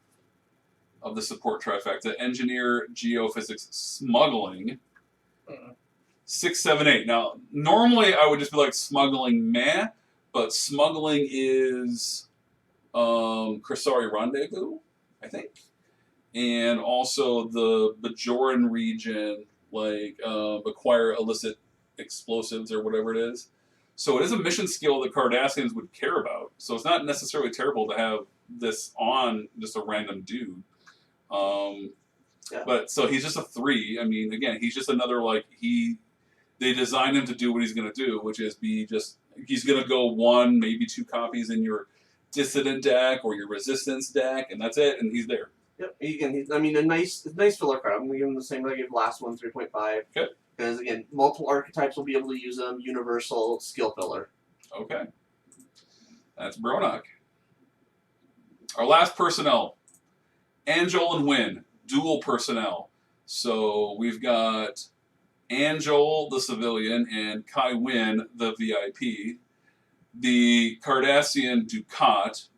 support trifecta: engineer, geophysics, smuggling. 678. Now normally I would just be like smuggling, meh, but smuggling is Crisari Rendezvous, I think, and also the Bajoran region. Acquire illicit explosives or whatever it is. So it is a mission skill that Cardassians would care about. So it's not necessarily terrible to have this on just a random dude. But so he's just a 3. I mean, again, he's just another they designed him to do what he's going to do, which is he's going to go 1, maybe 2 copies in your dissident deck or your resistance deck, and that's it, and he's there. Yep. A nice filler card. I'm going to give him the same that I gave last one, 3.5. Okay. Because, again, multiple archetypes will be able to use them. Universal skill filler. Okay. That's Bronock. Our last personnel. Angel and Wynn. Dual personnel. So we've got Angel, the civilian, and Kai Wynn, the VIP. The Cardassian Ducat,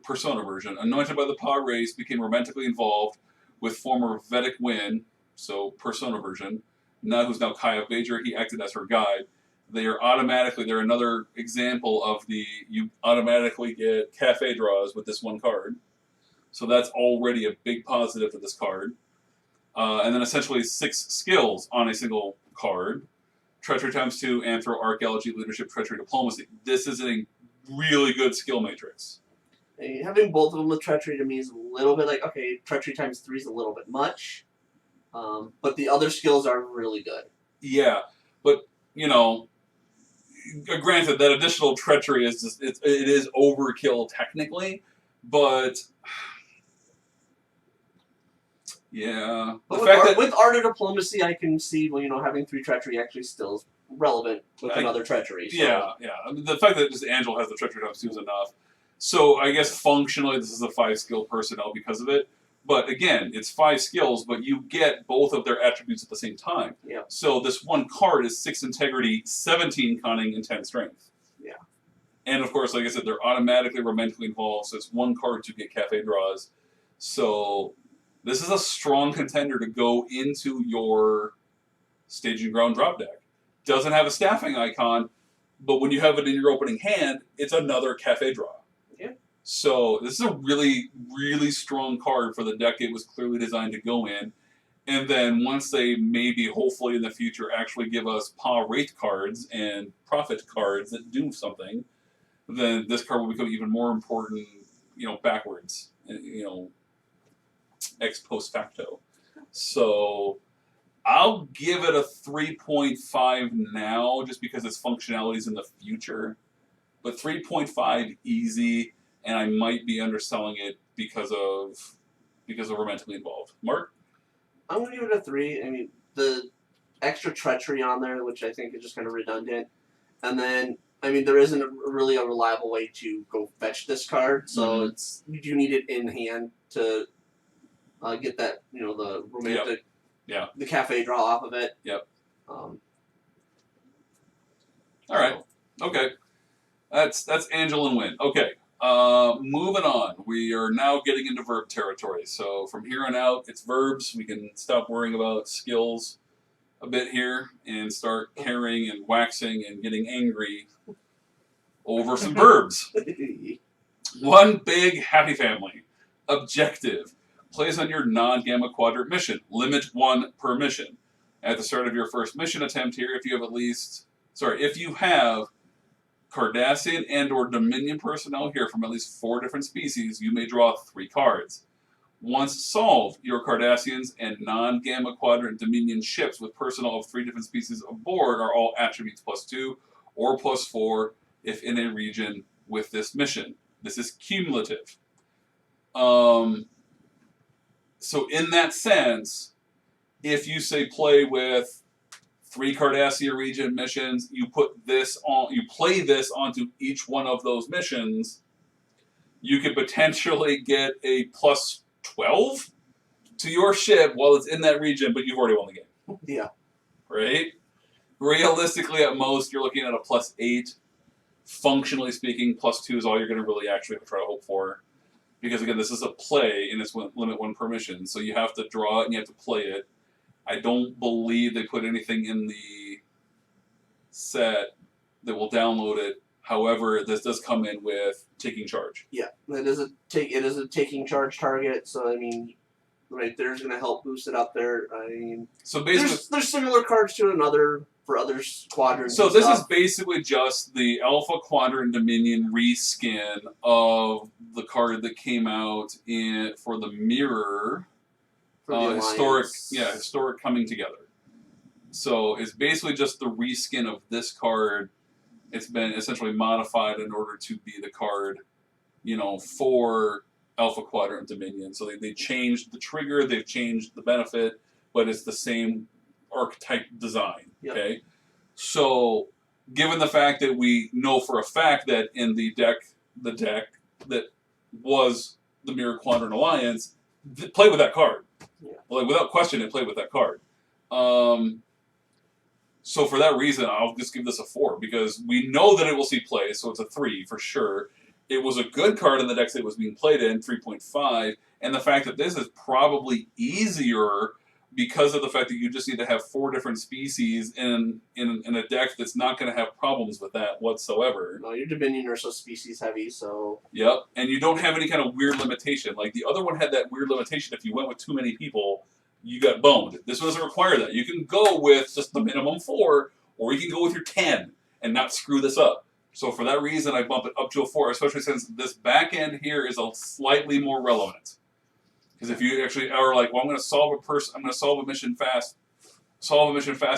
persona version, anointed by the pod race, became romantically involved with former Vedic Wynn, so persona version, who's now Kaya Bajer. He acted as her guide. They're another example of you automatically get cafe draws with this one card. So that's already a big positive for this card. And then essentially 6 skills on a single card. Treachery ×2, Anthro, Archaeology, Leadership, Treachery, Diplomacy. This is a really good skill matrix. Having both of them with Treachery to me is a little bit like, okay, Treachery ×3 is a little bit much. But the other skills are really good. Yeah, but, granted, that additional Treachery is just, it is overkill technically, but... Yeah. But with Art of Diplomacy, I can see, having 3 Treachery actually still is relevant with another Treachery. So. Yeah. I mean, the fact that just Angel has the Treachery ×2 is enough. So I guess functionally this is a 5-skill personnel because of it. But again, it's 5 skills, but you get both of their attributes at the same time. Yeah. So this one card is 6 integrity, 17 cunning, and 10 strength. Yeah. And of course, like I said, they're automatically romantically involved, so it's one card to get cafe draws. So this is a strong contender to go into your staging ground drop deck. Doesn't have a staffing icon, but when you have it in your opening hand, it's another cafe draw. Yeah. So this is a really, really strong card for the deck it was clearly designed to go in. And then once they maybe, hopefully in the future, actually give us PA rate cards and profit cards that do something, then this card will become even more important, backwards, ex post facto. So I'll give it a 3.5 now, just because its functionality is in the future. But 3.5 easy, and I might be underselling it because of romantically involved. Mark? I'm going to give it a 3. I mean, the extra treachery on there, which I think is just kind of redundant. And then, I mean, there isn't really a reliable way to go fetch this card, so you do need it in hand to get that, the romantic, the cafe draw off of it. Yep. All right. Okay. That's Angel and Win. Okay. Moving on. We are now getting into verb territory. So from here on out, it's verbs. We can stop worrying about skills a bit here and start caring and waxing and getting angry over some verbs. One big happy family. Objective. Plays on your non-Gamma Quadrant mission. Limit 1 per mission. At the start of your first mission attempt here, if you have Cardassian and or Dominion personnel here from at least 4 different species, you may draw 3 cards. Once solved, your Cardassians and non-Gamma Quadrant Dominion ships with personnel of 3 different species aboard are all attributes +2 or +4 if in a region with this mission. This is cumulative. So in that sense, if you say play with 3 Cardassia region missions, you play this onto each one of those missions, you could potentially get a +12 to your ship while it's in that region, but you've already won the game. Yeah. Right? Realistically, at most, you're looking at a +8. Functionally speaking, +2 is all you're going to really actually have to try to hope for. Because again, this is a play, and it's limit 1 per mission, so you have to draw it and you have to play it. I don't believe they put anything in the set that will download it. However, this does come in with taking charge. Yeah, it is a taking charge target, so I mean, right there's going to help boost it up there. I mean, so basically, there's similar cards to for other squadrons. So this is basically just the Alpha Quadrant Dominion reskin of the card that came out for the Mirror. Historic coming together. So it's basically just the reskin of this card. It's been essentially modified in order to be the card, for Alpha Quadrant Dominion. So they changed the trigger, they've changed the benefit, but it's the same archetype design. Yep. Okay. So given the fact that we know for a fact that in the deck that was the Mirror Quadrant Alliance, play with that card. Yeah. Like without question, it played with that card. So for that reason, I'll just give this a 4 because we know that it will see play, so it's a 3 for sure. It was a good card in the decks that it was being played in, 3.5, and the fact that this is probably easier because of the fact that you just need to have 4 different species in a deck that's not going to have problems with that whatsoever. No, your Dominion are so species heavy, so... Yep, and you don't have any kind of weird limitation. Like, the other one had that weird limitation. If you went with too many people, you got boned. This one doesn't require that. You can go with just the minimum 4, or you can go with your 10 and not screw this up. So for that reason, I bump it up to a 4, especially since this back end here is a slightly more relevant. Because if you actually are like, well, I'm going to solve a mission fast,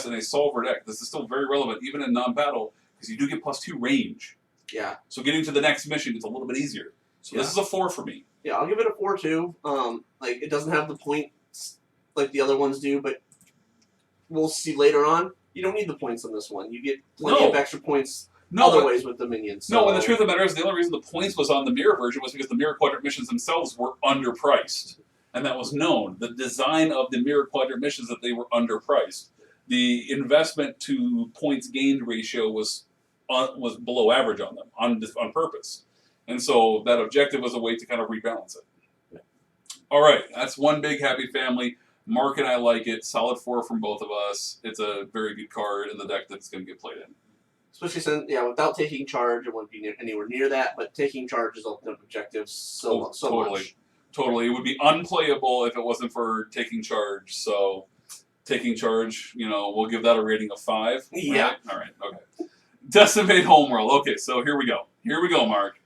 in a solver deck, this is still very relevant, even in non-battle, because you do get +2 range. Yeah. So getting to the next mission is a little bit easier. So this is a 4 for me. Yeah, I'll give it a 4 too. It doesn't have the points like the other ones do, but we'll see later on. You don't need the points on this one. You get plenty of extra points other ways with Dominion. So. No, and the truth of the matter is the only reason the points was on the Mirror version was because the Mirror Quadrant missions themselves were underpriced. And that was known. The design of the Mirror Quadrant missions that they were underpriced. The investment to points gained ratio was was below average on them on purpose, and so that objective was a way to kind of rebalance it. Yeah. All right, that's one big happy family. Mark and I like it. Solid 4 from both of us. It's a very good card in the deck that's going to get played in. Especially since, without taking charge, it wouldn't be anywhere near that. But taking charge is opening up objectives so Totally. much. Totally. It would be unplayable if it wasn't for taking charge. So, taking charge, we'll give that a rating of 5. Yeah. Right? All right. Okay. Decimate Homeworld. Okay, so here we go. Here we go, Mark.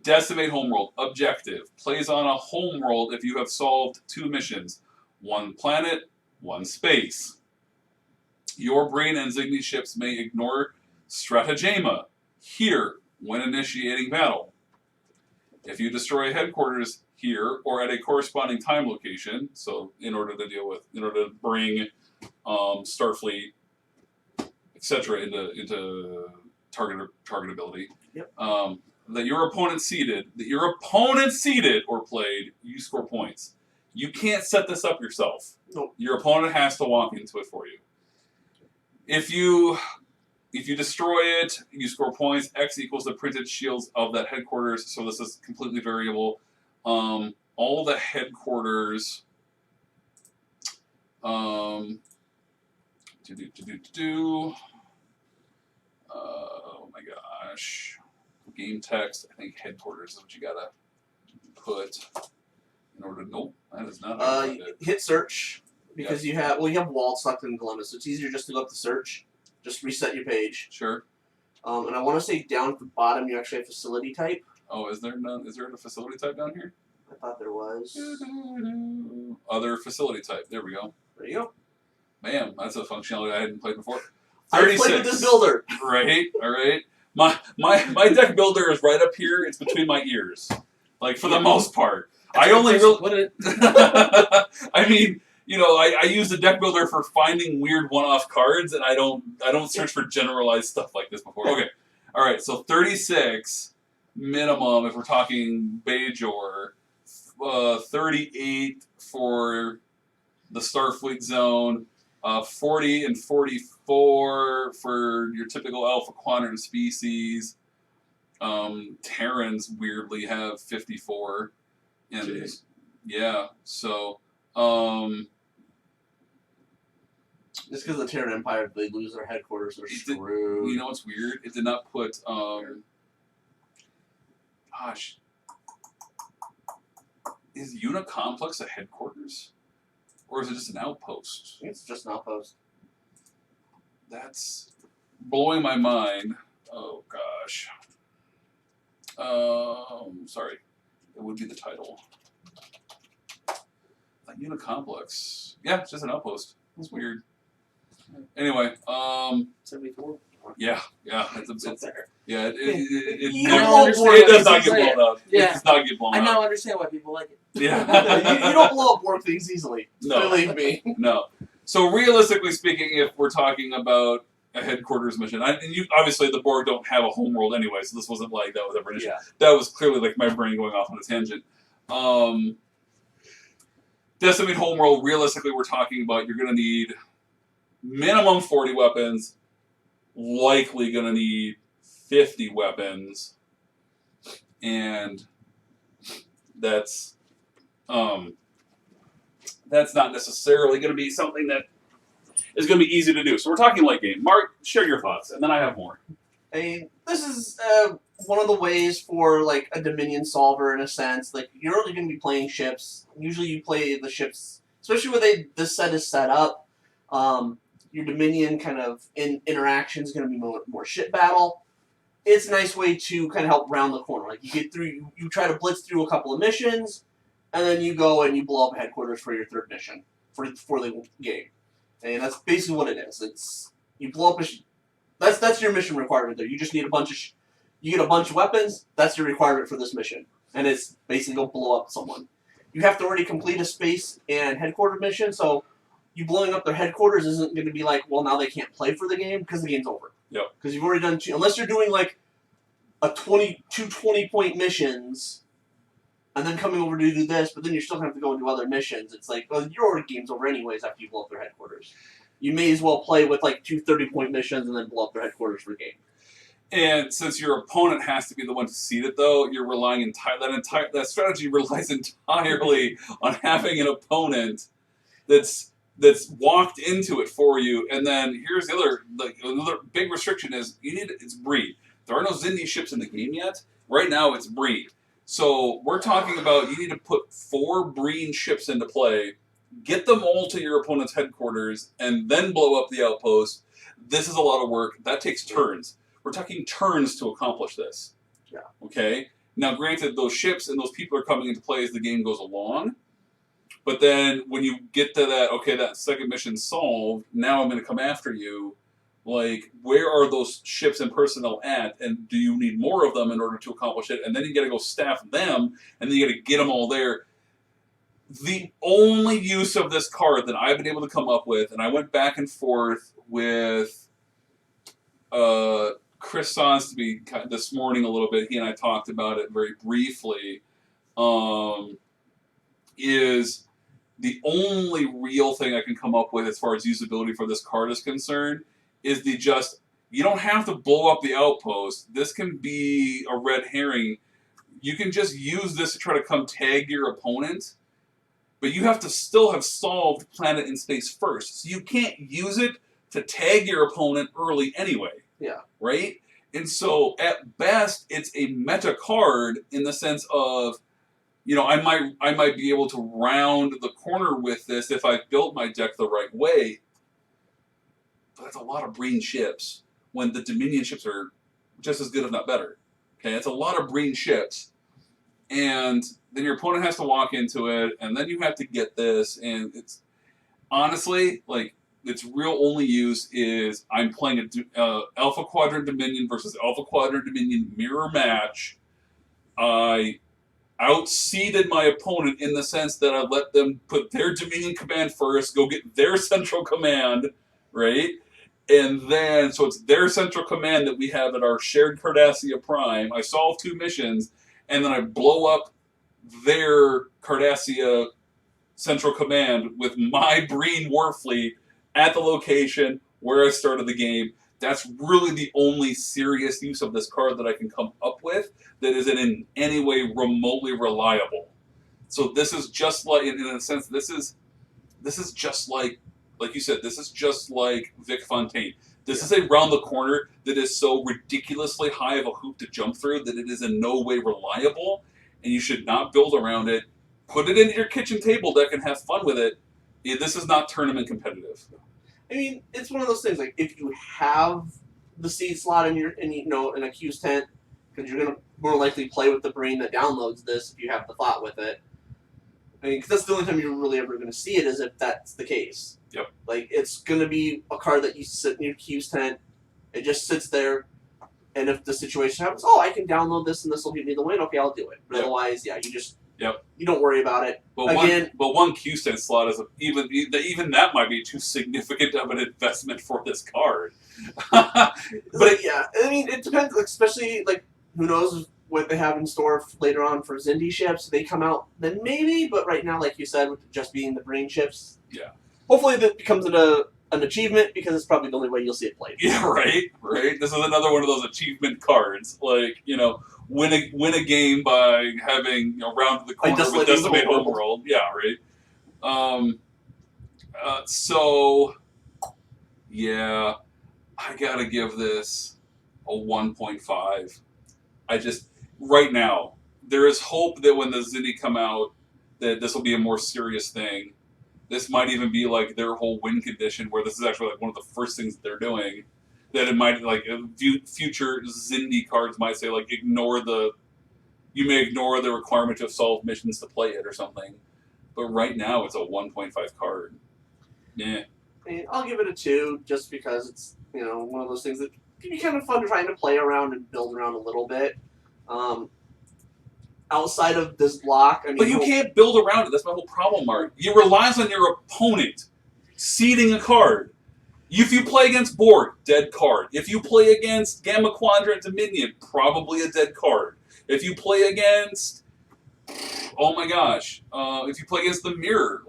Decimate Homeworld. Objective. Plays on a homeworld if you have solved 2 missions. 1 planet, 1 space. Your brain and Zigny ships may ignore stratagema here when initiating battle. If you destroy headquarters here or at a corresponding time location, so in order to bring Starfleet, etc. into targetability, yep. That your opponent seeded or played, you score points. You can't set this up yourself. Nope. Your opponent has to walk into it for you. If you destroy it, you score points. X equals the printed shields of that headquarters. So this is completely variable. All the headquarters. Oh my gosh. Game text. I think headquarters is what you gotta put in order to. Nope, that is not. How you hit search because you have walled selected in Dilemma, so it's easier just to go up to search. Just reset your page. Sure. And I want to say down at the bottom you actually have facility type. Oh, is there none? Is there a facility type down here? I thought there was. Other facility type. There we go. There you go. Bam, that's a functionality I hadn't played before. 36. I played with this builder. Right. All right. My deck builder is right up here. It's between my ears, like for the most part. That's I only really. put it. I mean, I use the deck builder for finding weird one-off cards, and I don't search for generalized stuff like this before. Okay. All right. So 36 minimum if we're talking Bajor. 38 for the Starfleet zone. 40 and 44 for your typical Alpha Quadrant species. Terrans weirdly have 54. And Jeez. yeah, so just because the Terran Empire, if they lose their headquarters, they're screwed. You know what's weird? It did not put gosh. Is Unicomplex a headquarters? Or is it just an outpost? I think it's just an outpost. That's blowing my mind. Oh, gosh. Sorry. It would be the title. Like Unicomplex. Yeah, it's just an outpost. That's weird. Anyway, 74. yeah. It's there. yeah, it You don't understand it does why not people get say blown up. Yeah. It does not get blown I up. now understand why people like it. Yeah. you don't blow up work things easily. No. Believe me. No. So realistically speaking, if we're talking about a headquarters mission, and you obviously the Borg don't have a homeworld anyway, so this wasn't like that was ever an issue. Yeah. That was clearly like my brain going off on a tangent. Decimate homeworld, realistically we're talking about you're going to need minimum 40 weapons, likely going to need 50 weapons, and that's not necessarily going to be something that is going to be easy to do. So we're talking late game. Mark, share your thoughts, and then I have more. I mean, this is one of the ways for like a Dominion solver in a sense. Like you're only going to be playing ships. Usually, you play the ships, especially when this set is set up. Your Dominion kind of interaction is going to be more ship battle. It's a nice way to kind of help round the corner. Like you get through, you try to blitz through a couple of missions, and then you go and you blow up headquarters for your third mission for the game. And that's basically what it is. It's you blow up that's your mission requirement there. You just need you get a bunch of weapons. That's your requirement for this mission, and it's basically go blow up someone. You have to already complete a space and headquarters mission, so you blowing up their headquarters isn't going to be like, well, now they can't play for the game because the game's over. Yep. Because you've already done unless you're doing like a 20-point missions, and then coming over to do this, but then you're still going to have to go and do other missions. It's like, well, your already game's over anyways after you blow up their headquarters. You may as well play with like 2 30-point missions and then blow up their headquarters for the game. And since your opponent has to be the one to seed it, though, you're relying that strategy relies entirely on having an opponent that's walked into it for you. And then here's the another big restriction is it's breed. There are no Zindi ships in the game yet. Right now, it's breed. So we're talking about you need to put 4 Breen ships into play, get them all to your opponent's headquarters, and then blow up the outpost. This is a lot of work. That takes turns. We're talking turns to accomplish this. Yeah. Okay? Now, granted, those ships and those people are coming into play as the game goes along. But then when you get to that second mission solved, now I'm going to come after you. Like, where are those ships and personnel at, and do you need more of them in order to accomplish it? And then you got to go staff them, and then you got to get them all there. The only use of this card that I've been able to come up with, and I went back and forth with Chris Sonsby this morning a little bit. He and I talked about it very briefly. Is the only real thing I can come up with as far as usability for this card is concerned is you don't have to blow up the outpost. This can be a red herring. You can just use this to try to come tag your opponent, but you have to still have solved Planet in Space first. So you can't use it to tag your opponent early anyway. Yeah. Right? And so at best, it's a meta card in the sense of, I might be able to round the corner with this if I built my deck the right way. But that's a lot of Breen ships when the Dominion ships are just as good, if not better. Okay, it's a lot of Breen ships. And then your opponent has to walk into it, and then you have to get this, and it's honestly, its real only use is I'm playing a Alpha Quadrant Dominion versus Alpha Quadrant Dominion mirror match. I outseeded my opponent in the sense that I let them put their Dominion command first, go get their central command, right? And then, so it's their central command that we have at our shared Cardassia Prime. I solve 2 missions, and then I blow up their Cardassia central command with my Breen Warfleet at the location where I started the game. That's really the only serious use of this card that I can come up with that isn't in any way remotely reliable. So this is just like, in a sense, this is just like you said, this is just like Vic Fontaine. This is a round the corner that is so ridiculously high of a hoop to jump through that it is in no way reliable, and you should not build around it. Put it into your kitchen table deck and have fun with it. This is not tournament competitive. I mean, it's one of those things, like, if you have the seed slot in in a Q's tent, because you're going to more likely play with the brain that downloads this if you have the thought with it. I mean, because that's the only time you're really ever going to see it is if that's the case. Yep. Like, it's going to be a card that you sit in your Q's tent, it just sits there, and if the situation happens, I can download this and this will give me the win, okay, I'll do it. But otherwise, you just... Yep. You don't worry about it. But one Q-Stand slot is even that might be too significant of an investment for this card. But yeah, I mean, it depends. Especially who knows what they have in store later on for Zindi ships. They come out then maybe, but right now, like you said, with just being the Breen ships. Yeah. Hopefully that becomes an achievement because it's probably the only way you'll see it played. Yeah. Right. This is another one of those achievement cards. Win a game by having round the corner with Decimate Homeworld. Yeah, right. So yeah, I gotta give this a 1.5. Right now there is hope that when the Zindi come out that this will be a more serious thing. This might even be like their whole win condition where this is actually one of the first things that they're doing. That it might, future Zindi cards might say, you may ignore the requirement to have solved missions to play it or something. But right now, it's a 1.5 card. Yeah. I mean, I'll give it a 2 just because it's, one of those things that can be kind of fun trying to play around and build around a little bit. Outside of this block, I mean... But you can't build around it. That's my whole problem, Mark. It relies on your opponent seeding a card. If you play against Borg, dead card. If you play against Gamma Quadrant Dominion, probably a dead card. If you play against, if you play against the Mirror,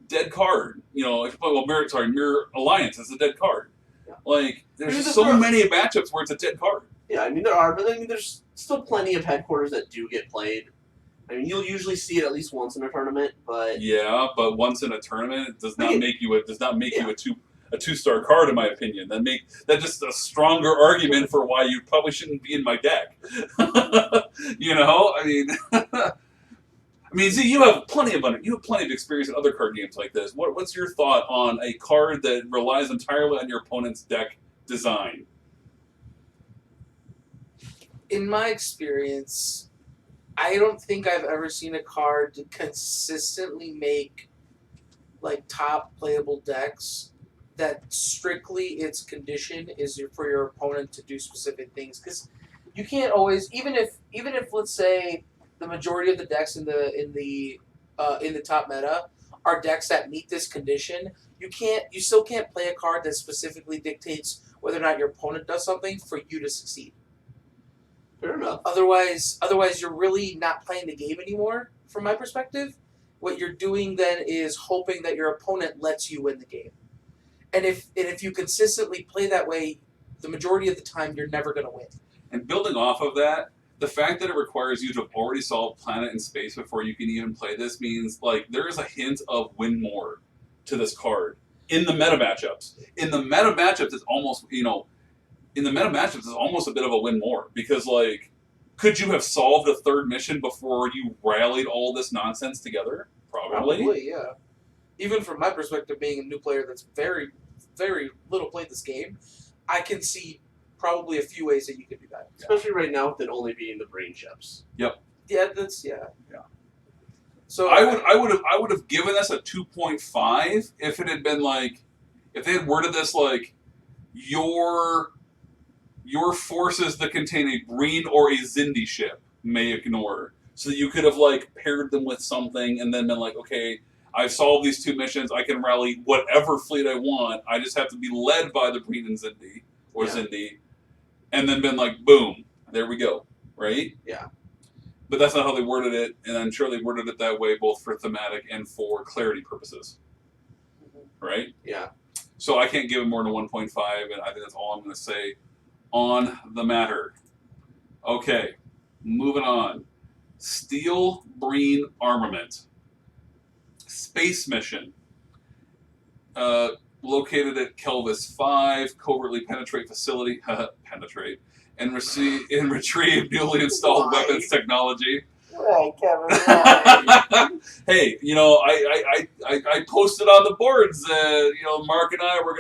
dead card. If you play, Mirror Alliance is a dead card. Yeah. There's just so many matchups where it's a dead card. Yeah, I mean there are, but I mean there's still plenty of headquarters that do get played. I mean you'll usually see it at least once in a tournament, but Yeah, but once in a tournament, it does not make you a Yeah. a 2-star card, in my opinion. That just a stronger argument for why you probably shouldn't be in my deck. You know, I mean, see, you have plenty of experience in other card games like this. What's your thought on a card that relies entirely on your opponent's deck design? In my experience, I don't think I've ever seen a card to consistently make like top playable decks that strictly its condition is for your opponent to do specific things, because you can't always, even if let's say the majority of the decks in the top meta are decks that meet this condition, you still can't play a card that specifically dictates whether or not your opponent does something for you to succeed. fair enough. Otherwise you're really not playing the game anymore, from my perspective. What you're doing then is hoping that your opponent lets you win the game. And if you consistently play that way, the majority of the time you're never going to win. And building off of that, the fact that it requires you to have already solved planet and space before you can even play this means like there is a hint of win more to this card in the meta matchups. In the meta matchups, it's almost it's almost a bit of a win more, because like, could you have solved a third mission before you rallied all this nonsense together? Probably. Yeah. Even from my perspective, being a new player that's very, very little played this game, I can see probably a few ways that you could do that. Especially right now with it only being the brain chips. Yeah, that's yeah. So I would have given this a 2.5 if it had been like, if they had worded this like your forces that contain a Breen or a Zindi ship may ignore, so that you could have like paired them with something and then been like, okay, I've solved these 2 missions, I can rally whatever fleet I want, I just have to be led by the Breen and Zindi or Zindi, and then been like, boom, there we go, right? Yeah. But that's not how they worded it, and I'm sure they worded it that way both for thematic and for clarity purposes. Right? Yeah. So I can't give it more than 1.5, and I think that's all I'm going to say on the matter. Okay, moving on. Steel Breen Armament. Space mission. Located at Kelvis 5, covertly penetrate facility, penetrate, and retrieve newly installed weapons technology. Right, Kevin. Hey, I posted on the boards. Mark and I were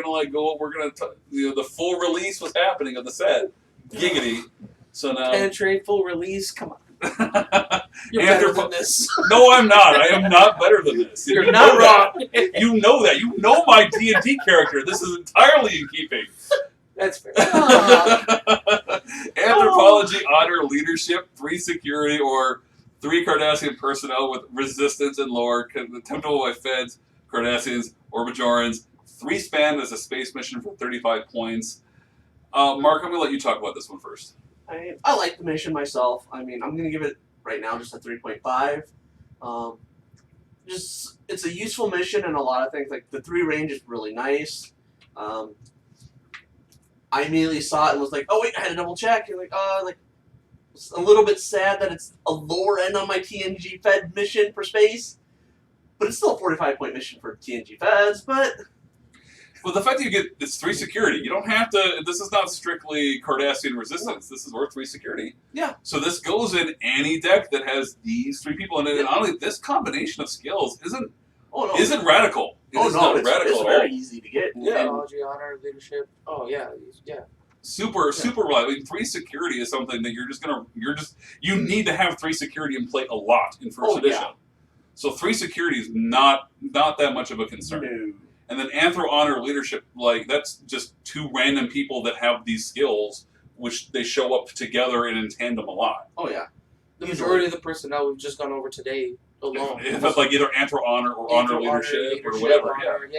gonna the full release was happening of the set. Giggity. So now Penetrate, full release. Come on. You're better than this. No, I'm not. I am not better than this. You're not wrong. You know that. You know my D&D character. This is entirely in keeping. That's fair. Anthropology, honor, leadership, 3 security, or 3 Cardassian personnel with resistance and lore, contemptible by Feds, Cardassians, or Bajorans. 3 span as a space mission for 35 points. Mark, I'm going to let you talk about this one first. I like the mission myself. I mean, I'm going to give it right now just a 3.5. It's a useful mission and a lot of things. Like the 3 range is really nice. I immediately saw it and was like, oh wait, I had to double check. You're like, it's a little bit sad that it's a lower end on my TNG Fed mission for space, but it's still a 45-point mission for TNG Feds. But well, the fact that you get it's 3 security, you don't have to. This is not strictly Cardassian resistance. This is worth 3 security. Yeah. So this goes in any deck that has these 3 people in it, and honestly, this combination of skills isn't radical. It's not radical it's at very all. easy to get. Yeah. Technology, honor, leadership. Oh yeah. Super reliable. I mean, 3 security is something that you need to have 3 security and play a lot in first edition. Yeah. So 3 security is not that much of a concern. No. And then Anthro, honor, leadership, like that's just 2 random people that have these skills, which they show up together and in tandem a lot. Oh yeah. The majority of the personnel we've just gone over today alone. If it's like either Anthro, honor, or honor, leadership, or whatever. Honor,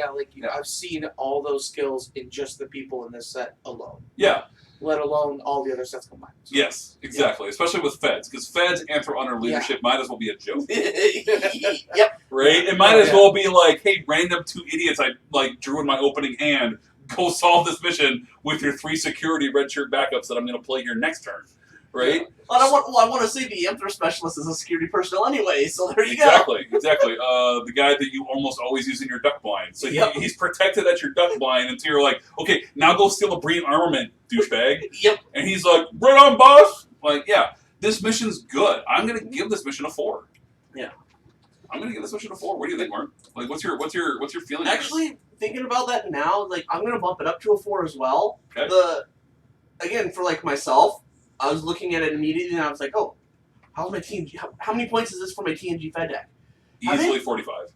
I've seen all those skills in just the people in this set alone. Yeah. Let alone all the other sets combined. So. Yes, exactly. Especially with Feds, because Feds, Anthro, honor, leadership might as well be a joke. Yep. Right? It might as well be like, hey, random 2 idiots I drew in my opening hand, go solve this mission with your 3 security red shirt backups that I'm going to play here next turn, right? Well, I want to say the Anther Specialist is a security personnel anyway, so there you Exactly. The guy that you almost always use in your duck blind. So he's protected at your duck blind until you're like, okay, now go steal a Breen armament, douchebag. Yep. And he's like, right on, boss. Like, yeah, this mission's good. I'm going to give this mission a 4. Yeah. I'm going to give this mission a 4. What do you think, Mark? Like, what's your feeling? Actually, thinking about that now, like I'm gonna bump it up to a 4 as well. Okay. Again, for like myself, I was looking at it immediately and I was like, oh, how's my TNG? How many points is this for my TNG Fed deck? Easily 45.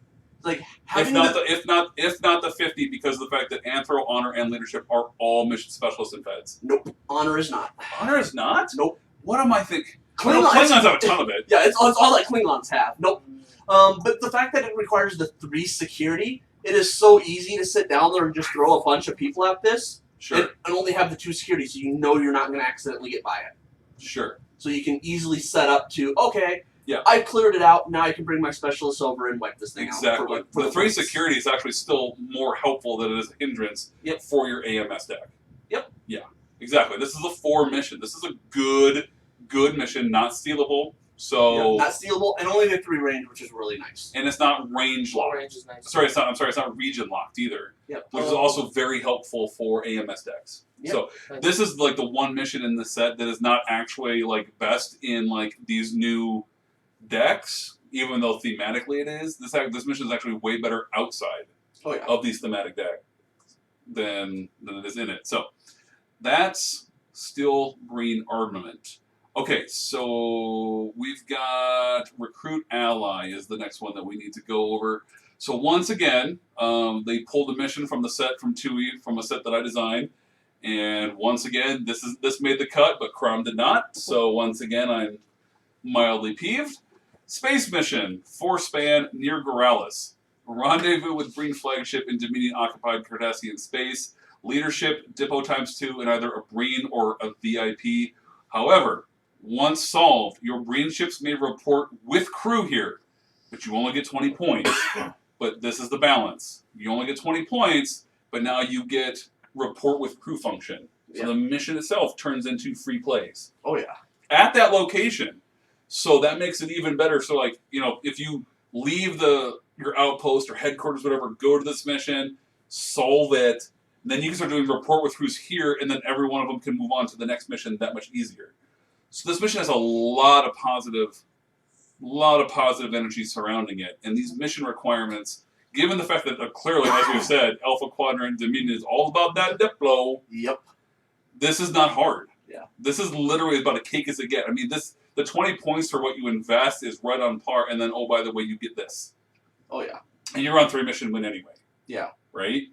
Like If not the 50, because of the fact that Anthro, Honor, and Leadership are all mission specialists and feds. Nope. Honor is not. Honor is not? Nope. What am I thinking? Klingons Klingons have a ton of it. Yeah, it's all like Klingons have. Nope. But the fact that it requires the 3 security, it is so easy to sit down there and just throw a bunch of people at this. Sure. And only have the 2 security, so you know you're not going to accidentally get by it. Sure. So you can easily set up to, okay, yeah, I cleared it out, now I can bring my specialists over and wipe this thing out. Exactly. For the 3 security is actually still more helpful than it is a hindrance for your AMS deck. Yep. Yeah, exactly. This is a 4 mission. This is a good mission, not stealable. So not stealable, and only the 3 range, which is really nice. And it's not range locked. Range is nice. Sorry, it's not region locked either. Yep. Which is also very helpful for AMS decks. Yep. So this is like the one mission in the set that is not actually like best in like these new decks, even though thematically it is. This mission is actually way better outside of these thematic decks than it is in it. So that's still green armament. Okay, so we've got Recruit Ally is the next one that we need to go over. So once again, they pulled a mission from the set from TUI, from a set that I designed. And once again, this made the cut, but Crom did not. So once again, I'm mildly peeved. Space mission, 4-span near Goralis. Rendezvous with Breen flagship in Dominion-occupied Cardassian space. Leadership, Dippo ×2 in either a Breen or a VIP. However, once solved, your Breen ships may report with crew here, but you only get 20 points. But this is the balance. You only get 20 points, but now you get report with crew function. So the mission itself turns into free plays. Oh, yeah. At that location. So that makes it even better. So, like, you know, if you leave your outpost or headquarters, whatever, go to this mission, solve it, then you can start doing report with crews here, and then every one of them can move on to the next mission that much easier. So this mission has a lot of positive energy surrounding it. And these mission requirements, given the fact that clearly, as we've said, Alpha Quadrant Dominion is all about that Diplo. Yep. This is not hard. Yeah. This is literally about a cake as it gets. I mean, the 20 points for what you invest is right on par, and then, oh, by the way, you get this. Oh, yeah. And you're on 3 mission win anyway. Yeah. Right?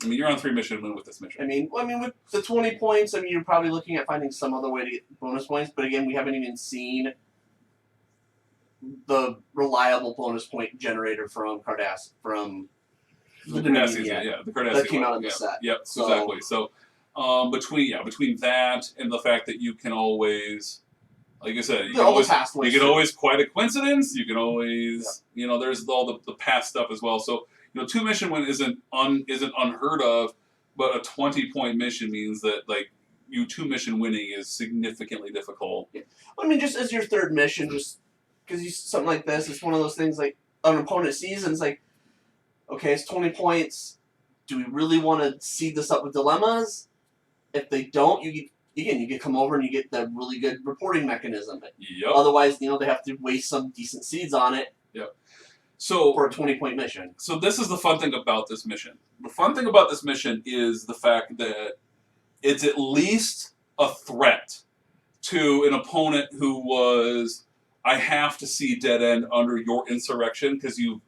I mean, you're on 3 mission win with this mission. I mean, with the 20 points, I mean, you're probably looking at finding some other way to get bonus points. But again, we haven't even seen the reliable bonus point generator from from the Cardassians, the Cardassian that came out in the set. Yep, exactly. So between that and the fact that you can always, like I said, you can always quite a coincidence. You can always, there's all the past stuff as well. So 2 mission win isn't unheard of, but a 20-point mission means that 2 mission winning is significantly difficult. Yeah. I mean, just as your 3rd mission, just because something like this, it's one of those things like an opponent sees and it's like, okay, it's 20 points. Do we really want to seed this up with dilemmas? If they don't, you can come over and you get the really good reporting mechanism. Yep. Otherwise, they have to waste some decent seeds on it. Yep. So for a 20-point mission. So this is the fun thing about this mission. The fun thing about this mission is the fact that it's at least a threat to an opponent who was, I have to see dead end under your insurrection because you've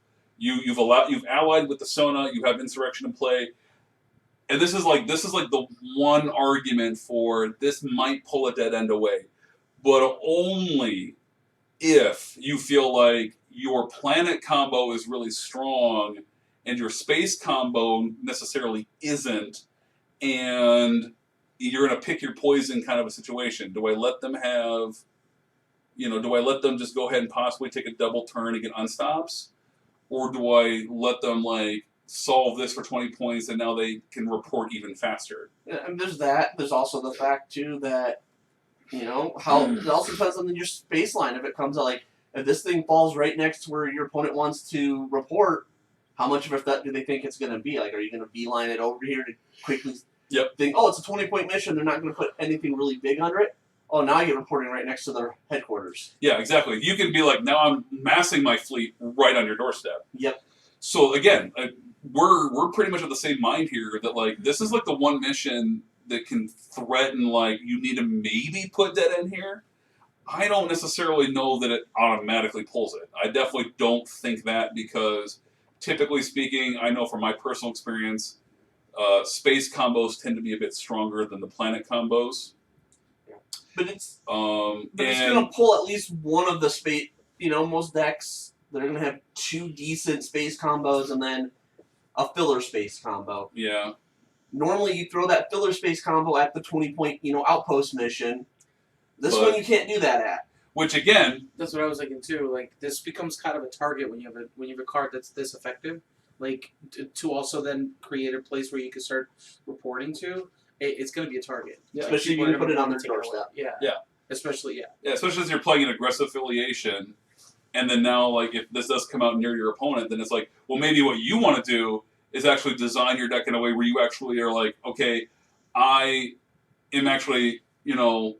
allied with the Sona, you have insurrection in play. And this is like the one argument for this might pull a dead end away. But only if you feel like your planet combo is really strong and your space combo necessarily isn't, and you're going to pick your poison kind of a situation. Do I let them just go ahead and possibly take a double turn and get unstops? Or do I let them solve this for 20 points, and now they can report even faster. Yeah, and there's that. There's also the fact too that how it also depends on your baseline. If it comes out like if this thing falls right next to where your opponent wants to report, how much of a threat do they think it's going to be? Like, are you going to beeline it over here to quickly think, oh, it's a 20-point mission. They're not going to put anything really big under it. Oh, now you're reporting right next to their headquarters. Yeah, exactly. You can be like, now I'm massing my fleet right on your doorstep. Yep. So again, we're pretty much of the same mind here that like this is like the one mission that can threaten like you need to maybe put that in here. I don't necessarily know that it automatically pulls it. I definitely don't think that because typically speaking, I know from my personal experience, space combos tend to be a bit stronger than the planet combos. But it's and it's going to pull at least one of the space. Most decks they're going to have 2 decent space combos and then a filler space combo. Yeah. Normally, you throw that filler space combo at the 20-point outpost mission. This one you can't do that at. Which again, that's what I was thinking too. Like this becomes kind of a target when you have a card that's this effective. Like to also then create a place where you can start reporting to. It's going to be a target. Yeah. Especially if you can put it on their doorstep. Yeah. Yeah. Especially especially as you're playing an aggressive affiliation, and then now like if this does come out near your opponent, then it's like, well, maybe what you want to do is actually design your deck in a way where you actually are like, okay, I am actually going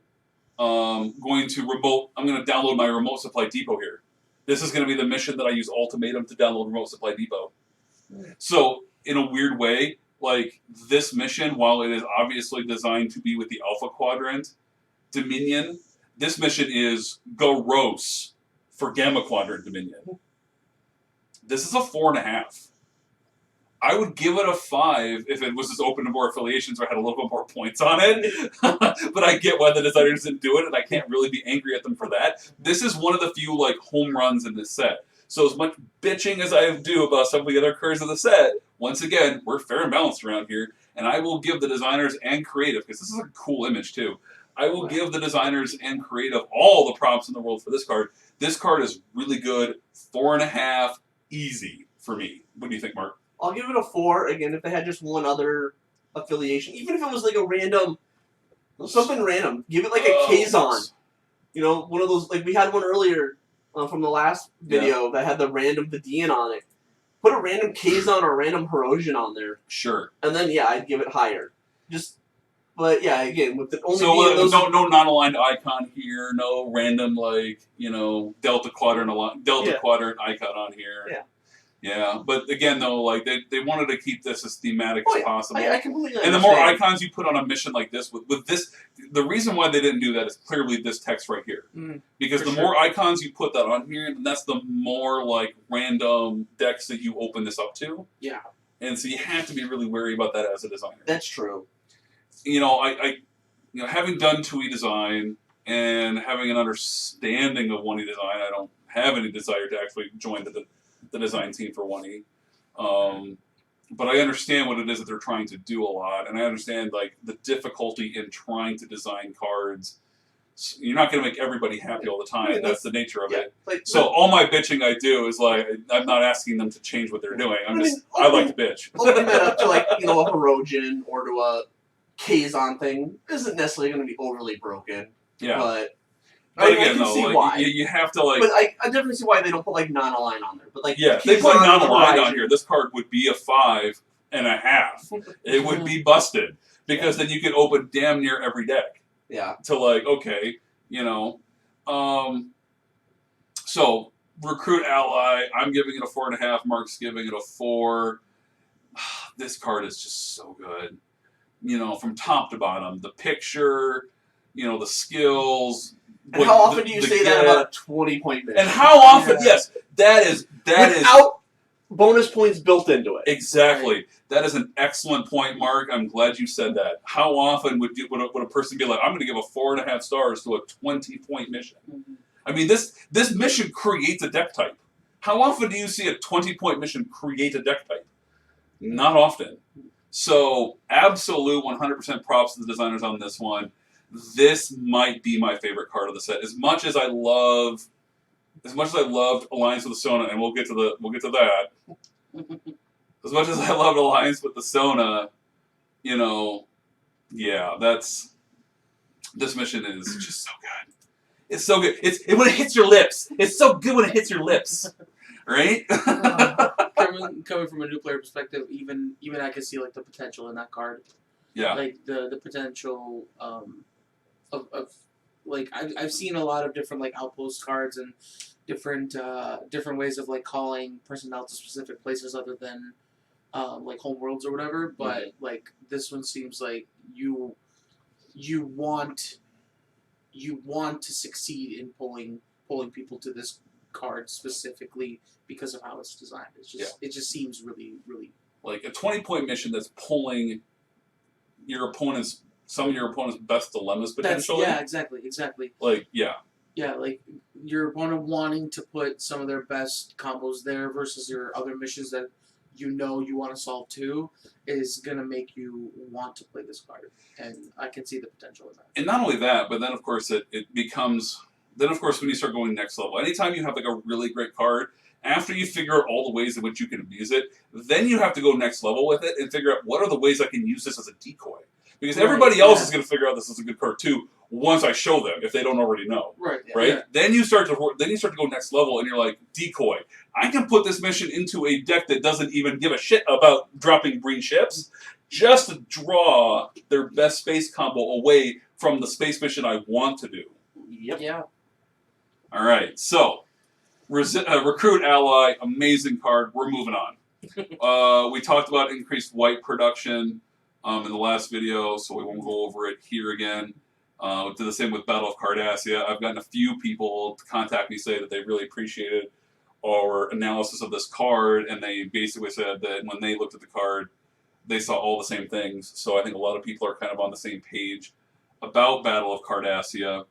to download my remote supply depot here. This is going to be the mission that I use Ultimatum to download remote supply depot. So in a weird way, like this mission, while it is obviously designed to be with the Alpha Quadrant Dominion, this mission is gross for Gamma Quadrant Dominion. This is a 4.5. I would give it a 5 if it was just open to more affiliations or had a little bit more points on it. But I get why the designers didn't do it, and I can't really be angry at them for that. This is one of the few like home runs in this set. So as much bitching as I do about some of the other cards of the set, once again, we're fair and balanced around here, and I will give the designers and creative, because this is a cool image too, I will give the designers and creative all the props in the world for this card. This card is really good. 4.5, easy for me. What do you think, Mark? I'll give it a 4. Again, if they had just one other affiliation, even if it was like a random, something random, give it like a Kazon. One of those, like we had one earlier from the last video that had the Vidian on it. Put a random Kazon or a random Herosian on there. Sure. And then, I'd give it higher. But again, with the only no non-aligned icon here, no random Delta Quadrant icon on here. Yeah. Yeah, but again though, like they wanted to keep this as thematic as possible. I completely understand. And the more icons you put on a mission like this, with this, the reason why they didn't do that is clearly this text right here. Because the more icons you put that on here, that's the more like random decks that you open this up to. Yeah. And so you have to be really wary about that as a designer. That's true. I having done 2E design and having an understanding of 1E design, I don't have any desire to actually join the design team for 1E. But I understand what it is that they're trying to do a lot, and I understand like the difficulty in trying to design cards. You're not going to make everybody happy all the time. That's the nature of it. So all my bitching I do is like I'm not asking them to change what they're doing. I like to bitch. Opening that up to a Herosian or to a Kazon thing isn't necessarily going to be overly broken. Yeah. But again, though, you have to But I definitely see why they don't put non-align on there. But if they put non-align on here, this card would be a 5.5. It would be busted because then you could open damn near every deck. Yeah. To so recruit ally. I'm giving it a 4.5. Mark's giving it a 4. This card is just so good. From top to bottom, the picture, the skills. And how often do you say that about a 20-point mission? And how often? Yes, that is without bonus points built into it. Exactly. Right. That is an excellent point, Mark. I'm glad you said that. How often would a person be like, I'm going to give a 4.5 stars to a 20-point mission? I mean, this mission creates a deck type. How often do you see a 20-point mission create a deck type? Not often. So, absolute 100% props to the designers on this one. This might be my favorite card of the set. As much as I loved Alliance with the Sona, and we'll get to that. as much as I love Alliance with the Sona, you know, yeah, this mission is just so good. It's so good. When it hits your lips. It's so good when it hits your lips, right? Coming from a new player perspective, even I can see like the potential in that card. Yeah. Like the potential of like I've seen a lot of different like outpost cards and different ways of like calling personnel to specific places other than like home worlds or whatever. But like this one seems like you want to succeed in pulling people to this card specifically because of how it's designed. It's just it just seems really, really like a 20-point mission that's pulling some of your opponent's best dilemmas potentially. Yeah, exactly. Like, yeah. Yeah, like your opponent wanting to put some of their best combos there versus your other missions that you want to solve too is going to make you want to play this card. And I can see the potential in that. And not only that, but then of course it becomes, then of course when you start going next level, anytime you have like a really great card, after you figure out all the ways in which you can abuse it, then you have to go next level with it and figure out what are the ways I can use this as a decoy. Because everybody else is going to figure out this is a good card too once I show them if they don't already know. Right. Yeah. Then you start to go next level and you're like, decoy. I can put this mission into a deck that doesn't even give a shit about dropping green ships just to draw their best space combo away from the space mission I want to do. Yep. Yeah. All right. So, Recruit Ally, amazing card. We're moving on. We talked about increased white production in the last video, so we won't go over it here again. Did the same with Battle of Cardassia. I've gotten a few people to contact me say that they really appreciated our analysis of this card, and they basically said that when they looked at the card, they saw all the same things. So I think a lot of people are kind of on the same page about Battle of Cardassia.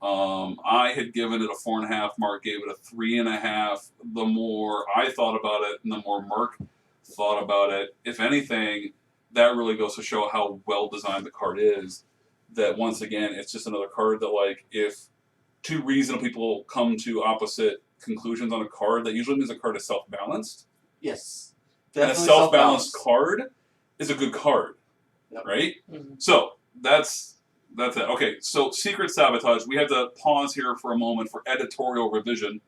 I had given it a 4.5. Mark gave it a 3.5. The more I thought about it, and the more Mark thought about it, if anything, that really goes to show how well designed the card is. That once again, it's just another card that, like, if two reasonable people come to opposite conclusions on a card, that usually means a card is self-balanced. Yes. And a self-balanced card is a good card, right? Mm-hmm. So that's it. Okay, so Secret Sabotage. We have to pause here for a moment for editorial revision.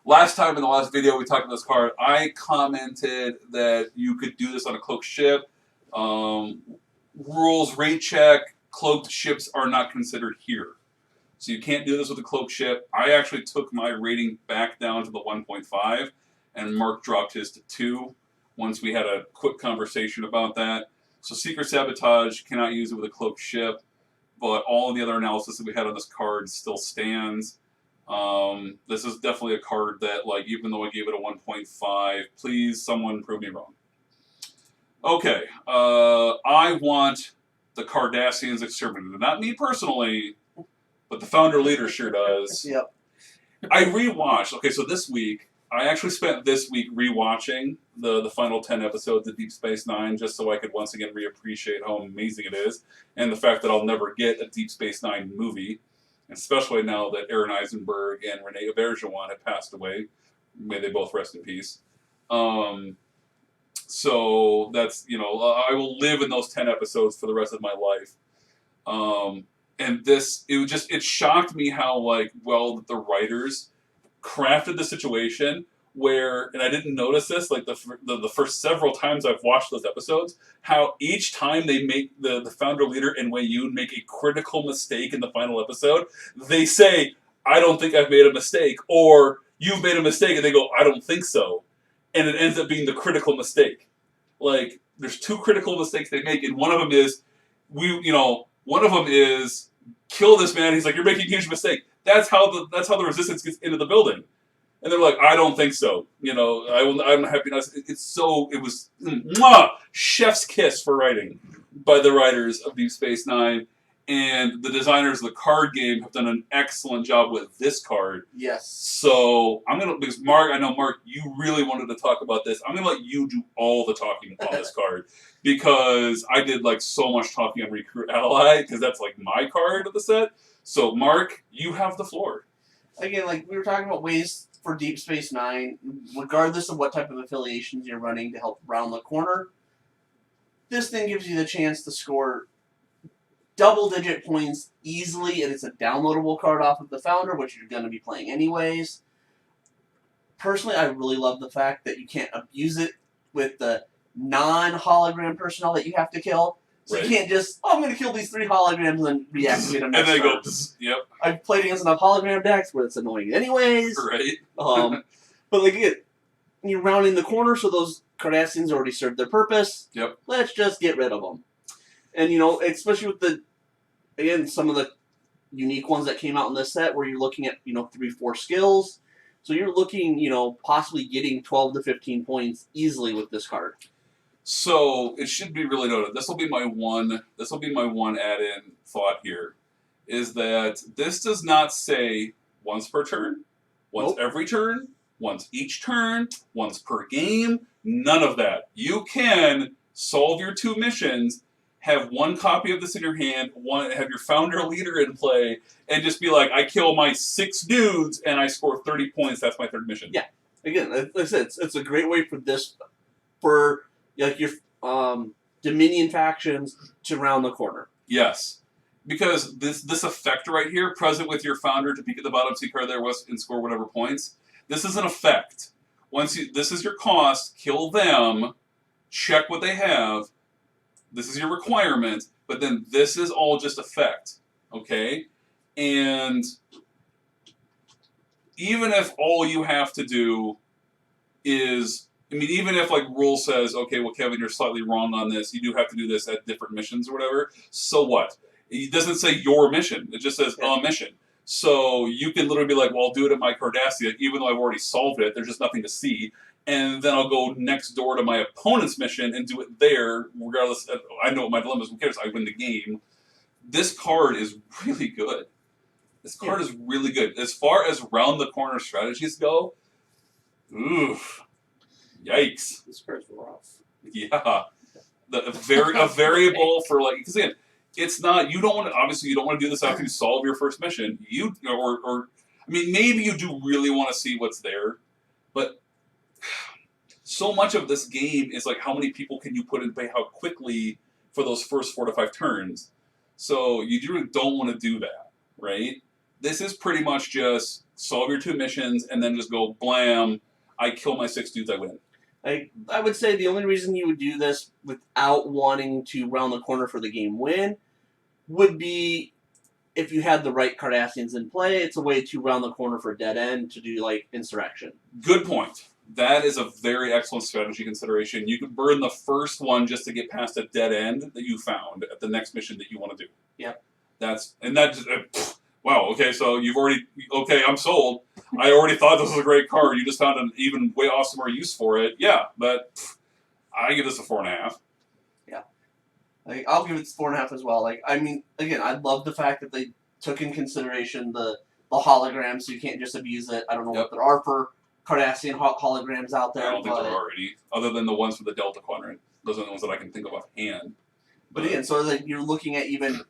Last time in the last video we talked about this card, I commented that you could do this on a cloaked ship. Rules, rate check, cloaked ships are not considered here. So you can't do this with a cloaked ship. I actually took my rating back down to the 1.5, and Mark dropped his to 2 once we had a quick conversation about that. So Secret Sabotage, cannot use it with a cloaked ship, but all of the other analysis that we had on this card still stands. This is definitely a card that, like, even though I gave it a 1.5, please, someone prove me wrong. Okay, I want the Cardassians exterminated. Not me personally, but the founder leader sure does. Yep. I rewatched. Okay, so this week, I actually spent this week rewatching the final 10 episodes of Deep Space Nine just so I could once again reappreciate how amazing it is and the fact that I'll never get a Deep Space Nine movie, especially now that Aaron Eisenberg and Renee Auberjonois have passed away. May they both rest in peace. So that's, I will live in those 10 episodes for the rest of my life. And it shocked me how, like, well the writers crafted the situation where, and I didn't notice this, like the first several times I've watched those episodes, how each time they make the founder leader and Wei Yun make a critical mistake in the final episode, they say, I don't think I've made a mistake, or you've made a mistake, and they go, I don't think so. And it ends up being the critical mistake. Like, there's 2 critical mistakes they make, and one of them is, kill this man. He's like, you're making a huge mistake. That's how the resistance gets into the building. And they're like, I don't think so. I'm happy not. It was chef's kiss for writing by the writers of Deep Space Nine. And the designers of the card game have done an excellent job with this card. Yes. So because Mark, I know Mark, you really wanted to talk about this. I'm gonna let you do all the talking on this card because I did like so much talking on Recruit Ally because that's like my card of the set. So Mark, you have the floor. Again, like we were talking about ways for Deep Space Nine, regardless of what type of affiliations you're running to help round the corner, this thing gives you the chance to score double-digit points easily, and it's a downloadable card off of the Founder, which you're going to be playing anyways. Personally, I really love the fact that you can't abuse it with the non-hologram personnel that you have to kill. So you can't just, I'm going to kill these 3 holograms and then reactivate them next And then turn. go, yep. I've played against enough hologram decks where it's annoying anyways. Right. But like, again, you're rounding the corner, so those Cardassians already served their purpose. Yep. Let's just get rid of them. And, especially with again, some of the unique ones that came out in this set where you're looking at, 3-4 skills. So you're looking, possibly getting 12 to 15 points easily with this card. So it should be really noted. This will be my one add-in thought here, is that this does not say once per turn, once every turn, once each turn, once per game. None of that. You can solve your 2 missions, have 1 copy of this in your hand, have your Founder leader in play, and just be like, I kill my 6 dudes and I score 30 points. That's my 3rd mission. Yeah. Again, like I said, it's a great way for your Dominion factions to round the corner. Yes. Because this effect right here, present with your Founder to peek at the bottom, see card there was and score whatever points. This is an effect. This is your cost, kill them, check what they have. This is your requirement, but then this is all just effect, okay? And even if all you have to do is, even if like rule says, okay, well, Kevin, you're slightly wrong on this, you do have to do this at different missions or whatever, so what? It doesn't say your mission, it just says a mission. So you can literally be like, well, I'll do it at my Cardassia, even though I've already solved it, there's just nothing to see. And then I'll go next door to my opponent's mission and do it there, regardless. I know what my dilemma is. Who cares? I win the game. This card is really good. This card is really good. As far as round the corner strategies go, oof, yikes. This card's rough. Yeah, a variable for like, because again, it's not. You don't want to. Obviously, you don't want to do this after you solve your first mission. Maybe you do really want to see what's there, but so much of this game is like how many people can you put in play, how quickly for those first 4 to 5 turns. So you really don't want to do that, right? This is pretty much just solve your 2 missions and then just go blam. I kill my 6 dudes, I win. I would say the only reason you would do this without wanting to round the corner for the game win would be if you had the right Cardassians in play. It's a way to round the corner for a dead end to do like insurrection. Good point. That is a very excellent strategy consideration. You could burn the first one just to get past a dead end that you found at the next mission that you want to do. Yep. Wow, okay, so I'm sold. I already thought this was a great card. You just found an even way awesomer use for it. Yeah, but I give this a 4.5. Yeah. I'll give it 4.5 as well. Again, I love the fact that they took in consideration the holograms, so you can't just abuse it. I don't know what there are for Cardassian holograms out there. I don't think there are any, other than the ones for the Delta Quadrant. Those are the ones that I can think of offhand. But again, so you're looking at even,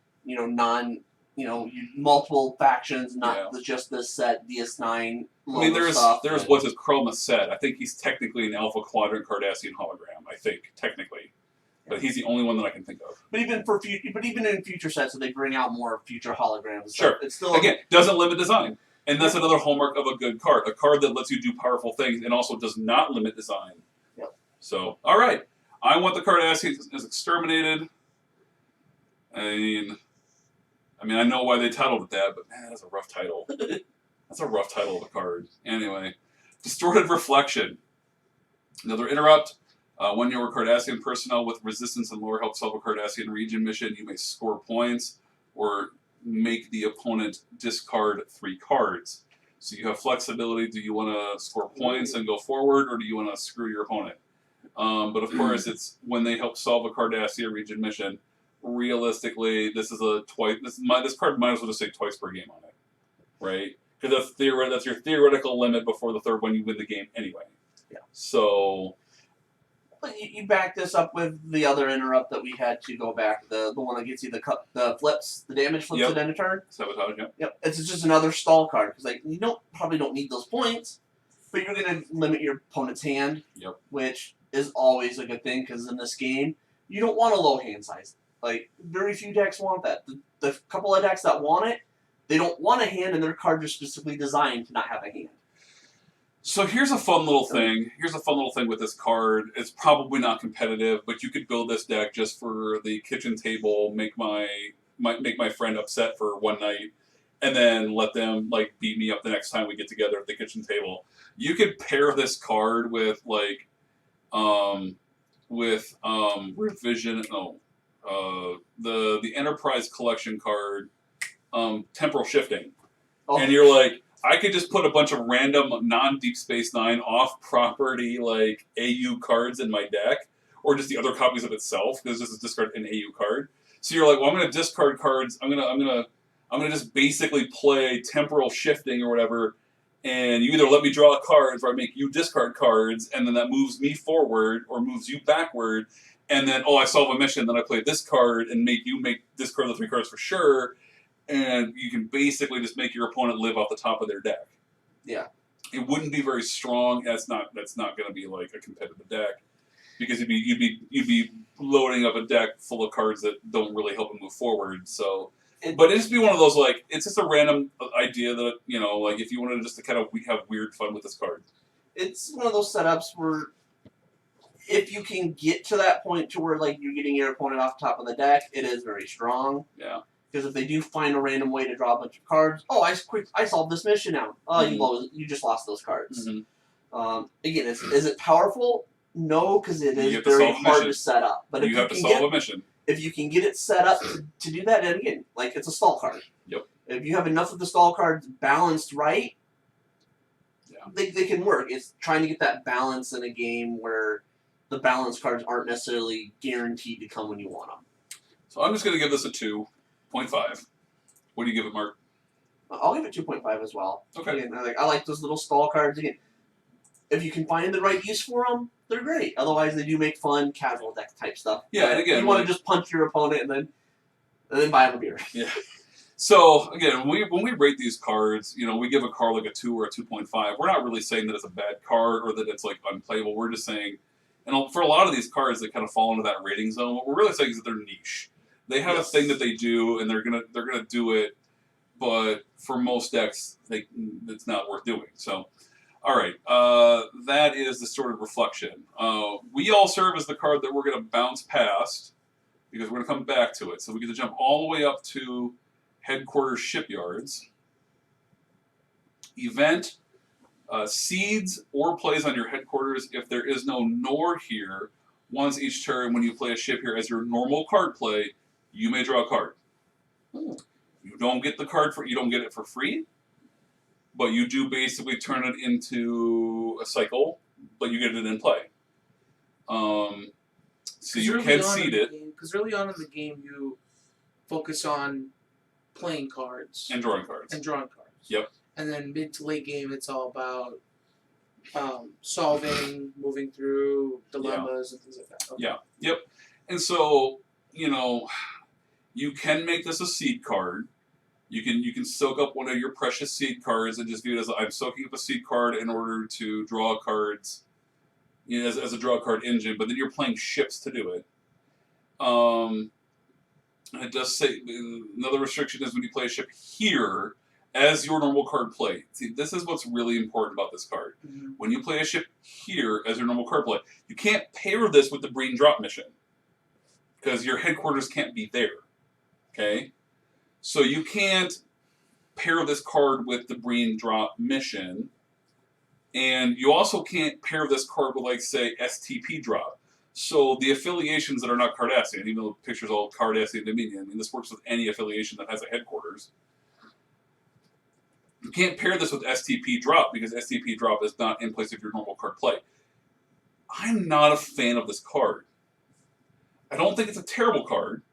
multiple factions, not just this set, DS9. There's what's his Chroma set. I think he's technically an Alpha Quadrant Cardassian hologram. I think technically, but he's the only one that I can think of. But even in future sets, so they bring out more future holograms. Sure, it's still doesn't limit design, and that's another hallmark of a good card. A card that lets you do powerful things and also does not limit design. Yep. So, all right, I want the Cardassians as exterminated. I know why they titled it that, but man, that's a rough title. That's a rough title of a card. Anyway, Distorted Reflection. Another interrupt. When you are Cardassian personnel with resistance and lore help solve a Cardassian region mission, you may score points or make the opponent discard 3 cards. So you have flexibility. Do you want to score points and go forward, or do you want to screw your opponent? But of course, it's when they help solve a Cardassian region mission. Realistically, this card might as well just say twice per game on it, right? Because that's your theoretical limit before the 3rd one you win the game anyway. Yeah. So, but you back this up with the other interrupt that we had to go back, the one that gets you the flips, the damage flips at end of turn. Sabotage. Yep. Yep. It's just another stall card because you probably don't need those points, but you're going to limit your opponent's hand, Yep. which is always a good thing because in this game, you don't want a low hand size. Like, very few decks want that. The couple of decks that want it, they don't want a hand, and their cards are specifically designed to not have a hand. So here's a fun little thing. Here's a fun little thing with this card. It's probably not competitive, but you could build this deck just for the kitchen table, make my friend upset for one night, and then let them like beat me up the next time we get together at the kitchen table. You could pair this card with like revision the Enterprise Collection card, Temporal Shifting. Oh. And you're like, I could just put a bunch of random non-Deep Space Nine off-property like AU cards in my deck, or just the other copies of itself, because this is discard an AU card. So you're like, well, I'm going to discard cards. I'm gonna just basically play Temporal Shifting or whatever, and you either let me draw cards, or I make you discard cards, and then that moves me forward or moves you backward, and then I solve a mission. Then I play this card and make you discard the 3 cards for sure. And you can basically just make your opponent live off the top of their deck. Yeah. It wouldn't be very strong. That's not going to be like a competitive deck, because you'd be loading up a deck full of cards that don't really help it move forward. So, but it'd just be one of those like, it's just a random idea that, you know, like if you wanted just to kind of have weird fun with this card. It's one of those setups where if you can get to that point to where like you're getting your opponent off the top of the deck, it is very strong. Yeah. Because if they do find a random way to draw a bunch of cards, I solved this mission now. Oh, you just lost those cards. Mm-hmm. Again, is it powerful? No, because it is have to very solve a hard mission. to set up. But You have to solve a mission. If you can get it set up to do that, and again, like it's a stall card. Yep. If you have enough of the stall cards balanced right, yeah, they can work. It's trying to get that balance in a game where the balanced cards aren't necessarily guaranteed to come when you want them. So I'm just going to give this a 2.5. What do you give it, Mark? I'll give it 2.5 as well. Okay. Again, I like those little stall cards. Again, if you can find the right use for them, they're great. Otherwise, they do make fun casual deck type stuff. Yeah, and again, you want to just punch your opponent and then buy them a beer. Yeah. So again, when we rate these cards, you know, we give a card like a 2 or a 2.5. We're not really saying that it's a bad card or that it's like unplayable. We're just saying, and for a lot of these cards that kind of fall into that rating zone, what we're really saying is that they're niche. They have a thing that they do, and they're gonna do it, but for most decks, it's not worth doing. So, all right, that is the sort of reflection. We all serve as the card that we're gonna bounce past because we're gonna come back to it. So we get to jump all the way up to Headquarters Shipyards. Event seeds or plays on your headquarters if there is no nor here. Once each turn, when you play a ship here as your normal card play, you may draw a card. You don't get the card you don't get it for free, but you do basically turn it into a cycle, but you get it in play. So you can seed it. Because early on in the game, you focus on playing cards. And drawing cards. Yep. And then mid to late game, it's all about solving, moving through dilemmas and things like that. Okay. Yeah. Yep. And so, you know, you can make this a seed card. You can soak up one of your precious seed cards and just view it as I'm soaking up a seed card in order to draw cards, you know, as a draw card engine. But then you're playing ships to do it. And it does say another restriction is when you play a ship here as your normal card play. See, this is what's really important about this card. Mm-hmm. When you play a ship here as your normal card play, you can't pair this with the Breen drop mission because your headquarters can't be there. Okay? So you can't pair this card with the Breen drop mission, and you also can't pair this card with, like, say, STP drop. So the affiliations that are not Cardassian, even though the picture's all Cardassian Dominion, I mean, this works with any affiliation that has a headquarters. You can't pair this with STP drop because STP drop is not in place of your normal card play. I'm not a fan of this card. I don't think it's a terrible card,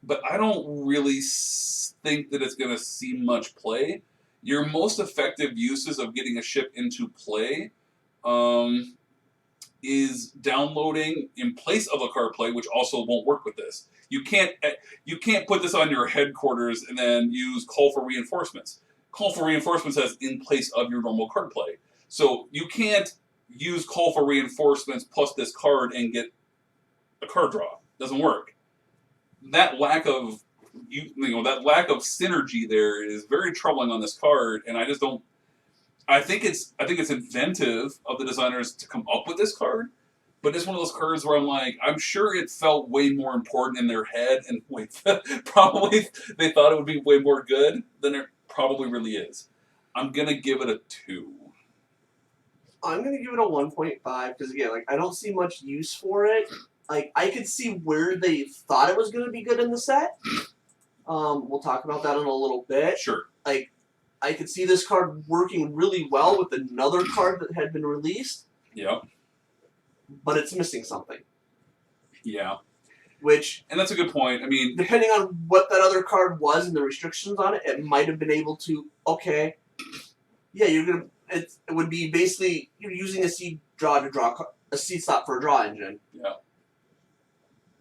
but I don't really think that it's going to see much play. Your most effective uses of getting a ship into play is downloading in place of a card play, which also won't work with this. You can't put this on your headquarters and then use Call for Reinforcements. Call for Reinforcements as in place of your normal card play. So you can't use call for reinforcements plus this card and get a card draw. Doesn't work. That lack of that lack of synergy there is very troubling on this card, and I just don't. I think it's inventive of the designers to come up with this card, but it's one of those cards where I'm like, I'm sure it felt way more important in their head, and probably they thought it would be way more good than it probably really is. I'm gonna give it a 2. I'm gonna give it a 1.5 because again, like I don't see much use for it. Like I could see where they thought it was gonna be good in the set. We'll talk about that in a little bit. Sure. Like I could see this card working really well with another card that had been released. Yeah. But it's missing something. Yeah. And that's a good point. I mean, depending on what that other card was and the restrictions on it, it might have been able to. Okay. Yeah, you're gonna. It would be basically you're using a seed slot for a draw engine. Yeah.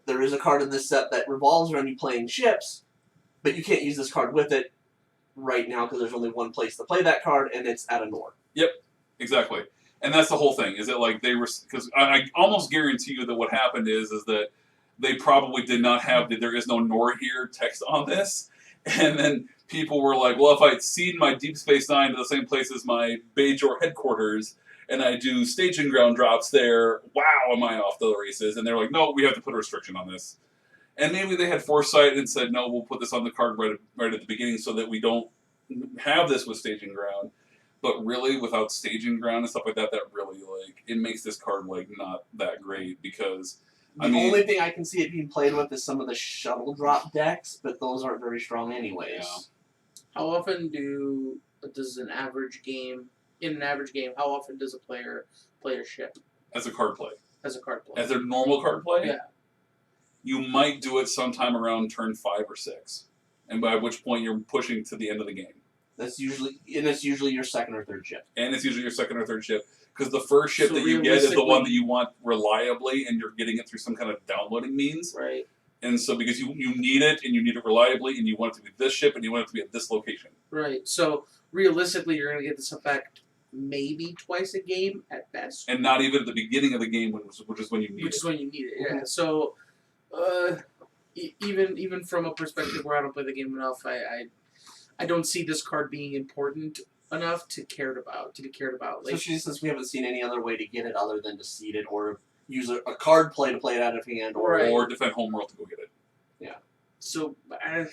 There is a card in this set that revolves around you playing ships, but you can't use this card with it right now because there's only one place to play that card, and it's at a Nor. Yep, exactly. And that's the whole thing. Is that like they were because I almost guarantee you that what happened is that they probably did not have the "there is no Nor here" text on this, and then people were like, well, if I seed my Deep Space Nine to the same place as my Bajor headquarters, and I do staging ground drops there, wow, am I off the races? And they're like, no, we have to put a restriction on this. And maybe they had foresight and said, no, we'll put this on the card right at the beginning so that we don't have this with staging ground. But really, without staging ground and stuff like that, that really, like, it makes this card, like, not that great because... The only thing I can see it being played with is some of the shuttle drop decks, but those aren't very strong anyways. Yeah. How often does an average game, how often does a player play a ship? As a card play. As a card play. As their normal card play? Yeah. You might do it sometime around turn 5 or 6. And by which point you're pushing to the end of the game. It's usually your second or third ship. And it's usually your second or third ship. Because the first ship that you get is the one that you want reliably, and you're getting it through some kind of downloading means. Right. And so because you need it, and you need it reliably, and you want it to be this ship, and you want it to be at this location. Right. So realistically, you're going to get this effect maybe twice a game at best. And not even at the beginning of the game, which is when you need it. Which is when you need it, yeah. So even from a perspective where I don't play the game enough, I don't see this card being important enough to be cared about. Like, Especially since we haven't seen any other way to get it other than to seed it or use a card play to play it out of hand or defend homeworld to go get it. Yeah. So I'm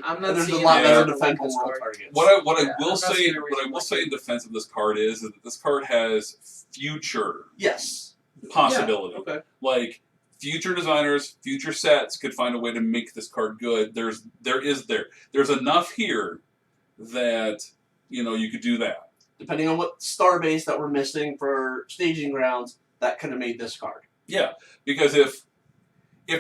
not there's seeing a lot better to defend this homeworld card. targets. What I I'm will not seeing a say reason in defense of this card is that this card has future Yes. possibility. Yeah, okay. Like future designers, future sets could find a way to make this card good. There's enough here that you could do that. Depending on what starbase that we're missing for staging grounds, that could have made this card. Yeah, because if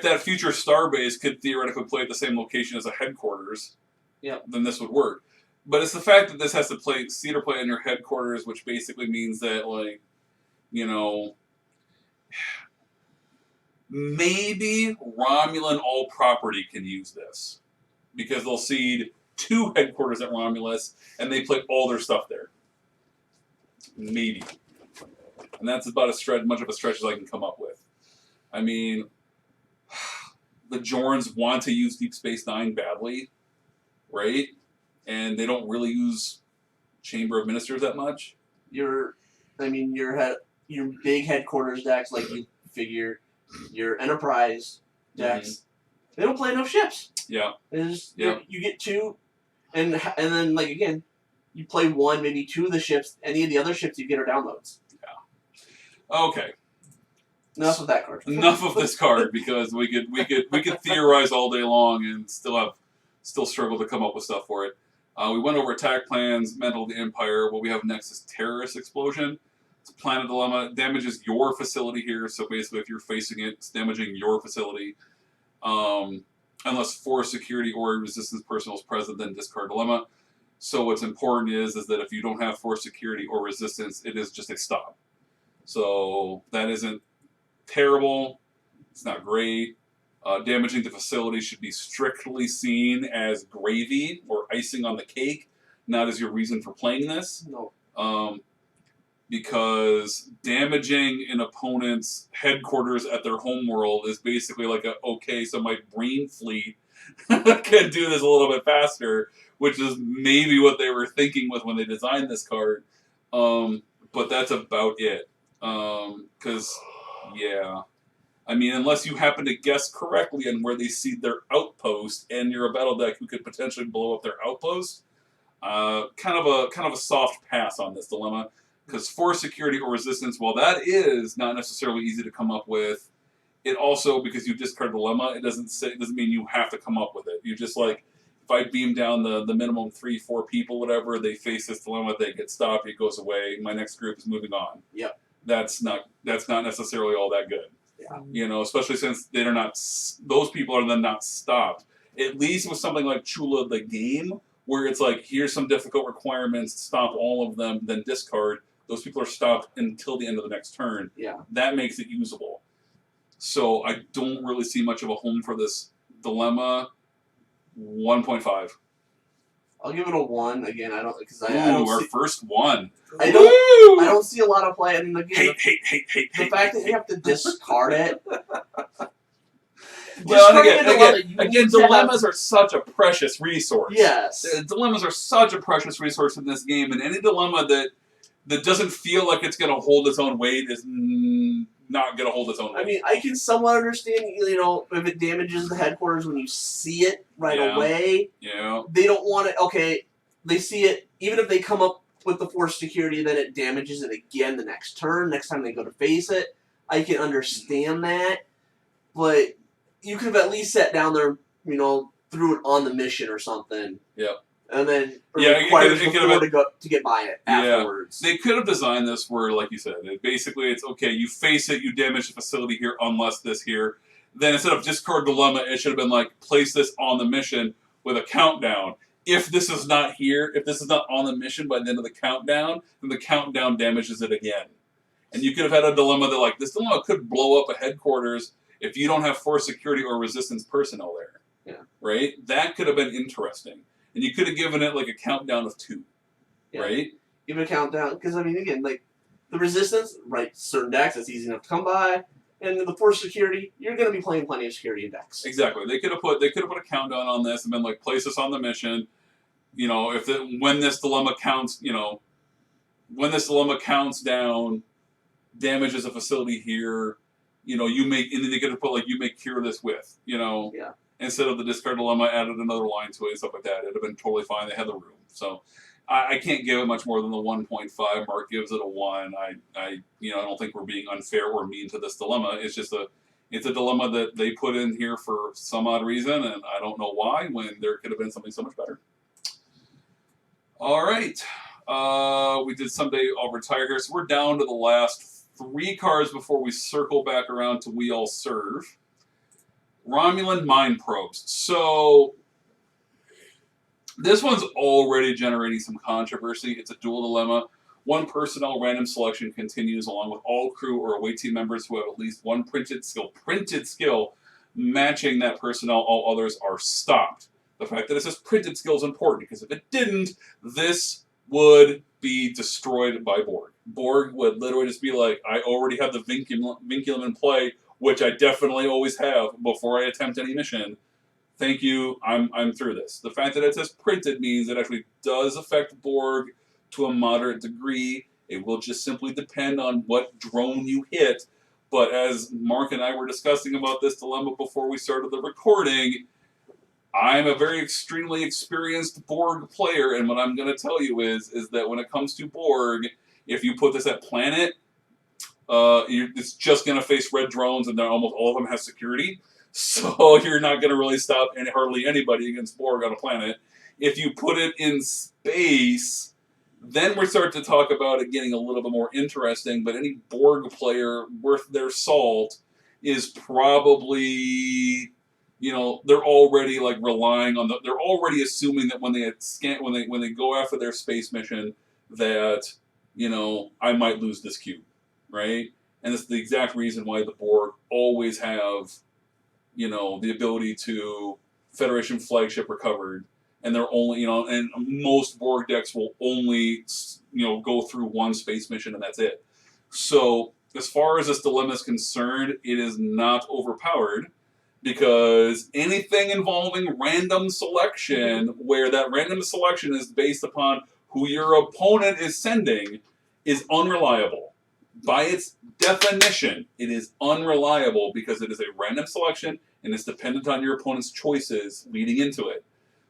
that future starbase could theoretically play at the same location as a headquarters, then this would work. But it's the fact that this has to play theater play in your headquarters, which basically means that maybe Romulan all property can use this because they'll seed 2 headquarters at Romulus and they play all their stuff there. Maybe. And that's about much of a stretch as I can come up with. I mean, the Jorns want to use Deep Space Nine badly, right? And they don't really use Chamber of Ministers that much. Your big headquarters decks, like you figure, your Enterprise decks, they don't play enough ships. Yeah. You get 2, and then again, you play 1, maybe 2 of the ships. Any of the other ships you get are downloads. Yeah. Okay. Enough of that card. Enough of this card because we could theorize all day long and still struggle to come up with stuff for it. We went over attack plans, Mental of the Empire. What we have next is Terrorist Explosion. It's a Planet Dilemma. It damages your facility here, so basically if you're facing it, it's damaging your facility. Unless force security or resistance personnel is present, then discard Dilemma. So what's important is that if you don't have force security or resistance, it is just a stop. So that isn't terrible. It's not great. Damaging the facility should be strictly seen as gravy or icing on the cake, not as your reason for playing this. No. because damaging an opponent's headquarters at their home world is basically like so my brain fleet can do this a little bit faster, which is maybe what they were thinking with when they designed this card. But that's about it. Because, I mean, unless you happen to guess correctly on where they seed their outpost, and you're a battle deck who could potentially blow up their outpost, kind of a soft pass on this dilemma. Because force security or resistance, while that is not necessarily easy to come up with, it also, because you discard dilemma, it doesn't mean you have to come up with it. You just like, if I beam down the minimum 3-4 people, whatever, they face this dilemma, they get stopped, it goes away. My next group is moving on. Yep. That's not necessarily all that good. Yeah. You know, especially since they're not; those people are then not stopped. At least with something like Chula the Game, where it's like, here's some difficult requirements, stop all of them, then discard. Those people are stopped until the end of the next turn. Yeah. That makes it usable. So I don't really see much of a home for this dilemma. 1.5. I'll give it a 1 again. I don't Our first one. I don't see a lot of play. And again, Hate. the fact that you have to discard it. Well, Discarding again, dilemmas are such a precious resource. Yes. Dilemmas are such a precious resource in this game, and any dilemma that doesn't feel like it's going to hold its own weight is not going to hold its own weight. I mean, I can somewhat understand, you know, if it damages the headquarters when you see it right away. Yeah. They don't want it. Okay, they see it. Even if they come up with the force security, then it damages it again the next turn. Next time they go to face it, I can understand that. But you could have at least sat down there, you know, threw it on the mission or something. Yep. And then required to get by it afterwards. They could have designed this where, like you said, it's okay, you face it, you damage the facility here unless this here. Then instead of discard dilemma, it should have been like, place this on the mission with a countdown. If this is not here, if this is not on the mission by the end of the countdown, then the countdown damages it again. And you could have had a dilemma that, like, this dilemma could blow up a headquarters if you don't have force security or resistance personnel there. Yeah. Right? That could have been interesting. And you could have given it like a countdown of 2, right? Give it a countdown, because I mean, again, like the resistance, right? Certain decks, it's easy enough to come by, and the force security, you're going to be playing plenty of security in decks. Exactly. They could have put a countdown on this and been like, place this on the mission. You know, when this dilemma counts, when this dilemma counts down, damages a facility here. You know, and then they could have put like, you may cure this with. Yeah. Instead of the discard dilemma, added another line to it and stuff like that. It'd have been totally fine. They had the room. So I can't give it much more than the 1.5. Mark gives it a 1. I don't think we're being unfair or mean to this dilemma. It's just it's a dilemma that they put in here for some odd reason, and I don't know why, when there could have been something so much better. All right. We did Someday I'll Retire here. So we're down to the last 3 cards before we circle back around to We All Serve. Romulan Mind Probes. So this one's already generating some controversy. It's a dual dilemma. 1 personnel random selection continues along with all crew or away team members who have at least 1 printed skill matching that personnel. All others are stopped. The fact that it says printed skill is important, because if it didn't, this would be destroyed by Borg. Borg would literally just be like, I already have the vinculum in play, which I definitely always have before I attempt any mission. Thank you, I'm through this. The fact that it says printed means it actually does affect Borg to a moderate degree. It will just simply depend on what drone you hit. But as Mark and I were discussing about this dilemma before we started the recording, I'm a very extremely experienced Borg player, and what I'm going to tell you is that when it comes to Borg, if you put this at planet, it's just going to face red drones, and almost all of them have security. So you're not going to really stop hardly anybody against Borg on a planet. If you put it in space, then we start to talk about it getting a little bit more interesting. But any Borg player worth their salt is probably, they're already like relying on they're already assuming that when they go after their space mission that, I might lose this cube. Right? And it's the exact reason why the Borg always have, the ability to Federation flagship recovered. and they're only, and most Borg decks will only, go through one space mission and that's it. So as far as this dilemma is concerned, it is not overpowered because anything involving random selection, where that random selection is based upon who your opponent is sending, is unreliable. By its definition, it is unreliable because it is a random selection and it's dependent on your opponent's choices leading into it.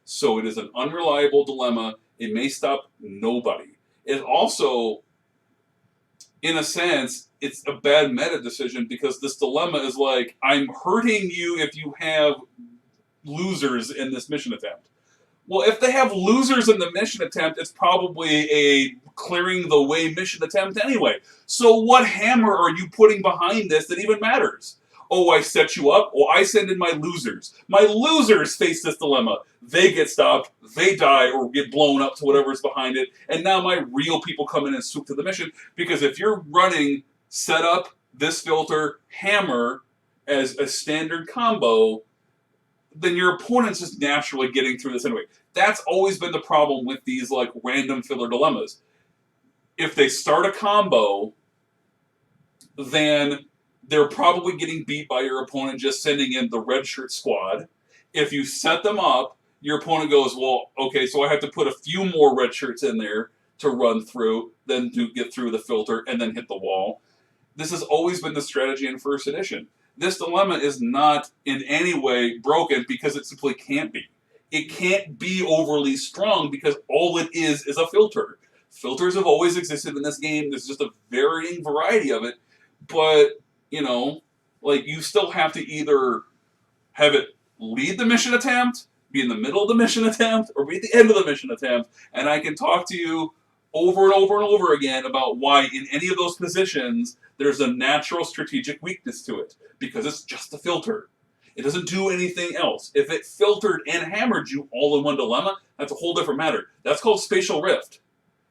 So it is an unreliable dilemma. It may stop nobody. It also, in a sense, it's a bad meta decision because this dilemma is like, I'm hurting you if you have losers in this mission attempt. Well, if they have losers in the mission attempt, it's probably a clearing the way mission attempt anyway. So what hammer are you putting behind this that even matters? Oh, I set you up. Oh, I send in my losers. My losers face this dilemma. They get stopped, they die, or get blown up to whatever's behind it. And now my real people come in and swoop to the mission. Because if you're running setup, this filter, hammer as a standard combo, then your opponent's just naturally getting through this anyway. That's always been the problem with these like random filler dilemmas. If they start a combo, then they're probably getting beat by your opponent just sending in the red shirt squad. If you set them up, your opponent goes, well, okay, so I have to put a few more red shirts in there to run through, then to get through the filter, and then hit the wall. This has always been the strategy in first edition. This dilemma is not in any way broken because it simply can't be. It can't be overly strong because all it is a filter. Filters have always existed in this game. There's just a varying variety of it. But, you still have to either have it lead the mission attempt, be in the middle of the mission attempt, or be at the end of the mission attempt. And I can talk to you over and over and over again about why in any of those positions there's a natural strategic weakness to it. Because it's just a filter. It doesn't do anything else. If it filtered and hammered you all in one dilemma, that's a whole different matter. That's called spatial rift.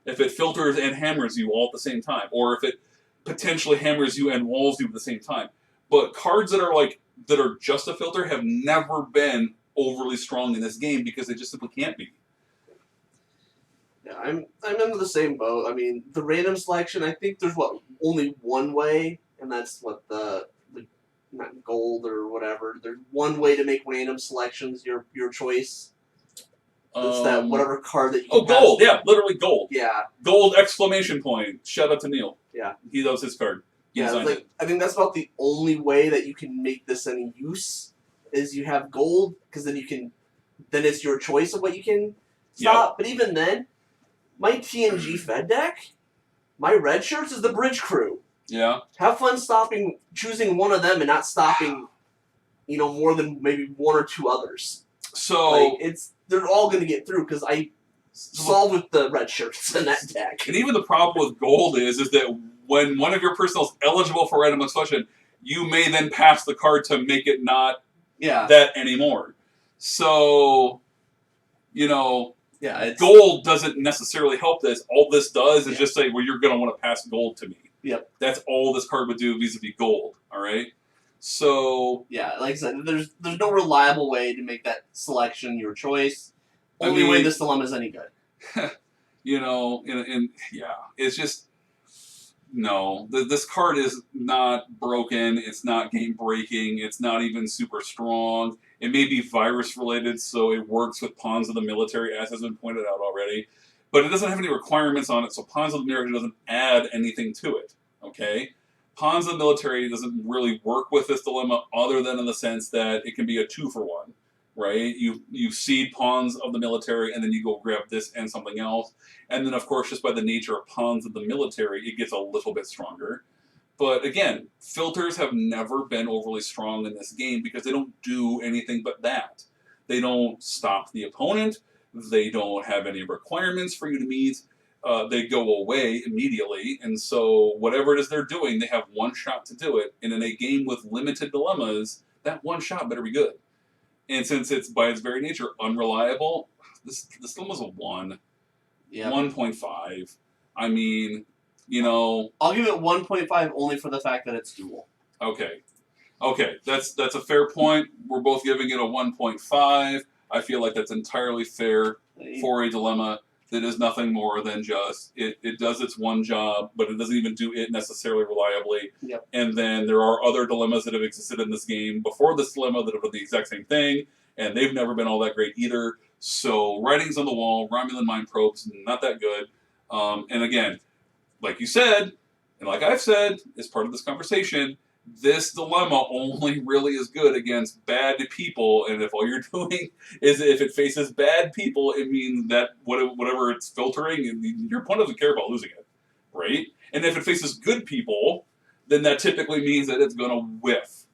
If it filters and hammers you all at the same time. Or if it potentially hammers you and walls you at the same time. But cards that are just a filter have never been overly strong in this game because they just simply can't be. Yeah, I'm in the same boat. I mean, the random selection, I think there's only one way, and that's what the not gold or whatever. There's one way to make random selections your choice. It's that whatever card that you can gold, yeah, literally gold. Yeah. Gold exclamation point. Shout out to Neil. Yeah. He loves his card. Yeah, I think that's about the only way that you can make this any use is you have gold, because then it's your choice of what you can stop. Yep. But even then, my TNG Fed deck, my red shirts is the bridge crew. Yeah. Have fun choosing one of them and not stopping, more than maybe one or two others. So they're all going to get through because I solved with the red shirts in that deck. And even the problem with gold is that when one of your personnel is eligible for random selection, you may then pass the card to make it not that anymore. So, gold doesn't necessarily help this. All this does is just say, well, you're going to want to pass gold to me. Yep. That's all this card would do vis-a-vis gold, all right? So... Yeah, like I said, there's no reliable way to make that selection your choice. Only way this dilemma is any good. It's just... No, this card is not broken, it's not game-breaking, it's not even super strong. It may be virus-related, so it works with Pawns of the Military, as has been pointed out already. But it doesn't have any requirements on it, so Pawns of the Military doesn't add anything to it, okay? Pawns of the Military doesn't really work with this dilemma other than in the sense that it can be a 2-for-1, right? You seed Pawns of the Military, and then you go grab this and something else. And then, of course, just by the nature of Pawns of the Military, it gets a little bit stronger. But again, filters have never been overly strong in this game because they don't do anything but that. They don't stop the opponent. They don't have any requirements for you to meet. They go away immediately. And so whatever it is they're doing, they have one shot to do it. And in a game with limited dilemmas, that one shot better be good. And since it's, by its very nature, unreliable, this dilemma's a 1. Yeah. 1.5. I mean, I'll give it 1.5 only for the fact that it's dual. Okay, that's a fair point. We're both giving it a 1.5. I feel like that's entirely fair for a dilemma that is nothing more than just it does its one job, but it doesn't even do it necessarily reliably. Yep. And then there are other dilemmas that have existed in this game before this dilemma that have done the exact same thing, and they've never been all that great either. So writings on the wall, Romulan mind probes, not that good. And again, like you said, and like I've said, as part of this conversation, this dilemma only really is good against bad people, and if all you're doing is if it faces bad people, it means that whatever it's filtering, your opponent doesn't care about losing it, right? And if it faces good people, then that typically means that it's going to whiff.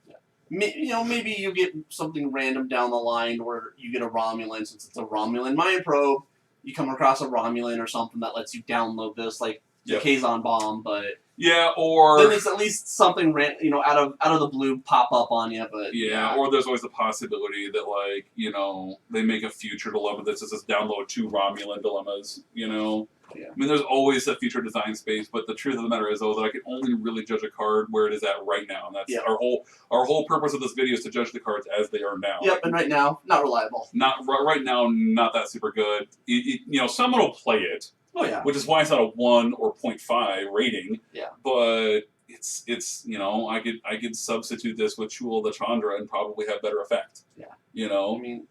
Maybe you get something random down the line where you get a Romulan, since it's a Romulan mind probe. You come across a Romulan or something that lets you download this, like the Kazon bomb, but yeah, or then it's at least something out of the blue pop up on you. But or there's always the possibility that they make a future dilemma that says download 2 Romulan dilemmas. Yeah. I mean, there's always a future design space, but the truth of the matter is, though, that I can only really judge a card where it is at right now, and that's our whole purpose of this video is to judge the cards as they are now. Yep, and right now, not reliable. Not right now, not that super good. Someone will play it. Oh yeah. Which is why it's not a 1 or 0.5 rating. Yeah. But it's I could substitute this with Chul the Chandra and probably have better effect. Yeah. I mean,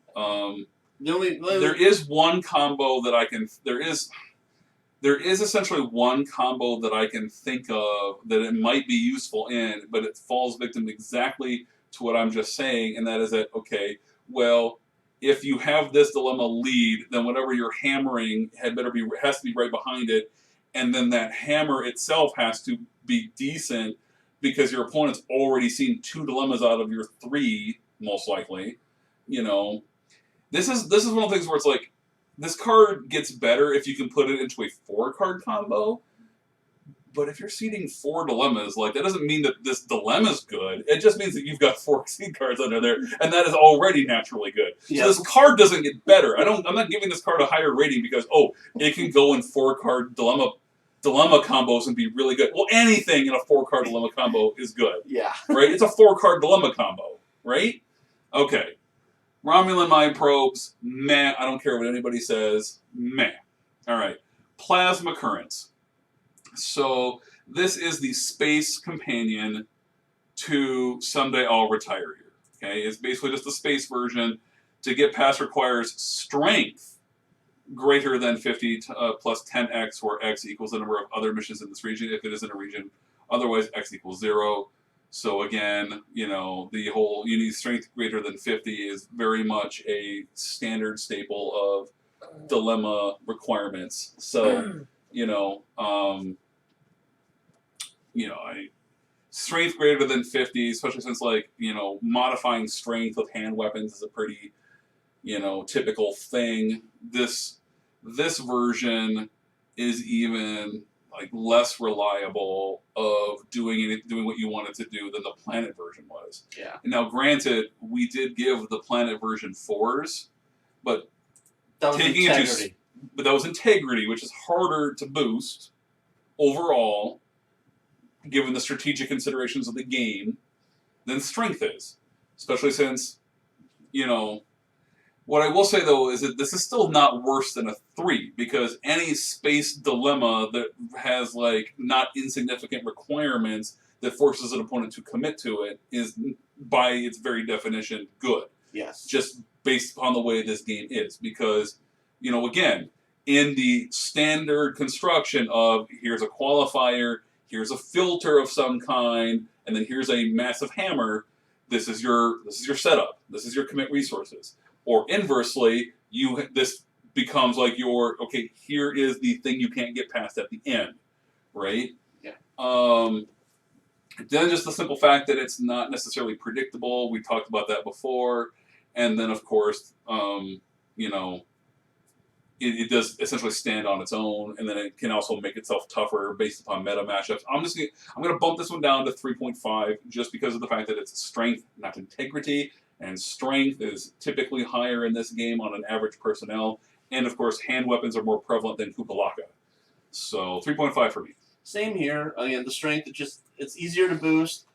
there is one combo that I can. There is essentially one combo that I can think of that it might be useful in, but it falls victim exactly to what I'm just saying, and that is that, okay, well, if you have this dilemma lead, then whatever you're hammering has to be right behind it, and then that hammer itself has to be decent because your opponent's already seen 2 dilemmas out of your 3, most likely. This is one of the things where it's like, this card gets better if you can put it into a 4-card combo. But if you're seeding 4 dilemmas, that doesn't mean that this dilemma's good. It just means that you've got 4 seed cards under there, and that is already naturally good. Yeah. So this card doesn't get better. I'm not giving this card a higher rating because it can go in 4-card dilemma combos and be really good. Well, anything in a 4-card dilemma combo is good. Yeah. Right? It's a 4-card dilemma combo, right? Okay. Romulan mind probes, meh. I don't care what anybody says, meh. All right. Plasma currents. So this is the space companion to Someday I'll Retire Here. Okay, it's basically just the space version. To get past requires strength greater than 50 plus 10x, where x equals the number of other missions in this region if it is in a region. Otherwise, x equals 0. So again, the whole you need strength greater than 50 is very much a standard staple of dilemma requirements. So strength greater than 50, especially since modifying strength with hand weapons is a pretty typical thing. This version is even less reliable of doing what you wanted to do than the planet version was. Yeah. Now, granted, we did give the planet version 4s, but that was integrity. But that was integrity, which is harder to boost overall, given the strategic considerations of the game, than strength is. Especially since, what I will say, though, is that this is still not worse than a 3, because any space dilemma that has, not insignificant requirements that forces an opponent to commit to it is, by its very definition, good. Yes. Just based upon the way this game is. Because, again, in the standard construction of here's a qualifier, here's a filter of some kind, and then here's a massive hammer, this is your setup. This is your commit resources. Or inversely, this becomes here is the thing you can't get past at the end, right? Yeah. Then just the simple fact that it's not necessarily predictable. We talked about that before, and then of course, it does essentially stand on its own, and then it can also make itself tougher based upon meta matchups. I'm going to bump this one down to 3.5 just because of the fact that it's strength, not integrity. And strength is typically higher in this game on an average personnel. And, of course, hand weapons are more prevalent than Kupalaka. So, 3.5 for me. Same here. Again, the strength, it's easier to boost.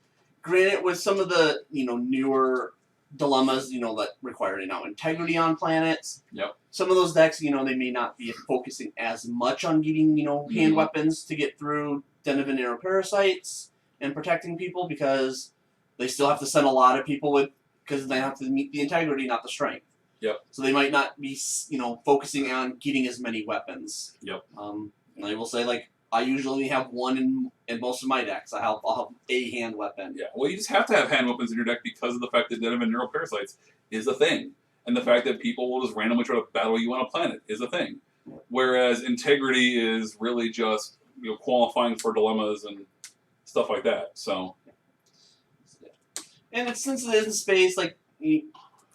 Granted, with some of the, newer dilemmas, that require integrity on planets. Yep. Some of those decks, they may not be focusing as much on getting, hand Mhm. weapons to get through Den of Venero parasites and protecting people because they still have to send a lot of people because they have to meet the integrity, not the strength. Yep. So they might not be, focusing on getting as many weapons. Yep. And I will say, I usually have one in most of my decks. I'll have a hand weapon. Yeah, well, you just have to have hand weapons in your deck because of the fact that Den of Venero parasites is a thing. And the fact that people will just randomly try to battle you on a planet is a thing. Whereas integrity is really just qualifying for dilemmas and stuff like that. So, and since it is in space,